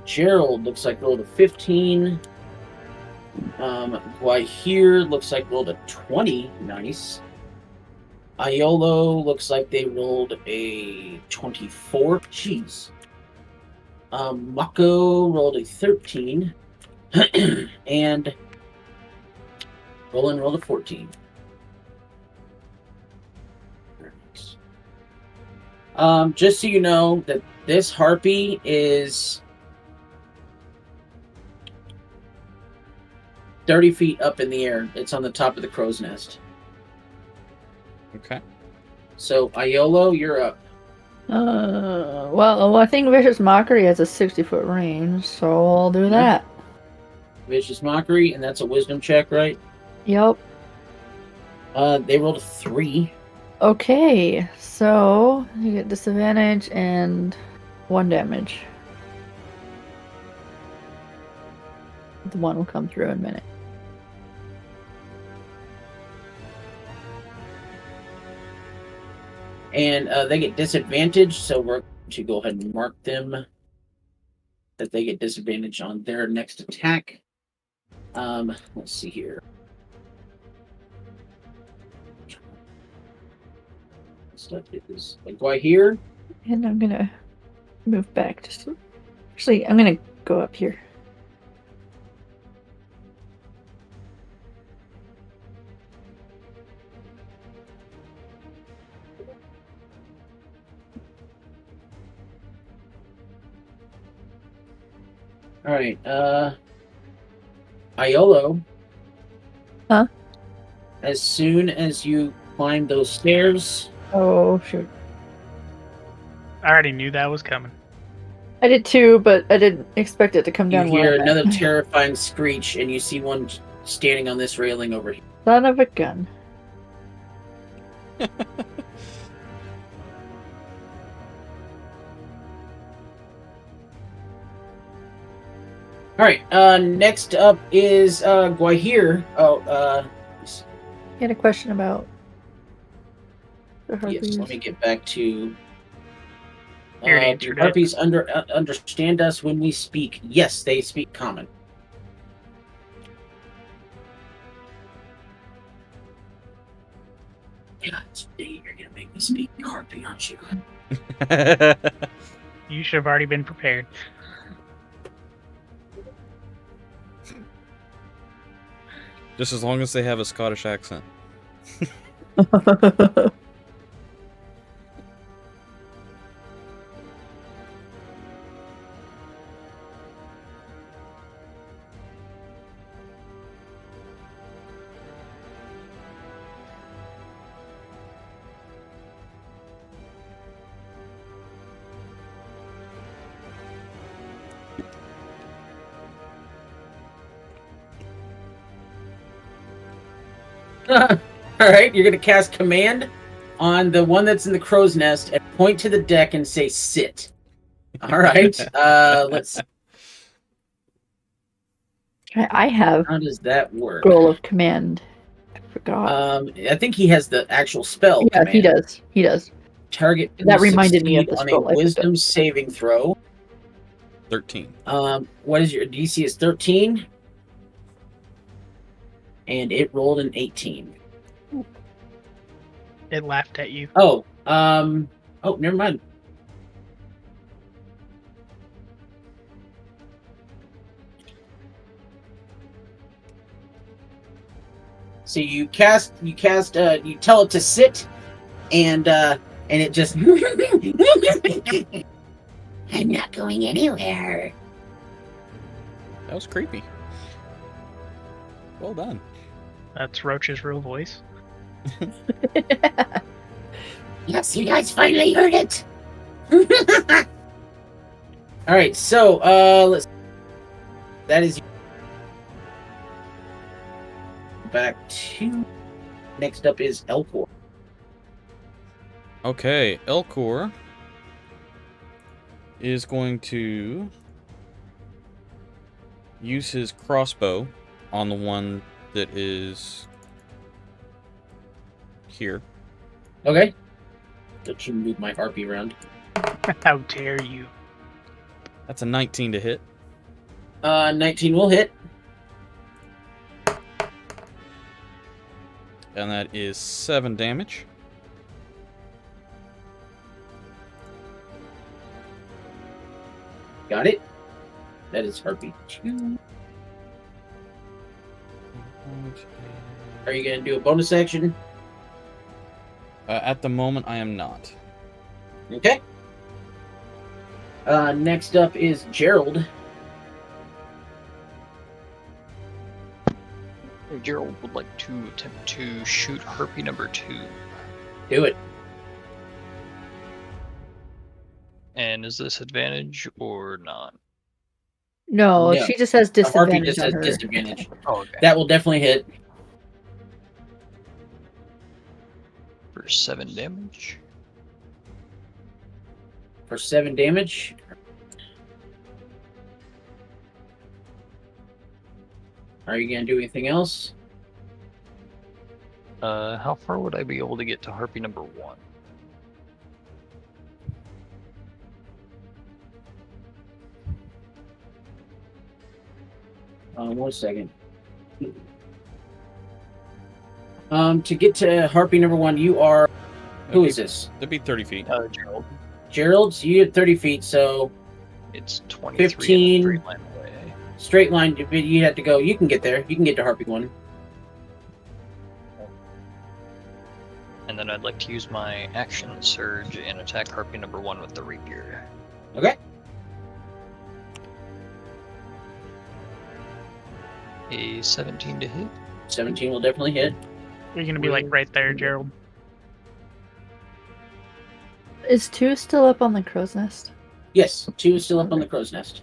S1: Gerald looks like rolled a 15. Guahir looks like rolled a 20. Nice. Iolo looks like they rolled a 24. Jeez. Mako rolled a 13. And Roland rolled a 14. Just so you know that this harpy is 30 feet up in the air. It's on the top of the crow's nest.
S2: Okay.
S1: So, Iolo, you're up.
S5: Well, I think Vicious Mockery has a 60-foot range, so I'll do that.
S1: Vicious Mockery, and that's a wisdom check, right?
S5: Yep.
S1: They rolled a 3.
S5: Okay, so you get disadvantage and 1 damage. The one will come through in a minute.
S1: And they get disadvantage, so we're going to go ahead and mark them that they get disadvantage on their next attack. Let's see here. Stuff is like right here.
S5: And I'm gonna move back just. Actually, I'm gonna go up here.
S1: All right, Iolo.
S5: Huh?
S1: As soon as you climb those stairs,
S5: Oh shoot!
S4: I already knew that was coming.
S5: I did too, but I didn't expect it to come
S1: you
S5: down.
S1: hear
S5: where I'm
S1: another
S5: at.
S1: terrifying screech, and you see one standing on this railing over here.
S5: Son of a gun!
S1: All right, next up is Guahir. Oh,
S5: You had a question about the harpies.
S1: yes. Let me get back to.
S4: You already
S1: The
S4: answered it.
S1: harpies understand us when we speak. Yes, they speak common. God, you're gonna make me speak harpy, aren't you?
S4: You should have already been prepared.
S2: Just as long as they have a Scottish accent.
S1: All right, you're gonna cast command on the one that's in the crow's nest and point to the deck and say "sit." All right. Let's.
S5: I have
S1: How does that work?
S5: scroll of command. I forgot.
S1: I think he has the actual spell.
S5: Yeah, he
S1: command.
S5: does. He does.
S1: Target.
S5: That
S1: will
S5: reminded me of
S1: succeed
S5: the
S1: on
S5: scroll, I
S1: a
S5: forgot.
S1: Wisdom saving throw.
S2: 13.
S1: What is your DC? Is 13, and it rolled an 18.
S4: It laughed at you.
S1: Oh, never mind. So you tell it to sit, and it just. I'm not going anywhere.
S2: That was creepy. Well done.
S4: That's Roach's real voice.
S1: Yes, you guys finally heard it. All right, so let's. That is back to. Next up is Elcor.
S2: Okay, Elcor is going to use his crossbow on the one that is here.
S1: Okay. Don't you move my harpy around.
S4: How dare you?
S2: That's a 19 to hit.
S1: 19 will hit.
S2: And that is 7 damage.
S1: Got it. That is harpy 2. Are you gonna do a bonus action?
S2: At the moment, I am not.
S1: Okay. Next up is Gerald.
S6: Gerald would like to attempt to shoot Harpy number 2.
S1: Do it.
S6: And is this advantage or not?
S5: No,
S1: No.
S5: she just has
S1: The harpy
S5: disadvantage
S1: just
S5: on
S1: has
S5: her.
S1: disadvantage.
S6: Oh, okay.
S1: That will definitely hit.
S6: For 7 damage.
S1: for 7 damage. Are you going to do anything else?
S6: How far would I be able to get to Harpy number 1?
S1: 1 second. To get to Harpy number 1, you are... Who is this?
S2: That'd be 30 feet.
S6: Gerald.
S1: Gerald, so you have 30 feet, so
S6: It's 23
S1: 15.
S6: in a straight line away.
S1: straight line, you have to go. You can get there. You can get to Harpy 1.
S6: And then I'd like to use my action surge and attack Harpy number 1 with the rapier.
S1: Okay.
S6: A 17 to hit.
S1: 17 will definitely hit.
S4: You're gonna be like right there, Gerald.
S5: Is 2 still up on the crow's nest?
S1: Yes, 2 is still up on the crow's nest.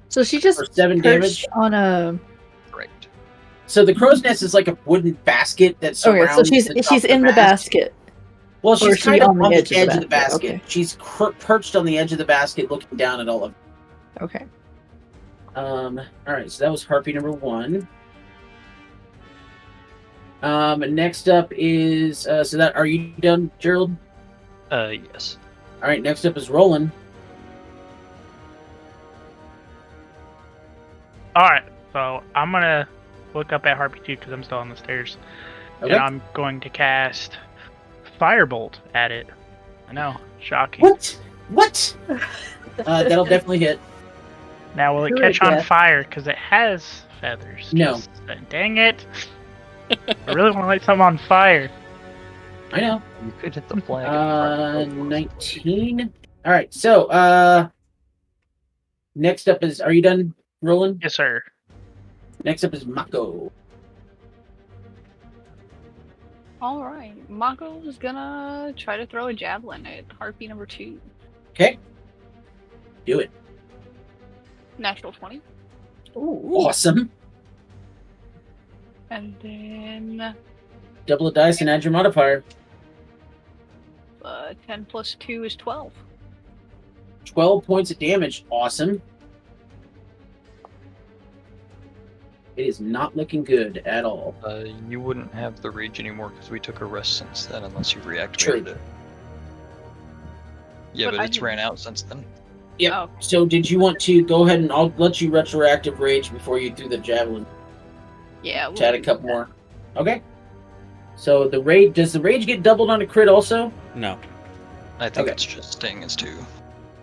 S5: So she just
S1: For 7
S5: perched
S1: damage.
S5: on a.
S6: Correct.
S1: So the crow's nest is like a wooden basket that
S5: Okay,
S1: surrounds.
S5: so she's
S1: the top of
S5: in the
S1: mast.
S5: basket.
S1: Well,
S5: Or
S1: she's
S5: is she
S1: kind of
S5: on the
S1: on
S5: edge
S1: the
S5: of the
S1: edge of the
S5: basket?
S1: basket.
S5: Okay.
S1: She's perched on the edge of the basket, looking down at all of.
S5: Okay.
S1: All right, so that was Harpy number 1. Next up is so that are you done, Gerald?
S6: Yes.
S1: All right, next up is Roland.
S4: Alright, so I'm gonna look up at Harpy 2 because I'm still on the stairs.
S1: Okay.
S4: And I'm going to cast Firebolt at it. I know, shocking.
S1: What? What? That'll definitely hit.
S4: Now, will it
S5: Good,
S4: catch on
S5: yeah.
S4: fire? Because it has feathers.
S1: No.
S4: Just- dang it. I really want to light something on fire.
S1: I know.
S6: You could hit the flag.
S1: 19. All right, so next up is. Are you done, Roland?
S4: Yes, sir.
S1: Next up is Mako.
S3: Alright, Mako is gonna try to throw a javelin at Harpy number 2.
S1: Okay. Do it.
S3: Natural 20.
S1: Awesome.
S3: And then
S1: Double the dice and add your modifier.
S3: 10 plus 2 is 12.
S1: 12 points of damage. Awesome. It is not looking good at all.
S6: You wouldn't have the rage anymore because we took a rest since then, unless you've reactivated
S1: True.
S6: it. Yeah,
S3: But
S6: but
S3: I
S6: it's
S3: didn't-
S6: ran out since then.
S1: Yep.
S3: Oh,
S1: So did you want to go ahead and I'll let you retroactive rage before you threw the javelin
S3: yeah.
S1: to add a couple more? Okay. So the rage, does the rage get doubled on a crit also?
S2: No.
S6: I think
S1: Okay.
S6: it's just staying as 2.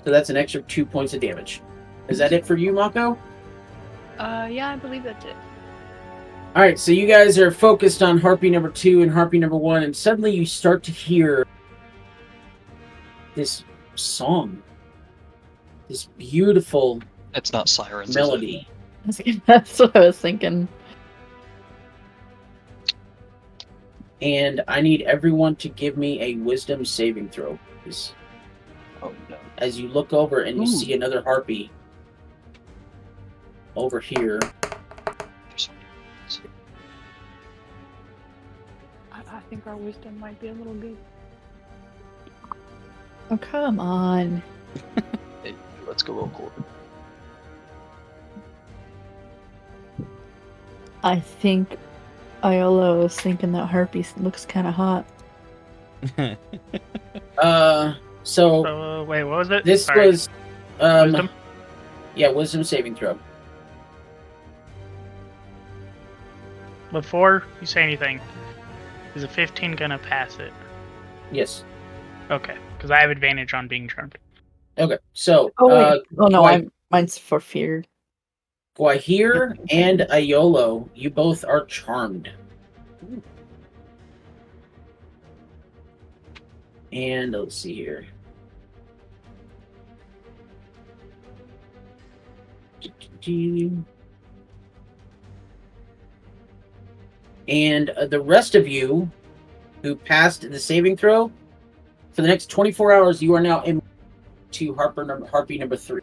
S1: So that's an extra 2 points of damage. Is that it for you, Mako?
S3: Yeah, I believe that's it.
S1: All right, so you guys are focused on Harpy number 2 and Harpy number 1, and suddenly you start to hear this song, this beautiful
S6: It's not sirens. is it?
S1: melody.
S5: That's what I was thinking.
S1: And I need everyone to give me a wisdom saving throw, please.
S6: Oh no.
S1: As you look over and you
S6: Ooh.
S1: see another harpy over here.
S3: I think our wisdom might be a little good.
S5: Oh, come on.
S6: Hey, let's go local.
S5: I think Iolo is thinking that Harpy looks kind of hot.
S1: So
S4: Wait, what was it?
S1: this
S4: Sorry.
S1: was
S4: Wisdom?
S1: yeah, wisdom saving throw.
S4: Before you say anything, is a 15 gonna pass it?
S1: Yes.
S4: Okay, because I have advantage on being charmed.
S1: Okay. So
S5: Oh, wait. Oh, no,
S1: Gwy-
S5: mine's for fear.
S1: Guahir and Iolo, you both are charmed. And let's see here. And the rest of you who passed the saving throw, for the next 24 hours, you are now in to Harpy number 3.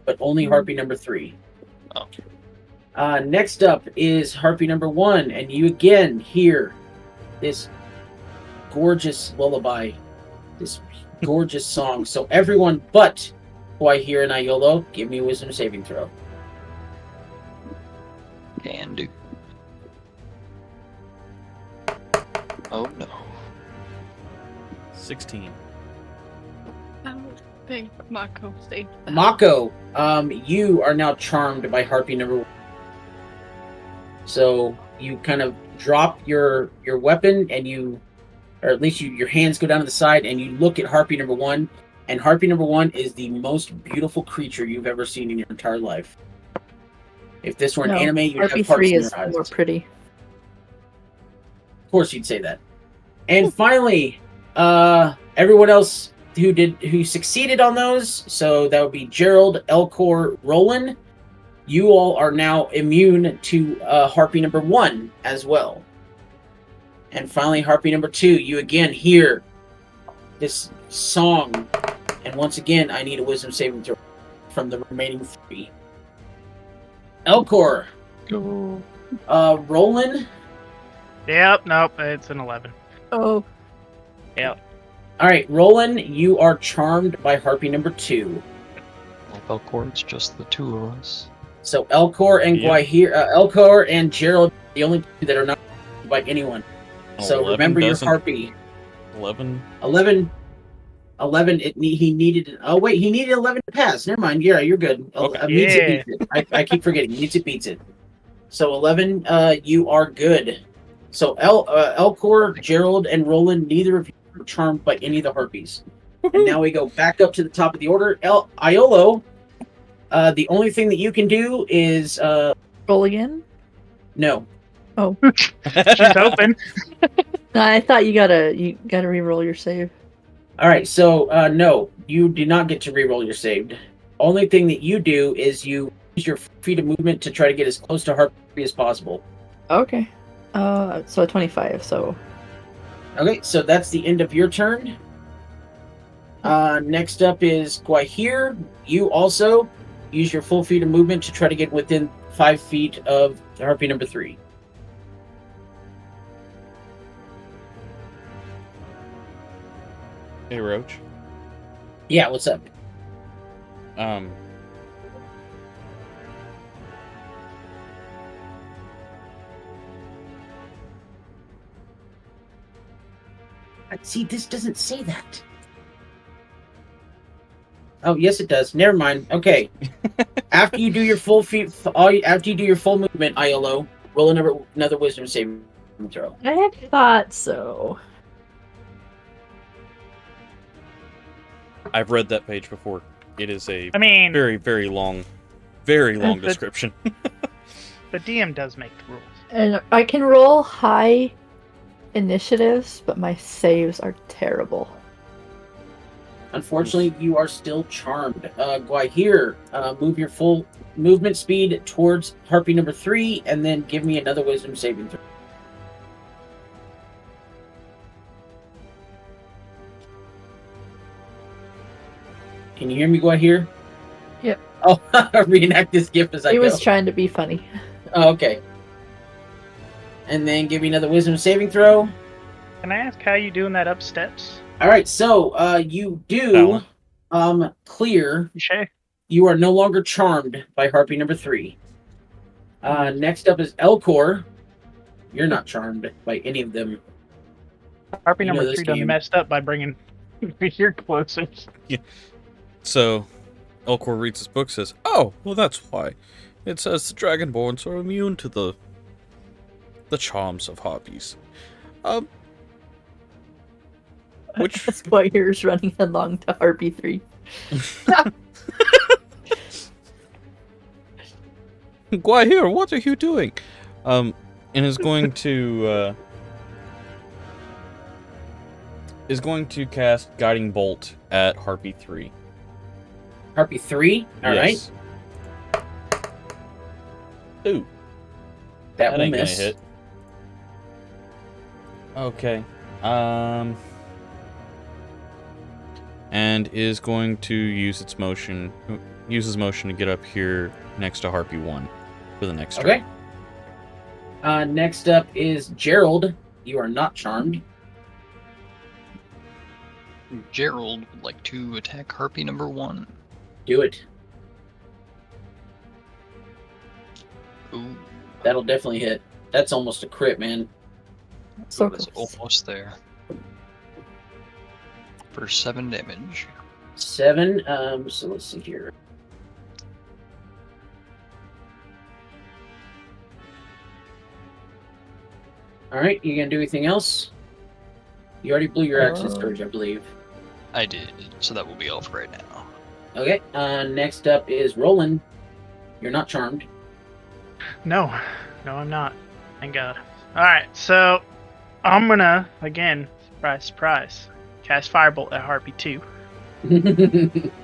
S1: But only Harpy number 3.
S6: Oh.
S1: Next up is Harpy number 1, and you again hear this gorgeous lullaby, this gorgeous song. So everyone but Guahir and Iolo, give me a wisdom saving throw.
S6: Can do. Oh no.
S2: 16.
S3: I don't think Mako saved that.
S1: Mako, you are now charmed by Harpy number 1. So you kind of drop your weapon, and or at least your hands go down to the side, and you look at Harpy number 1. And Harpy number 1 is the most beautiful creature you've ever seen in your entire life. If this were an anime, you'd
S5: Harpy
S1: have hearts
S5: 3
S1: in
S5: is
S1: your eyes.
S5: more pretty.
S1: Of course, you'd say that. And finally, everyone else who succeeded on those, so that would be Gerald, Elcor, Roland. You all are now immune to Harpy number 1 as well. And finally, Harpy number 2, you again hear this song, and once again, I need a wisdom saving throw from the remaining 3. Elcor, Roland.
S4: Yep, nope, it's an 11.
S5: Oh,
S4: Yep.
S1: All right, Roland, you are charmed by Harpy number 2.
S6: Well, Belcor, it's just the two of us.
S1: So Elcor and
S2: Yep.
S1: Elcor and Gerald, the only two that are not charmed by anyone. So
S2: 11
S1: remember your
S2: doesn't-
S1: Harpy.
S2: 11.
S1: 11. He needed. Oh wait, he needed 11 to pass. Never mind. Yeah, you're good.
S2: Okay.
S1: Meets it, beats it. I keep forgetting. Meets it, beats it. So 11. You are good. So Elcor, Gerald, and Roland. Neither of you are charmed by any of the harpies. And now we go back up to the top of the order. Iolo. The only thing that you can do is
S5: roll again?
S1: no.
S5: Oh.
S4: She's open.
S5: No, I thought you gotta re-roll your save.
S1: All right, so no, you do not get to reroll your saved. Only thing that you do is you use your feet of movement to try to get as close to Harpy as possible.
S5: Okay. So 25, so...
S1: Okay, so that's the end of your turn. Next up is Guahir. You also use your full feet of movement to try to get within 5 feet of Harpy number 3.
S2: Hey, Roach.
S1: Yeah, what's up? See, this doesn't say that. Oh, yes, it does. Never mind. Okay. After you do your full after you do your full movement, Iolo, roll another wisdom saving throw.
S5: I had thought so.
S2: I've read that page before. It is a
S4: I mean,
S2: very, very long description.
S4: the DM does make the rules.
S5: And I can roll high initiatives, but my saves are terrible.
S1: Unfortunately, you are still charmed. Guahir, move your full movement speed towards Harpy number 3, and then give me another wisdom saving throw. Can you hear me, Guahir?
S5: Yep.
S1: Oh, reenact this gift as I
S5: He
S1: go.
S5: was trying to be funny.
S1: Oh, okay. And then give me another wisdom saving throw.
S4: Can I ask how you doing that up steps?
S1: All right, so you do clear.
S4: Shay?
S1: You are no longer charmed by Harpy number 3. Next up is Elcor. You're not charmed by any of them.
S4: Harpy
S1: You know
S4: number
S1: this
S4: 3 done
S1: game.
S4: messed up by bringing your closer.
S2: So, Elcor reads his book, says, "Oh, well, that's why. It says the Dragonborns are immune to the charms of harpies. Which
S5: That's why yours running headlong to Harpy 3.
S2: Guahir, what are you doing?" And is going to cast Guiding Bolt at Harpy 3.
S1: Harpy 3? All right.
S2: Yes. Ooh,
S1: That will
S2: ain't
S1: miss.
S2: gonna hit. Okay. And is going to use motion to get up here next to Harpy 1 for the next turn.
S1: Okay. Next up is Gerald. You are not charmed.
S6: Gerald would like to attack Harpy number 1.
S1: Do it.
S6: Ooh,
S1: That'll definitely hit. That's almost a crit, man.
S5: So
S6: that's
S5: close.
S6: almost there. For 7 damage.
S1: 7. So let's see here. All right, you gonna do anything else? You already blew your action surge, I believe.
S6: I did, so that will be all for right now.
S1: Okay. Next up is Roland. You're not charmed.
S4: No, I'm not. Thank God. Alright, so I'm gonna, again, surprise, surprise, cast Firebolt at Harpy 2.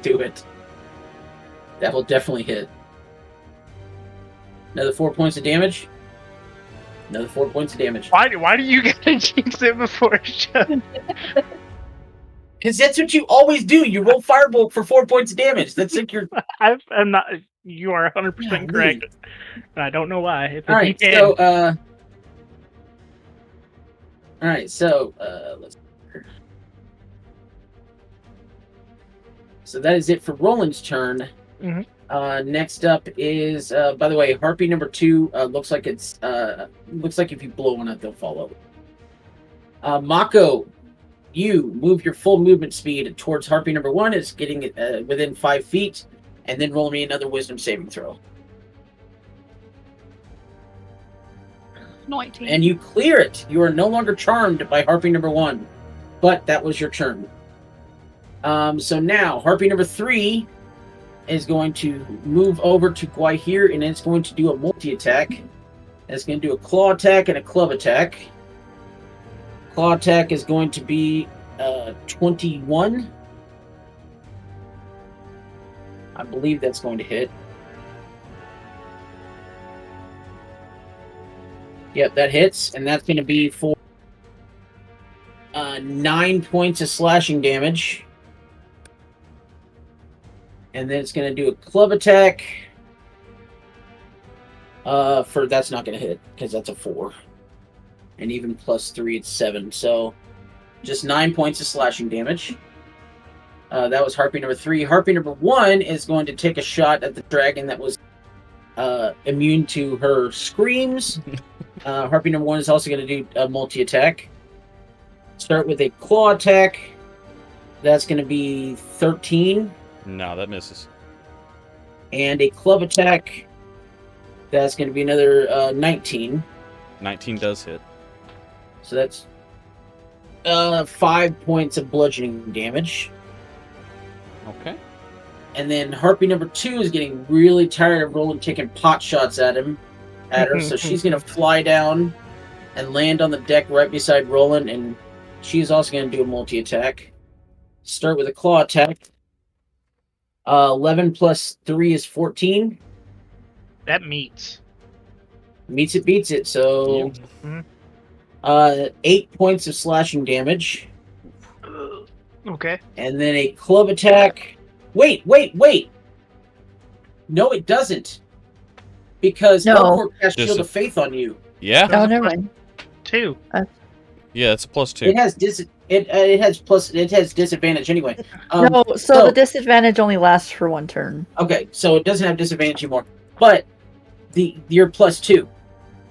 S1: Do it. That will definitely hit. Another 4 points of damage. Another 4 points of damage.
S4: Why do you gotta jinx it before a show?
S1: Because that's what you always do. You roll Firebolt for 4 points of damage. That's like your...
S4: I'm not. You are 100%
S1: Yeah,
S4: correct. And I don't know why. If
S1: All right, so, let's... So that is it for Roland's turn.
S4: Mhm.
S1: Next up is, by the way, Harpy number 2. Looks like it's looks like if you blow one up, they'll fall over. Mako, you move your full movement speed towards Harpy number 1. It's getting it within 5 feet, and then roll me another Wisdom saving throw.
S3: 19.
S1: And you clear it. You are no longer charmed by Harpy number 1, but that was your turn. So now Harpy number 3 is going to move over to Gwai here, and it's going to do a multi-attack. It's going to do a claw attack and a club attack. Claw attack is going to be 21. I believe that's going to hit. Yep, that hits, and that's going to be for 9 points of slashing damage. And then it's going to do a club attack. That's not going to hit, because that's a 4. And even plus 3, it's 7. So, just 9 points of slashing damage. That was Harpy number 3. Harpy number 1 is going to take a shot at the dragon that was immune to her screams. Harpy number 1 is also going to do a multi-attack. Start with a claw attack. That's going to be 13.
S2: No, that misses.
S1: And a club attack. That's going to be another 19.
S2: 19 does hit.
S1: So that's 5 points of bludgeoning damage.
S2: Okay.
S1: And then Harpy number 2 is getting really tired of Roland taking pot shots at her, so she's going to fly down and land on the deck right beside Roland, and she's also going to do a multi-attack. Start with a claw attack. 11 plus 3 is 14.
S4: That meets.
S1: Meets it, beats it, so...
S4: Mhm.
S1: 8 points of slashing damage.
S4: Okay.
S1: And then a club attack. Wait! No, it doesn't. Because
S5: No.
S1: Elcor cast
S2: Just
S1: Shield
S2: a-
S1: of Faith on you.
S2: Yeah?
S5: Oh, never mind.
S4: 2.
S2: Yeah, it's a plus 2.
S1: It has it has disadvantage anyway.
S5: No, so
S1: so-
S5: the disadvantage only lasts for 1 turn.
S1: Okay, so it doesn't have disadvantage anymore. But you're plus 2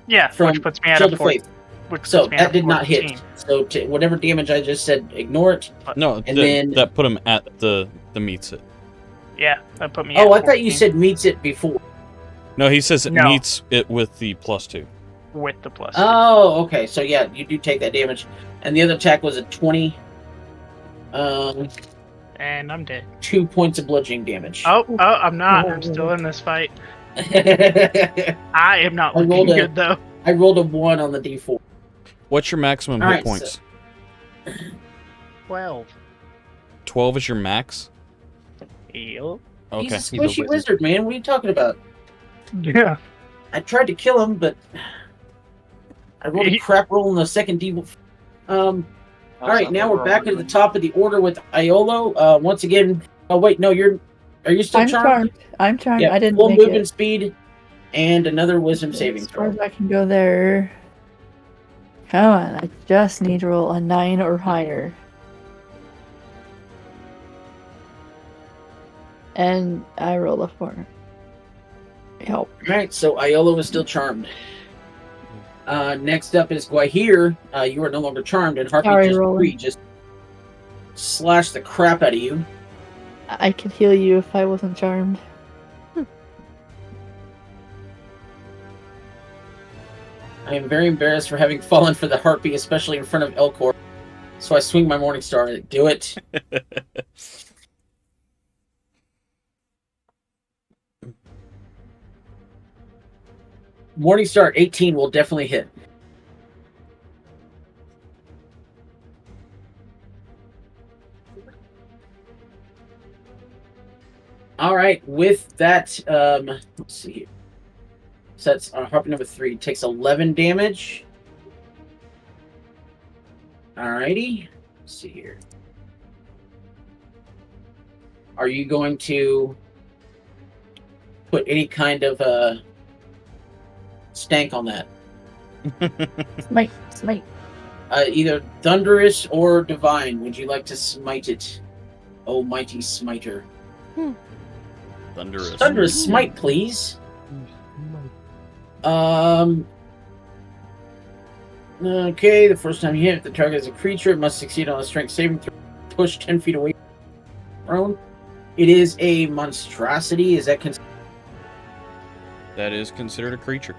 S4: Yeah,
S1: from
S4: which puts me at
S1: Shield
S4: a
S1: of
S4: 4.
S1: Faith.
S4: Which
S1: So
S4: puts me
S1: that
S4: at
S1: did not
S4: 14.
S1: hit. So whatever damage I just said, ignore it.
S2: No,
S1: And then-
S2: that put him at the meets it.
S4: Yeah, that put me at
S1: Oh, I thought you
S4: 14
S1: said meets it before.
S2: No, he says it
S4: No.
S2: meets it with the plus 2.
S4: with the plus.
S1: Oh, okay. So yeah, you do take that damage. And the other attack was a 20.
S4: And I'm dead.
S1: 2 points of bludgeoning damage.
S4: Oh, I'm not. I'm still in this fight. I am not
S1: I
S4: looking
S1: rolled a-
S4: good, though.
S1: I rolled a 1 on the D4.
S2: What's your maximum
S1: All
S2: hit
S1: right,
S2: points?
S4: 12.
S2: 12 is your max?
S4: Yep.
S2: Okay.
S1: He's a squishy wizard, man. What are you talking about?
S4: Yeah.
S1: I tried to kill him, but I rolled a
S4: He-
S1: crap roll in the second D. All right, now we're back at the top of the order with Iolo. Once again, oh wait, no, are you still
S5: I'm
S1: charmed?
S5: charmed. I'm charmed.
S1: Yeah,
S5: I didn't
S1: full
S5: make
S1: movement
S5: it.
S1: speed and another wisdom saving
S5: As far
S1: throw.
S5: as I can go there. Come on, I just need to roll a 9 or higher. And I roll a 4. Help.
S1: Alright, so Iolo is still charmed. Next up is Guahir. You are no longer charmed, and Harpy
S5: Sorry,
S1: just
S5: Roland.
S1: free, just slash the crap out of you.
S5: I could heal you if I wasn't charmed.
S1: I am very embarrassed for having fallen for the Harpy, especially in front of Elcor. So I swing my Morning Star at it. Do it. Morning Star 18 will definitely hit. All right, with that, let's see. So that's Harpy number 3. Takes 11 damage. Alrighty. Let's see here. Are you going to put any kind of stank on that?
S5: Smite.
S1: Either thunderous or divine. Would you like to smite it? Oh, mighty smiter.
S2: Thunderous.
S1: Thunderous smite, please. Okay, the first time you hit, if the target is a creature, it must succeed on a strength saving throw. Push 10 feet away from prone. It is a monstrosity. Is that considered?
S2: That is considered a creature.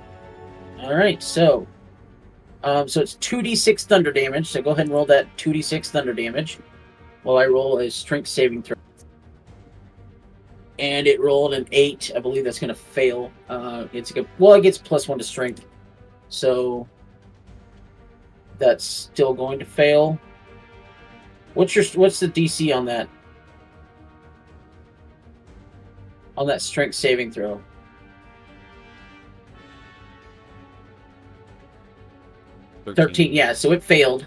S1: Alright, so it's 2d6 thunder damage, so go ahead and roll that 2d6 thunder damage while I roll a strength saving throw. And it rolled an 8. I believe that's going to fail. It gets +1 to strength. So that's still going to fail. What's the DC on that? On that strength saving throw? 13, yeah, so it failed.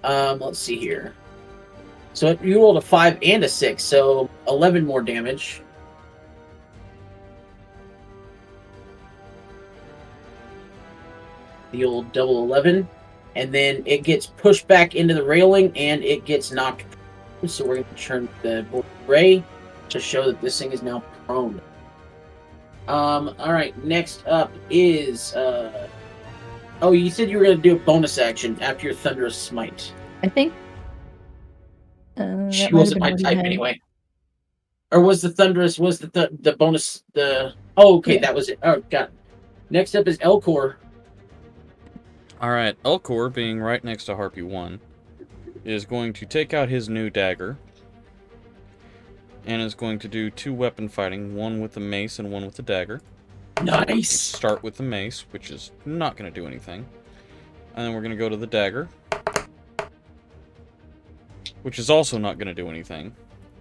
S1: Let's see here. So you rolled a 5 and a 6, so 11 more damage. The old double 11. And then it gets pushed back into the railing, and it gets knocked. So we're going to turn the board gray to show that this thing is now prone. Alright, next up is... Oh, you said you were going to do a bonus action after your Thunderous Smite.
S5: I think.
S1: She wasn't my type anyway. Or was the Thunderous, was the bonus, the... Oh, okay,
S5: Yeah.
S1: that was it. Oh, got it. Next up is Elcor.
S2: Alright, Elcor, being right next to Harpy 1, is going to take out his new dagger, and is going to do 2 weapon fighting, one with the mace and one with the dagger.
S1: Nice!
S2: Start with the mace, which is not going to do anything. And then we're going to go to the dagger, which is also not going to do anything.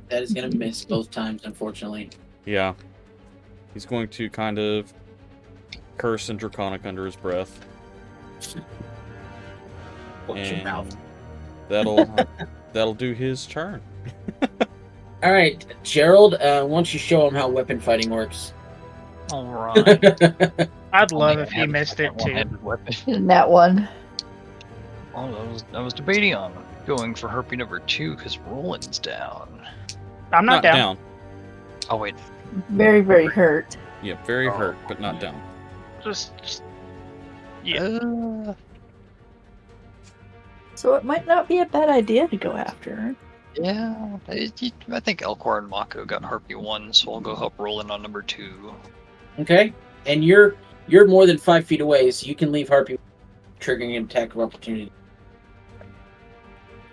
S1: That is going to miss both times, unfortunately.
S2: Yeah. He's going to kind of curse and draconic under his breath.
S1: Watch your mouth.
S2: That'll do his turn.
S1: All right, Gerald. Why don't you show him how weapon fighting works?
S6: All right.
S4: I'd love if he missed it too.
S6: Weapon.
S5: That one.
S6: Oh, I was debating on going for Harpy number 2 because Roland's down.
S4: I'm not down.
S6: Oh wait.
S5: Very, very hurt.
S2: Yeah, very hurt, but not down.
S4: Just yeah.
S5: So it might not be a bad idea to go after her.
S6: Yeah, I think Elcor and Mako got Harpy 1, so I'll go help Roland on number 2.
S1: Okay, and you're more than 5 feet away, so you can leave Harpy, triggering an attack of opportunity.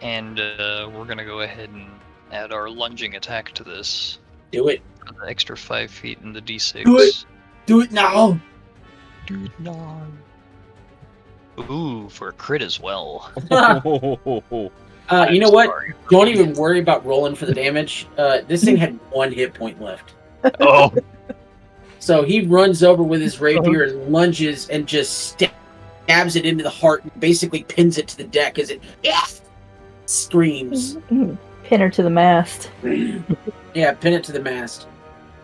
S6: And we're gonna go ahead and add our lunging attack to this.
S1: Do it.
S6: The extra 5 feet in the D6.
S1: Do it. Do it now.
S6: Do it now. Ooh, for a crit as well.
S1: You know what?
S6: Sorry.
S1: Don't even worry about rolling for the damage. This thing had 1 hit point left.
S6: Oh.
S1: So he runs over with his rapier and lunges and just stabs it into the heart and basically pins it to the deck as it screams.
S5: Pin her to the mast.
S1: Yeah, pin it to the mast.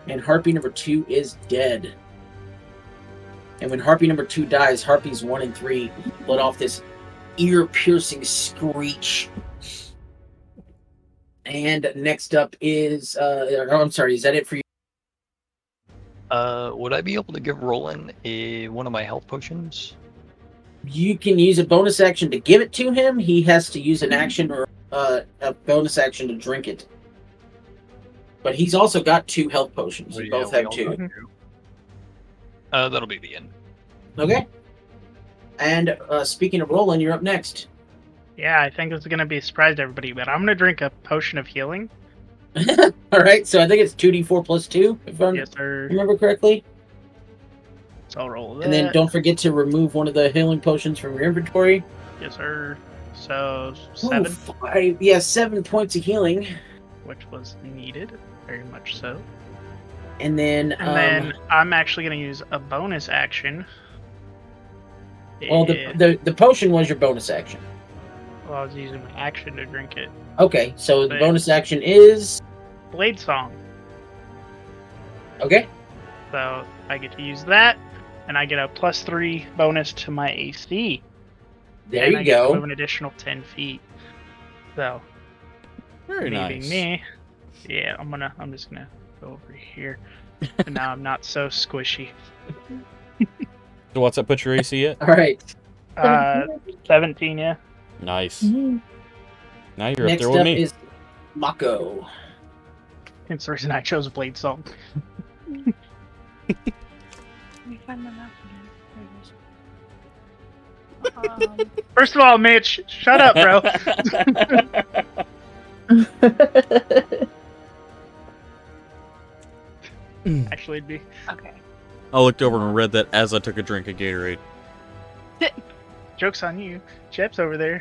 S1: And Harpy number 2 is dead. And when Harpy number 2 dies, Harpies 1 and 3 let off this ear-piercing screech. And next up is... I'm sorry, is that it for you?
S6: Would I be able to give Roland one of my health potions?
S1: You can use a bonus action to give it to him. He has to use an action or a bonus action to drink it. But he's also got 2 health potions. You both have 2.
S6: That'll be the end.
S1: Okay. And speaking of Roland, you're up next.
S4: Yeah, I think it's gonna be a surprise to everybody, but I'm gonna drink a potion of healing.
S1: All right, so I think it's 2d4 plus 2, if I
S4: Yes, sir.
S1: remember correctly.
S4: So I'll roll that.
S1: And then don't forget to remove one of the healing potions from your inventory.
S4: Yes, sir. So
S1: Ooh,
S4: 7,
S1: 7 points of healing.
S4: which was needed, very much so.
S1: And then,
S4: And then I'm actually gonna use a bonus action.
S1: well, the potion was your bonus action.
S4: Well, I was using my action to drink it.
S1: Okay, so the
S4: But-
S1: bonus action is
S4: Blade Song.
S1: okay.
S4: So I get to use that, and I get a +3 bonus to my AC.
S1: There
S4: and
S1: you
S4: I get to
S1: go.
S4: move an additional 10 feet. So
S2: Very
S4: leaving
S2: nice.
S4: me, yeah, I'm just gonna go over here. And now I'm not so squishy.
S2: So what's that put your AC at?
S1: All right.
S4: 17, yeah.
S2: Nice.
S5: Mhm.
S2: Now you're up
S1: Next
S2: there with
S1: up
S2: me.
S1: is Mako.
S4: Hence the reason I chose Blade Song.
S3: Let me find my map again. There it is.
S4: First of all, Mitch, shut up, bro. Actually, it'd be
S3: Okay.
S2: I looked over and read that as I took a drink of Gatorade.
S4: joke's on you. Jep's over there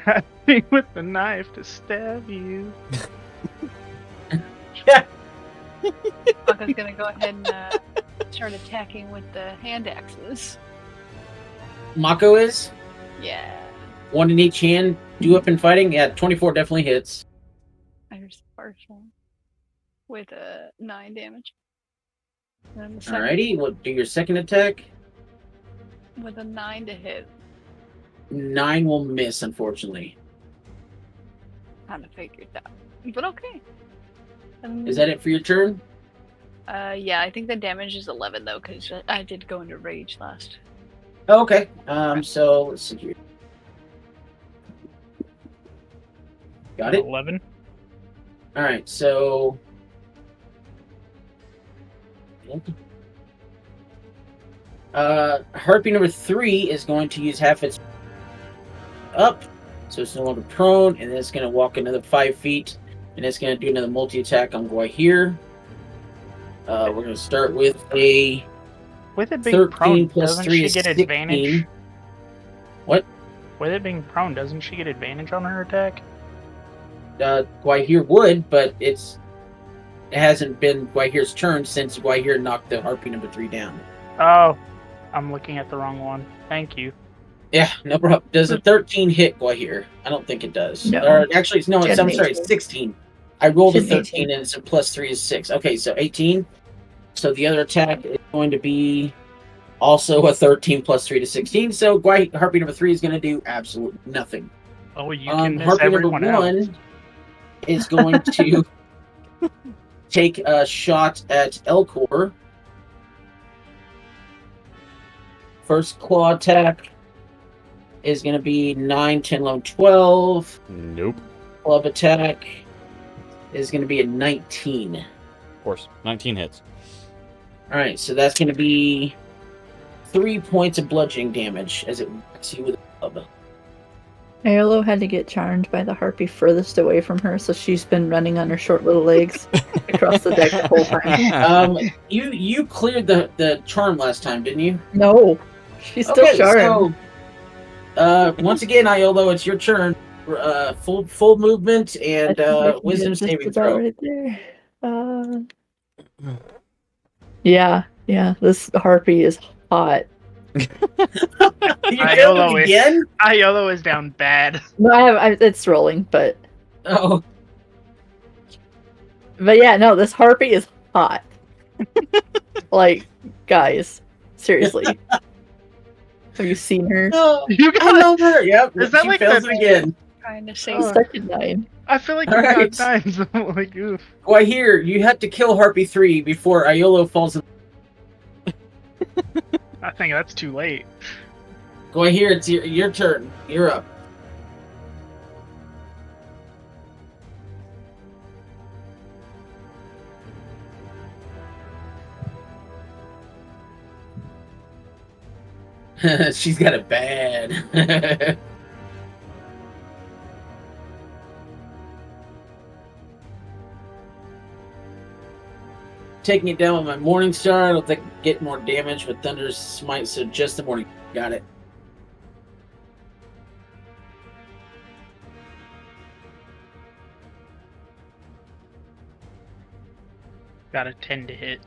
S4: hiding with the knife to stab you.
S3: Maka's gonna go ahead and start attacking with the hand axes.
S1: Mako is
S3: Yeah.
S1: 1 in each hand. Do up in fighting. Yeah, 24 definitely hits.
S3: There's the first one with 9 damage. And then the second
S1: Alrighty, we'll do your second attack.
S3: with a 9 to hit.
S1: 9 will miss, unfortunately.
S3: Kind of figured that, but okay. And,
S1: Is that it for your turn?
S3: Yeah, I think the damage is 11 though, because I did go into rage last.
S1: Oh, okay. So let's see here. Got it.
S4: 11.
S1: All right. So. Harpy number 3 is going to use half its up, so it's no longer prone, and then it's going to walk another 5 feet, and it's going to do another multi-attack on Guahir. We're going to start with a
S4: With it being
S1: 13
S4: prone,
S1: plus
S4: doesn't
S1: 3
S4: she
S1: is
S4: get
S1: 16.
S4: advantage?
S1: What?
S4: With it being prone, doesn't she get advantage on her attack?
S1: Guahir would, but it hasn't been Guahir's turn since Guahir knocked the Harpy number 3 down.
S4: Oh, I'm looking at the wrong one. Thank you.
S1: Yeah, no problem. Does a 13 hit Guahir? I don't think it does.
S5: No.
S1: Or actually, no, it's, I'm
S5: Just
S1: sorry,
S5: 18.
S1: 16. I rolled a
S5: Just
S1: 13 and it's a plus 3 is 6. Okay, so 18. So the other attack is going to be also a 13 plus 3 to 16. So Harpy number 3 is going to do absolutely nothing.
S4: Oh, you can miss
S1: Harpy number
S4: everyone else.
S1: 1 is going to take a shot at Elcor. First claw attack is going to be 9, 10, 11, 12.
S2: Nope.
S1: Club attack is going to be a 19.
S2: Of course. 19 hits.
S1: All right, so that's going to be 3 points of bludgeoning damage as it whacks you with a club.
S5: Ayolo had to get charmed by the harpy furthest away from her, so she's been running on her short little legs across the deck the whole time.
S1: You cleared the charm last time, didn't you?
S5: No, she's still charmed.
S1: So, once again, Iolo, it's your turn. Full movement and
S5: I think
S1: wisdom
S5: it's just
S1: saving
S5: about
S1: throw.
S5: right there. Yeah, this harpy is hot.
S1: You
S4: Iolo
S1: failed it
S4: is-
S1: again?
S4: Iolo is down bad.
S5: No, it's rolling, but
S1: Oh,
S5: yeah, no, this harpy is hot. Like, guys, seriously, have you seen her?
S1: no.
S4: You
S1: I
S4: got.
S1: love her. Yep.
S4: Is that
S1: she
S4: like
S1: fails
S4: the-
S1: it again.
S3: Trying to say
S5: She's such a 9.
S4: I feel like you
S1: Alright.
S4: got times. I'm like, oof.
S1: Why here? You have to kill Harpy 3 before Iolo falls in.
S4: I think that's too late.
S1: Go here. It's your turn. You're up. She's got it bad. Taking it down with my Morning Star. I don't think I get more damage with Thunder's Smite, so just the Morning. Got it.
S4: Got a 10 to hit.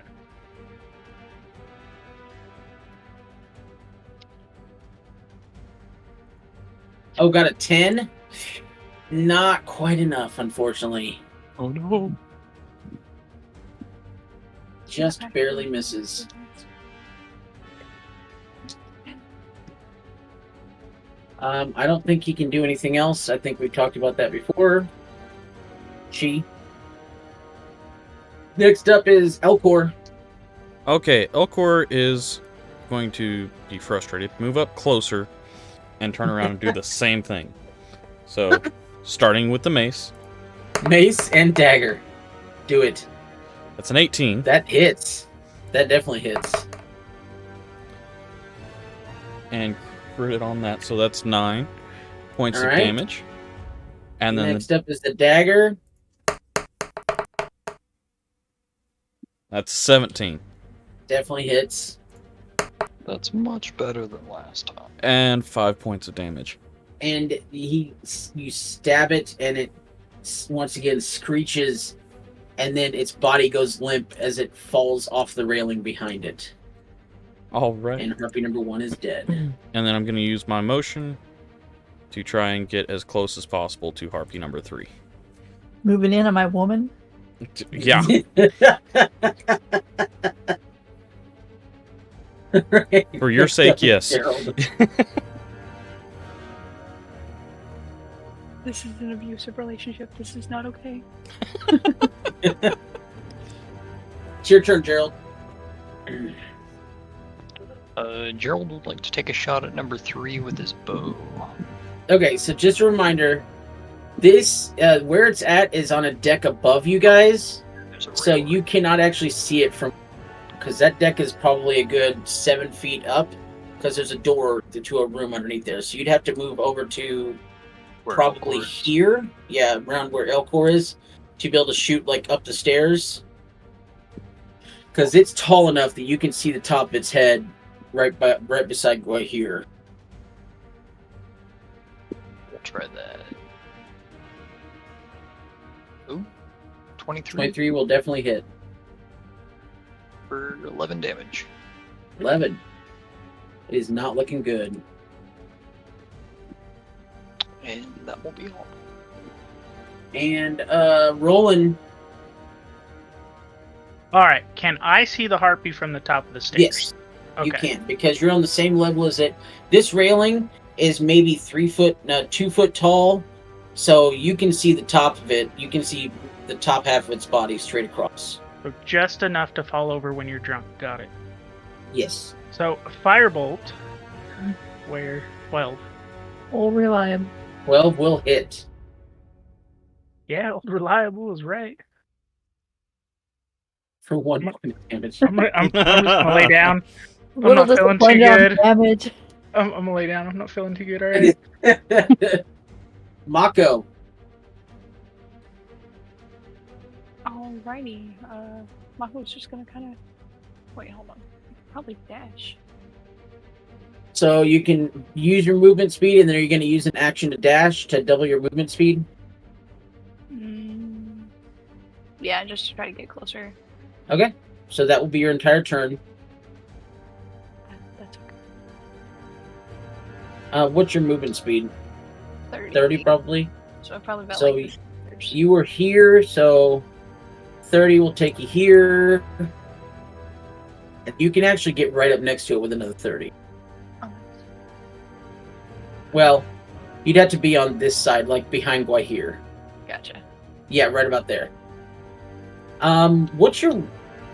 S1: Oh, got a 10? Not quite enough, unfortunately.
S2: Oh no.
S1: Just barely misses. I don't think he can do anything else. I think we talked about that before. Next up is Elcor.
S2: Okay, Elcor is going to be frustrated, move up closer, and turn around and do the same thing. So, starting with the mace.
S1: Mace and dagger. Do it.
S2: That's an 18.
S1: That hits. That definitely hits.
S2: And crit on that, so that's 9 points
S1: All
S2: of
S1: right.
S2: damage. And then
S1: Next up is the dagger.
S2: that's 17.
S1: Definitely hits.
S6: That's much better than last time.
S2: And 5 points of damage.
S1: And you stab it, and it once again screeches, and then its body goes limp as it falls off the railing behind it.
S2: Alright.
S1: And Harpy number 1 is dead.
S2: And then I'm going to use my motion to try and get as close as possible to Harpy number 3.
S5: Moving in on my woman.
S2: Yeah. For your sake, yes.
S1: Gerald.
S3: This is an abusive relationship. This is not okay.
S1: It's your turn, Gerald.
S6: Gerald would like to take a shot at number 3 with his bow.
S1: Okay, so just a reminder, this where it's at is on a deck above you guys,
S6: There's a
S1: so
S6: railing.
S1: you cannot actually see it from, because that deck is probably a good 7 feet up, because there's a door to a room underneath there. So you'd have to move over to
S6: Where
S1: probably
S6: Elcor is.
S1: here, yeah, around where Elcor is, to be able to shoot like up the stairs, because it's tall enough that you can see the top of its head right beside right here.
S6: We'll try that. Ooh, 23
S1: 23 will definitely hit.
S6: for 11 damage.
S1: 11. It is not looking good.
S6: And that will be all.
S1: And Roland,
S4: Alright, can I see the harpy from the top of the stairs?
S1: yes,
S4: Okay.
S1: you can, because you're on the same level as it. This railing is maybe 2 foot tall, so you can see the top of it. You can see the top half of its body straight across.
S4: So just enough to fall over when you're drunk. Got it.
S1: Yes.
S4: So, Firebolt, where 12.
S5: All reliable.
S1: 12 will hit.
S4: Yeah, old reliable is right.
S1: For 1 point of damage.
S4: I'm just gonna lay down. I'm
S5: Little
S4: not feeling too
S5: disappointed on
S4: good.
S5: damage.
S4: I'm gonna lay down. I'm not feeling too good already.
S1: Mako.
S3: Alrighty. Mako's just gonna kind of. Wait, hold on. Probably dash.
S1: So you can use your movement speed, and then you're going to use an action to dash to double your movement speed.
S3: Yeah, just to try to get closer.
S1: Okay. So that will be your entire turn.
S3: That's okay.
S1: What's your movement speed?
S3: 30.
S1: 30 probably.
S3: So probably about
S1: So
S3: like.
S1: you were here, so 30 will take you here. And you can actually get right up next to it with another 30.
S3: Oh,
S1: Well, you'd have to be on this side, like behind Gwy here.
S3: gotcha.
S1: Yeah, right about there. What's your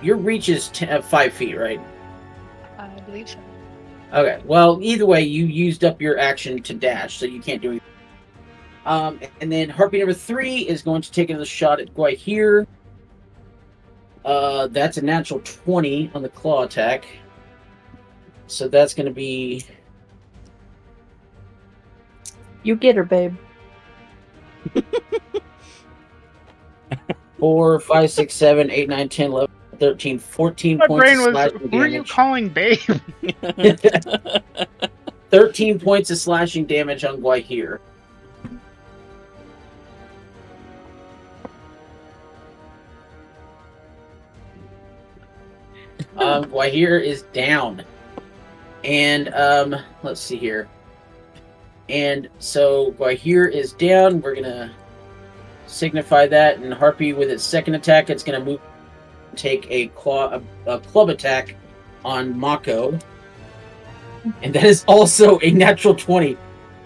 S1: reach is 5 feet, right?
S3: believe so.
S1: Okay, well, either way, you used up your action to dash, so you can't do anything. And then Harpy number 3 is going to take another shot at Guahir. That's a natural 20 on the claw attack. So that's going to be...
S5: You get her, babe.
S1: 4, 5, 6, 7, 8, 9, 10, 11, 13, 14
S4: My
S1: points
S4: brain
S1: of
S4: was.
S1: slashing
S4: Who are you
S1: damage.
S4: calling babe?
S1: 13 points of slashing damage on Guahir. Guahir is down. And let's see here. And so Guahir is down. We're gonna signify that, and Harpy with its second attack, it's gonna move, take a club attack on Mako, and that is also a natural 20.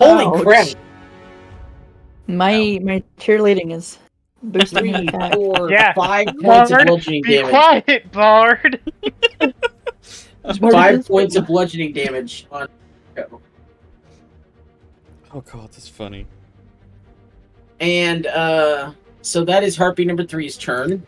S1: Holy
S5: Ouch.
S1: crap!
S5: My cheerleading is boosting
S1: 3,
S5: my attack.
S1: 4,
S4: Yeah.
S1: 5 points of
S4: Bard,
S1: bludgeoning
S4: be
S1: damage.
S4: quiet, Bard.
S1: 5 points of bludgeoning damage on Mako.
S2: Oh god, that's funny.
S1: And so that is Harpy number 3's turn.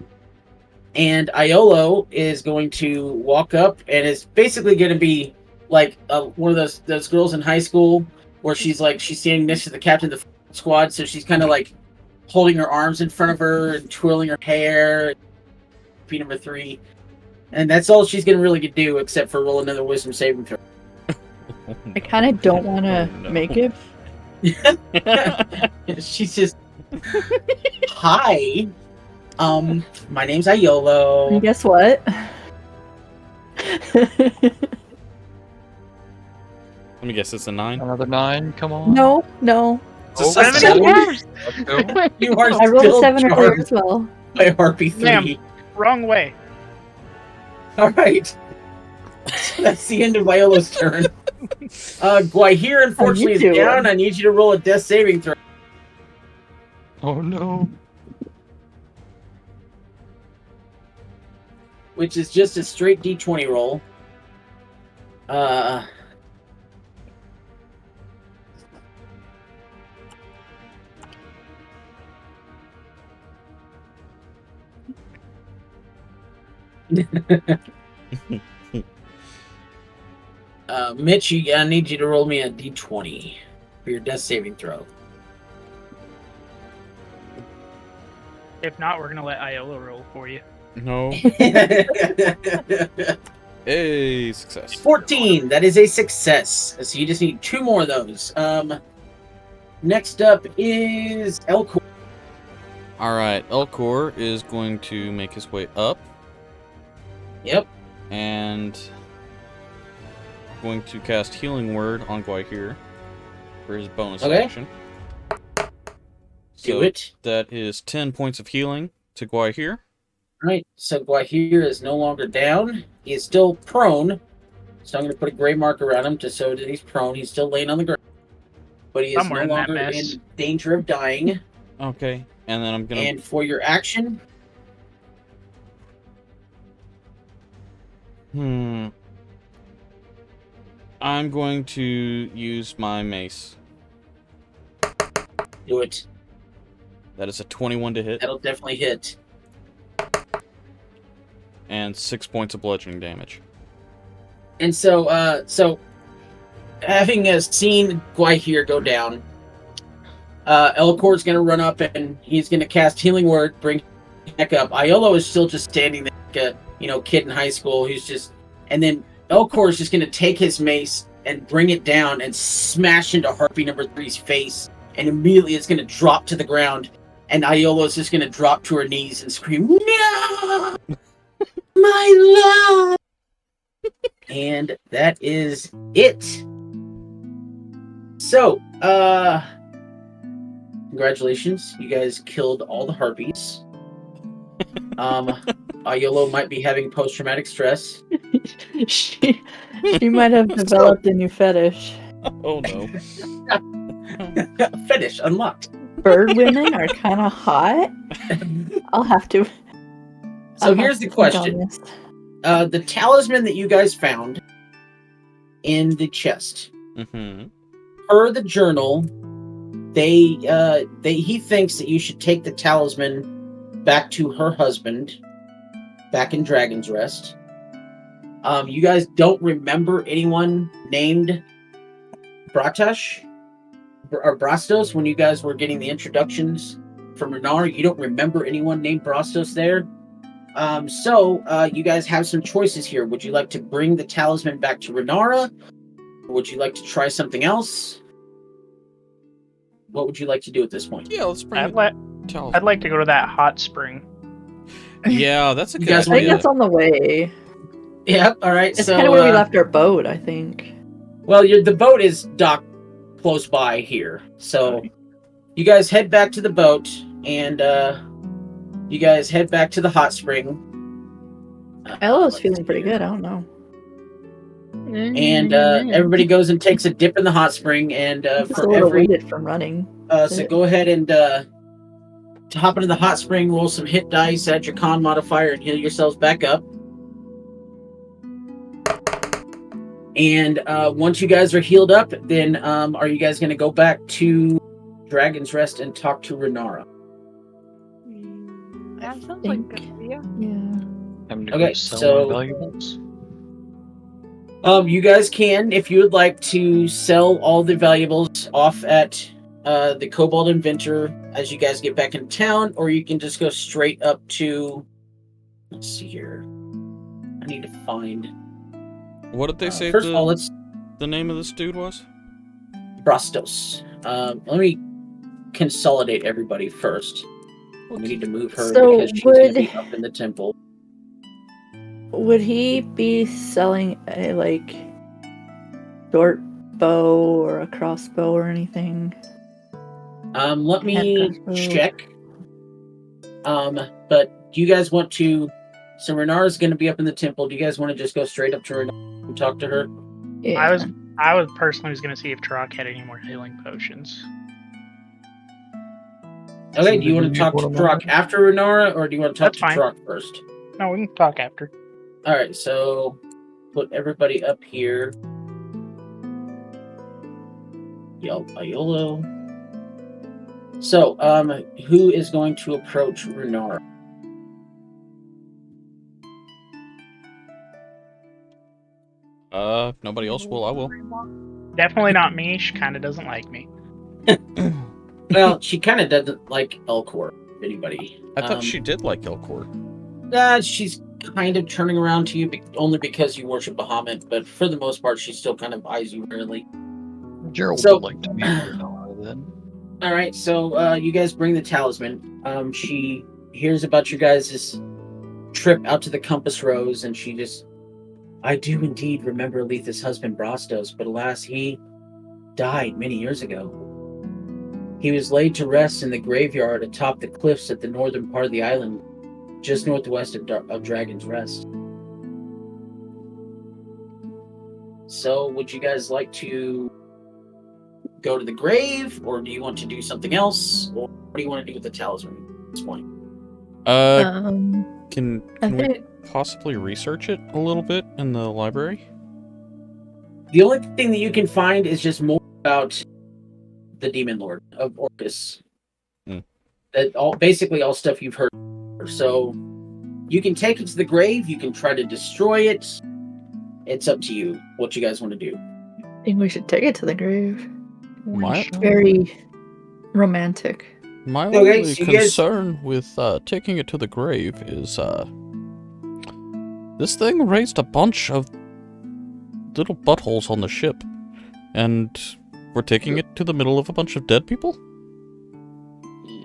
S1: And Iolo is going to walk up and is basically going to be like one of those girls in high school where she's standing next to the captain of the squad, so she's kind of like holding her arms in front of her and twirling her hair. Harpy number 3. And that's all she's going to really do except for roll another wisdom saving throw.
S5: I kind of don't want to
S2: Oh, no.
S5: make it.
S1: She's just, hi, my name's Iolo.
S5: And guess what?
S2: Let me guess, it's a 9?
S6: Another 9, come on.
S5: no.
S2: It's a
S6: Oh,
S2: 7.
S1: seven.
S6: Let's go.
S1: You are
S5: I rolled a
S1: still
S5: 7 earlier
S1: charmed
S5: as well.
S1: by Harpy 3.
S4: Ma'am. Wrong way.
S1: All right. So that's the end of Iolo's turn. Guahir, unfortunately, is
S5: doing?
S1: down. I need you to roll a death saving throw.
S6: Oh no.
S1: Which is just a straight D20 roll. Mitch, I need you to roll me a D20 for your death saving throw.
S4: If not, we're gonna let Iola roll for you.
S2: No. Hey, success.
S1: 14. That is a success. So you just need 2 more of those. Next up is Elcor.
S2: Alright, Elcor is going to make his way up
S1: Yep.
S2: and going to cast Healing Word on Guahir for his bonus
S1: Okay.
S2: action.
S1: Do it.
S2: That is 10 points of healing to Guahir.
S1: Right. So Guahir is no longer down. He is still prone. So I'm going to put a gray mark around him to show that he's prone. He's still laying on the ground. But he is
S4: Somewhere
S1: no
S4: in that
S1: longer
S4: mess.
S1: in danger of dying.
S2: Okay, and then I'm gonna...
S1: And for your action,
S2: I'm going to use my mace.
S1: do it.
S2: That is a 21 to hit,
S1: That'll definitely hit.
S2: and 6 points of bludgeoning damage.
S1: And so having seen Guahir go down, Elcor's going to run up and he's going to cast Healing Word, bring back up. Iolo is still just standing there like a kid in high school who's just... And then Elcor is just going to take his mace and bring it down and smash into Harpy number 3's face. And immediately it's going to drop to the ground. And Iolo is just going to drop to her knees and scream, "No! My love!" And that is it. So, congratulations. You guys killed all the harpies. Iolo might be having post-traumatic stress.
S5: she might have developed a new fetish.
S2: Oh no.
S1: Fetish unlocked.
S5: Bird women are kind of hot. I'll have to.
S1: So here's the question. The talisman that you guys found in the chest.
S2: Mm-hmm.
S1: Per the journal, he thinks that you should take the talisman back to her husband, back in Dragon's Rest. You guys don't remember anyone named Bratash or Brastos when you guys were getting the introductions from Renar. You don't remember anyone named Brastos there. So you guys have some choices here. Would you like to bring the talisman back to Renara? Or would you like to try something else? What would you like to do at this point?
S2: Yeah, let's bring
S4: I'd
S2: talisman.
S4: like to go to that hot spring.
S2: Yeah, that's a
S1: You
S2: good
S1: guys
S5: I think
S2: idea.
S5: that's on the way.
S1: Yep. All right.
S5: It's
S1: So
S5: kind of where we left our boat, I think.
S1: well, the boat is docked close by here. So you guys head back to the boat, and you guys head back to the hot spring.
S5: Ella's feeling pretty good. I don't know.
S1: And everybody goes and takes a dip in the hot spring, and
S5: Just a
S1: for
S5: little
S1: every
S5: winded from running.
S1: so go ahead and to hop into the hot spring, roll some hit dice, add your con modifier, and heal yourselves back up. And once you guys are healed up, then are you guys going to go back to Dragon's Rest and talk to Renara?
S3: That sounds like
S5: think-
S3: a good idea.
S5: Yeah.
S6: Time to
S1: Okay,
S6: go sell
S1: so-
S6: valuables.
S1: You guys can, if you would like to sell all the valuables off at the Cobalt Inventor as you guys get back in town, or you can just go straight up to. Let's see here. I need to find.
S2: What did they say
S1: First of all, let's
S2: the name of this dude was?
S1: Brastos. Let me consolidate everybody first. We need to move her
S5: So
S1: because she's going to be
S5: would-
S1: up in the temple.
S5: Would he be selling a short bow or a crossbow or anything?
S1: Let me
S5: Hand crossbow.
S1: check. But do you guys want to? So Renara's going to be up in the temple. Do you guys want to just go straight up to Renara and talk to her?
S5: Yeah.
S4: I was personally going to see if Turok had any more healing potions.
S1: Okay. Do you want to talk to Turok after Renara, or do you want to talk
S4: That's
S1: to
S4: fine.
S1: Turok first?
S4: No, we can talk after.
S1: All right. So put everybody up here. Iolo. So, who is going to approach Renara?
S2: Nobody else will. I will.
S4: Definitely not me. She kind of doesn't like me.
S1: Well, she kind of doesn't like Elcor. If anybody.
S2: I thought she did like Elcor.
S1: She's kind of turning around to you only because you worship Bahamut, but for the most part, she still kind of eyes you rarely.
S6: Gerald
S1: So-
S6: would like to meet Renara then.
S1: All right, so you guys bring the talisman. She hears about your guys' trip out to the Compass Rose, and she just, I do indeed remember Aletha's husband Brastos, but alas, he died many years ago. He was laid to rest in the graveyard atop the cliffs at the northern part of the island, just northwest of Dragon's Rest. So, would you guys like to go to the grave, or do you want to do something else, or what do you want to do with the talisman at this point?
S2: Can
S5: I
S2: we
S5: think
S2: possibly research it a little bit in the library?
S1: The only thing that you can find is just more about the Demon Lord of Orcus. Basically all stuff you've heard. So you can take it to the grave, you can try to destroy it. It's up to you what you guys want to do.
S5: I think we should take it to the grave.
S2: My
S5: Very romantic.
S2: my
S1: Okay,
S2: only
S1: so you guys-
S2: concern with taking it to the grave is this thing raised a bunch of little buttholes on the ship, and we're taking it to the middle of a bunch of dead people.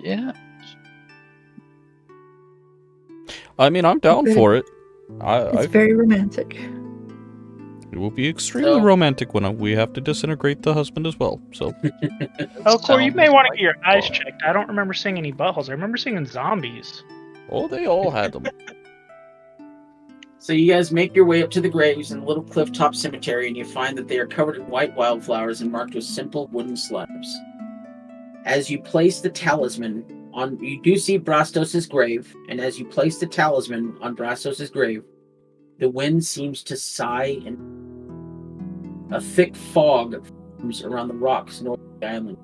S6: Yeah.
S2: I mean, I'm down
S5: Okay.
S2: for it.
S5: It's very romantic.
S2: It will be extremely
S1: So-
S2: romantic when we have to disintegrate the husband as well. So
S4: Oh, Corey, you may
S6: Sounds
S4: want to
S6: like
S4: get your eyes
S6: fun.
S4: checked. I don't remember seeing any buttholes. I remember seeing zombies.
S2: oh, they all had them.
S1: So you guys make your way up to the graves in the little cliff-top cemetery, and you find that they are covered in white wildflowers and marked with simple wooden slabs. As you place the talisman on, you do see Brastos' grave, and as you place the talisman on Brastos' grave, the wind seems to sigh and a thick fog forms around the rocks north of the island.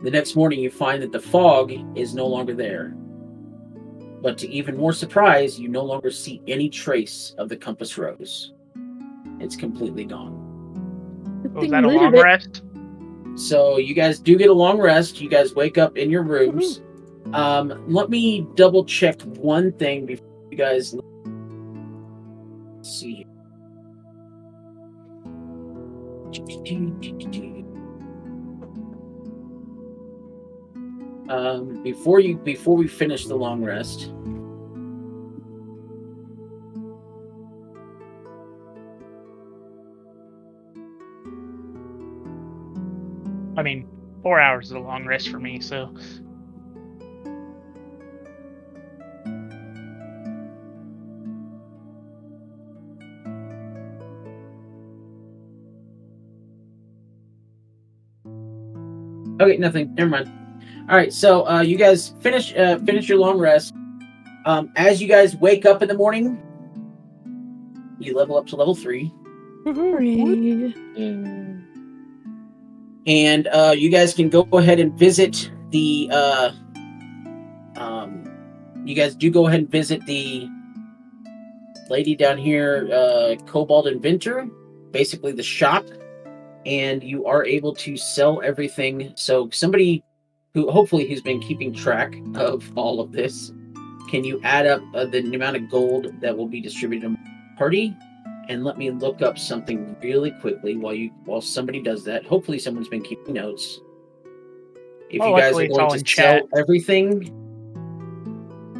S1: The next morning, you find that the fog is no longer there. But to even more surprise, you no longer see any trace of the compass rose. It's completely gone.
S4: Was that a long rest?
S1: So you guys do get a long rest. You guys wake up in your rooms. Let me double check one thing before you guys see here. Before we finish the long rest.
S4: I mean, 4 hours is a long rest for me, so.
S1: Okay, nothing. Never mind. All right, so you guys finish your long rest. As you guys wake up in the morning, you level up to level 3. And you guys can go ahead and visit the you guys do go ahead and visit the lady down here, Cobalt Inventor, basically the shop, and you are able to sell everything. So somebody who's been keeping track of all of this, can you add up the amount of gold that will be distributed to the party? And let me look up something really quickly while somebody does that. Hopefully someone's been keeping notes. If you guys are going to sell everything,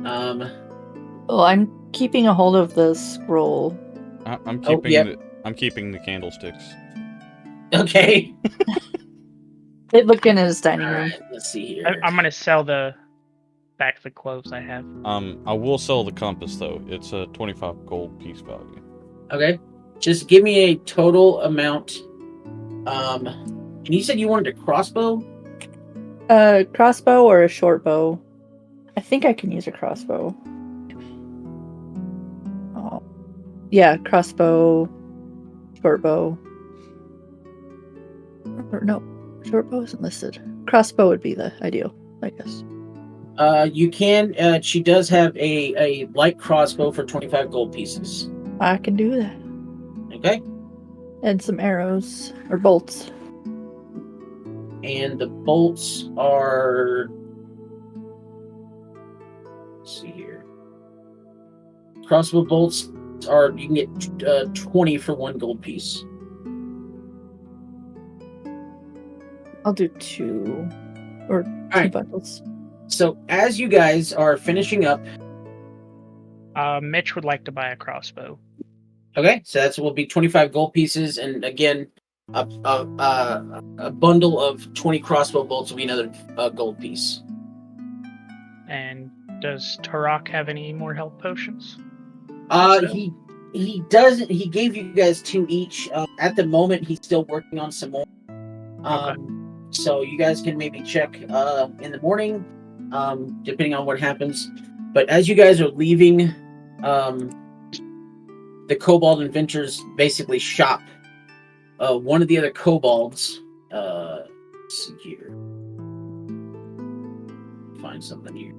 S5: well, I'm keeping a hold of the scroll.
S2: I'm keeping the candlesticks.
S1: Okay.
S5: They look in his dining room.
S1: Right, let's see here.
S4: I'm gonna sell the clothes I have.
S2: I will sell the compass though. It's a 25 gold piece value.
S1: Okay. Just give me a total amount. And you said you wanted a crossbow?
S5: A crossbow or a short bow? I think I can use a crossbow. Oh. Yeah, crossbow, short bow. Or no, short bow isn't listed. Crossbow would be the ideal, I guess.
S1: You can. She does have a light crossbow for 25 gold pieces.
S5: I can do that.
S1: Okay.
S5: And some arrows or bolts.
S1: And the bolts are. Let's see here. Crossbow bolts are, you can get 20 for 1 gold piece.
S5: I'll do 2 or 2 bundles.
S1: So as you guys are finishing up,
S4: Mitch would like to buy a crossbow.
S1: okay, so that will be 25 gold pieces, and again, a bundle of 20 crossbow bolts will be another gold piece.
S4: And does Turok have any more health potions?
S1: He doesn't. He gave you guys 2 each. At the moment, he's still working on some more.
S4: Okay.
S1: So you guys can maybe check in the morning, depending on what happens. But as you guys are leaving, the Cobalt Inventors basically shop. One of the other kobolds. Let's see here. Find something here.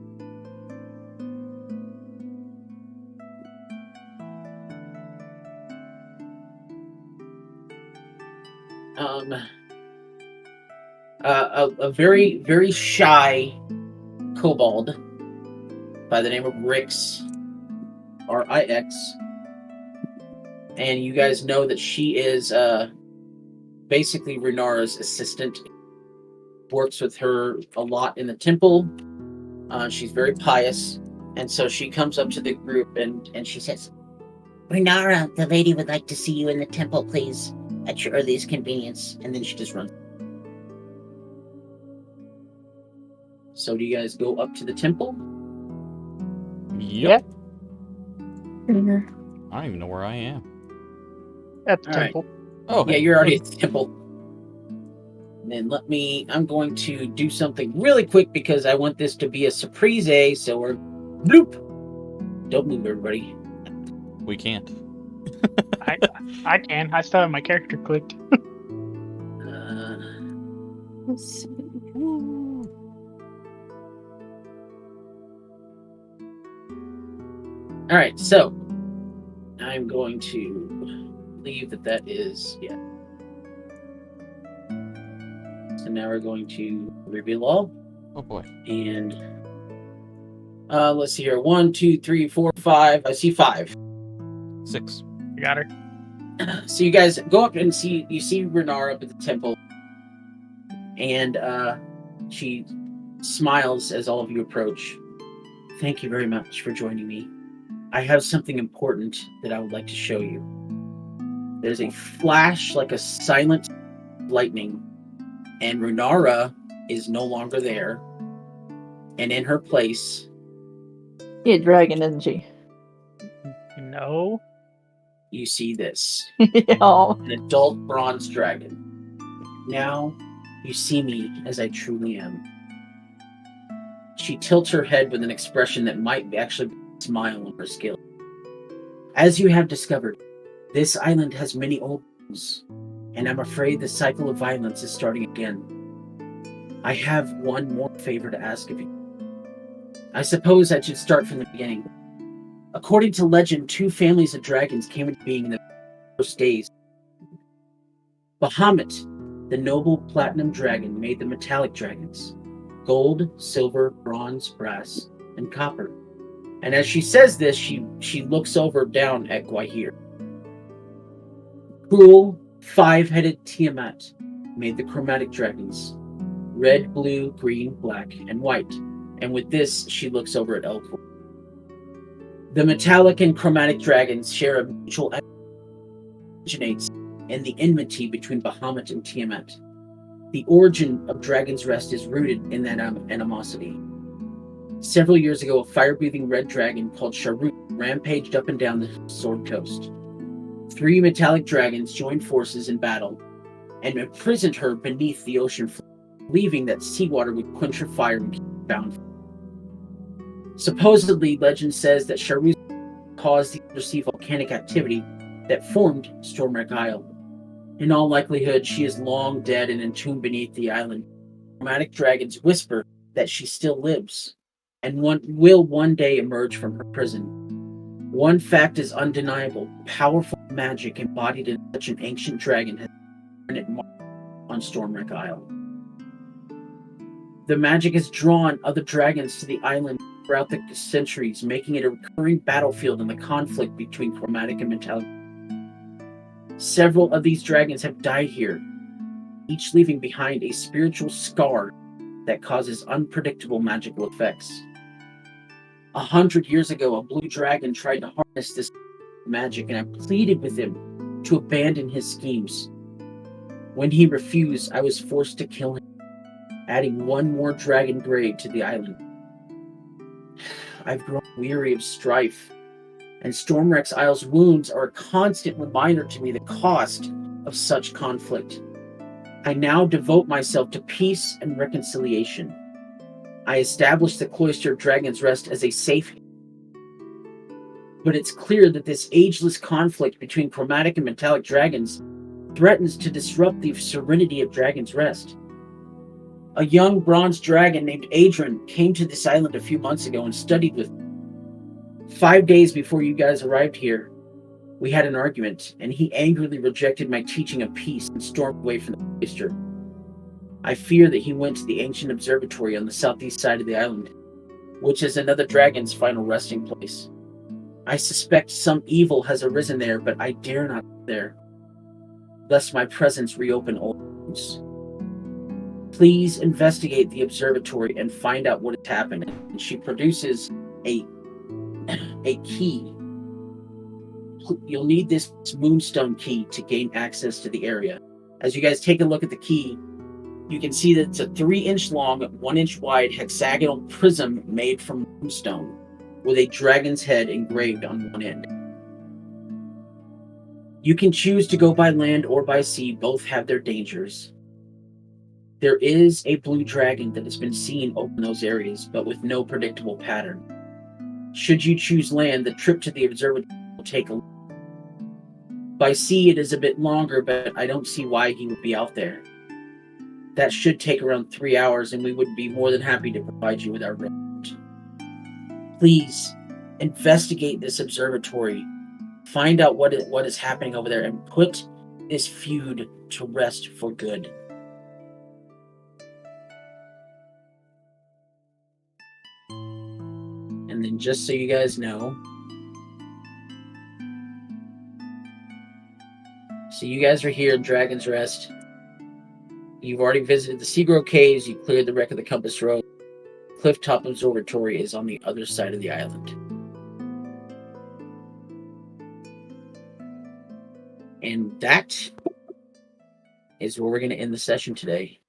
S1: A very, very shy kobold by the name of Rix, R-I-X, and you guys know that she is basically Renara's assistant. Works with her a lot in the temple. She's very pious, and so she comes up to the group and she says, "Renara, the lady would like to see you in the temple, please, at your earliest convenience." And then she just runs. So do you guys go up to the temple?
S2: Yep.
S5: Here.
S2: I don't even know where I am.
S4: At the
S1: All right.
S4: temple.
S2: Oh,
S1: Yeah, you're already at the temple. And then I'm going to do something really quick because I want this to be a surprise, so we're bloop. Don't move, everybody.
S2: we can't.
S4: I can. I still have my character clicked.
S5: Let's see.
S1: All right, so I'm going to believe that is So now we're going to reveal all,
S2: Oh boy.
S1: and let's see here. 1, 2, 3, 4, 5. I see 5.
S2: 6.
S4: You got her.
S1: So you guys go up and see Renara up at the temple, and she smiles as all of you approach. Thank you very much for joining me. I have something important that I would like to show you. There's a flash like a silent lightning, and Renara is no longer there. And in her place,
S5: She a dragon, isn't she?
S4: No.
S1: you see this.
S5: Oh.
S1: An adult bronze dragon. Now you see me as I truly am. She tilts her head with an expression that might actually be a smile on her skill. As you have discovered, this island has many old wounds, and I'm afraid the cycle of violence is starting again. I have one more favor to ask of you. I suppose I should start from the beginning. According to legend, 2 families of dragons came into being in the first days. Bahamut, the noble platinum dragon, made the metallic dragons: gold, silver, bronze, brass, and copper. And as she says this, she looks over down at Gwahir. Cruel, 5-headed Tiamat made the chromatic dragons: red, blue, green, black, and white. And with this, she looks over at Elcor. The metallic and chromatic dragons share a mutual originates in the enmity between Bahamut and Tiamat. The origin of Dragon's Rest is rooted in that animosity. Several years ago, a fire-breathing red dragon called Sharut rampaged up and down the Sword Coast. 3 metallic dragons joined forces in battle and imprisoned her beneath the ocean floor, believing that seawater would quench her fire and keep her bound. Supposedly, legend says that Sharut caused the undersea volcanic activity that formed Stormwreck Isle. In all likelihood, she is long dead and entombed beneath the island. Chromatic dragons whisper that she still lives and will one day emerge from her prison. One fact is undeniable: powerful magic embodied in such an ancient dragon has permanent mark on Stormwreck Isle. The magic has drawn other dragons to the island throughout the centuries, making it a recurring battlefield in the conflict between chromatic and metallic. Several of these dragons have died here, each leaving behind a spiritual scar that causes unpredictable magical effects. 100 years ago, a blue dragon tried to harness this magic, and I pleaded with him to abandon his schemes. When he refused, I was forced to kill him, adding one more dragon grave to the island. I've grown weary of strife, and Stormwreck Isle's wounds are a constant reminder to me the cost of such conflict. I now devote myself to peace and reconciliation. I established the Cloister of Dragon's Rest as a safe haven. But it's clear that this ageless conflict between chromatic and metallic dragons threatens to disrupt the serenity of Dragon's Rest. A young bronze dragon named Adrian came to this island a few months ago and studied with me. 5 days before you guys arrived here, we had an argument, and he angrily rejected my teaching of peace and stormed away from the cloister. I fear that he went to the ancient observatory on the southeast side of the island, which is another dragon's final resting place. I suspect some evil has arisen there, but I dare not go there, lest my presence reopen old wounds. Please investigate the observatory and find out what has happened. And she produces a key. You'll need this moonstone key to gain access to the area. As you guys take a look at the key, you can see that it's a 3-inch long, 1-inch wide hexagonal prism made from moonstone with a dragon's head engraved on one end. You can choose to go by land or by sea. Both have their dangers. There is a blue dragon that has been seen over those areas, but with no predictable pattern. Should you choose land, the trip to the observatory will take a By sea, it is a bit longer, but I don't see why he would be out there. That should take around 3 hours, and we would be more than happy to provide you with our report. Please, investigate this observatory. Find out what is happening over there, and put this feud to rest for good. And then just so you guys know, so you guys are here in Dragon's Rest. You've already visited the Seagrow Caves, you cleared the wreck of the Compass Road. Clifftop Observatory is on the other side of the island. And that is where we're going to end the session today.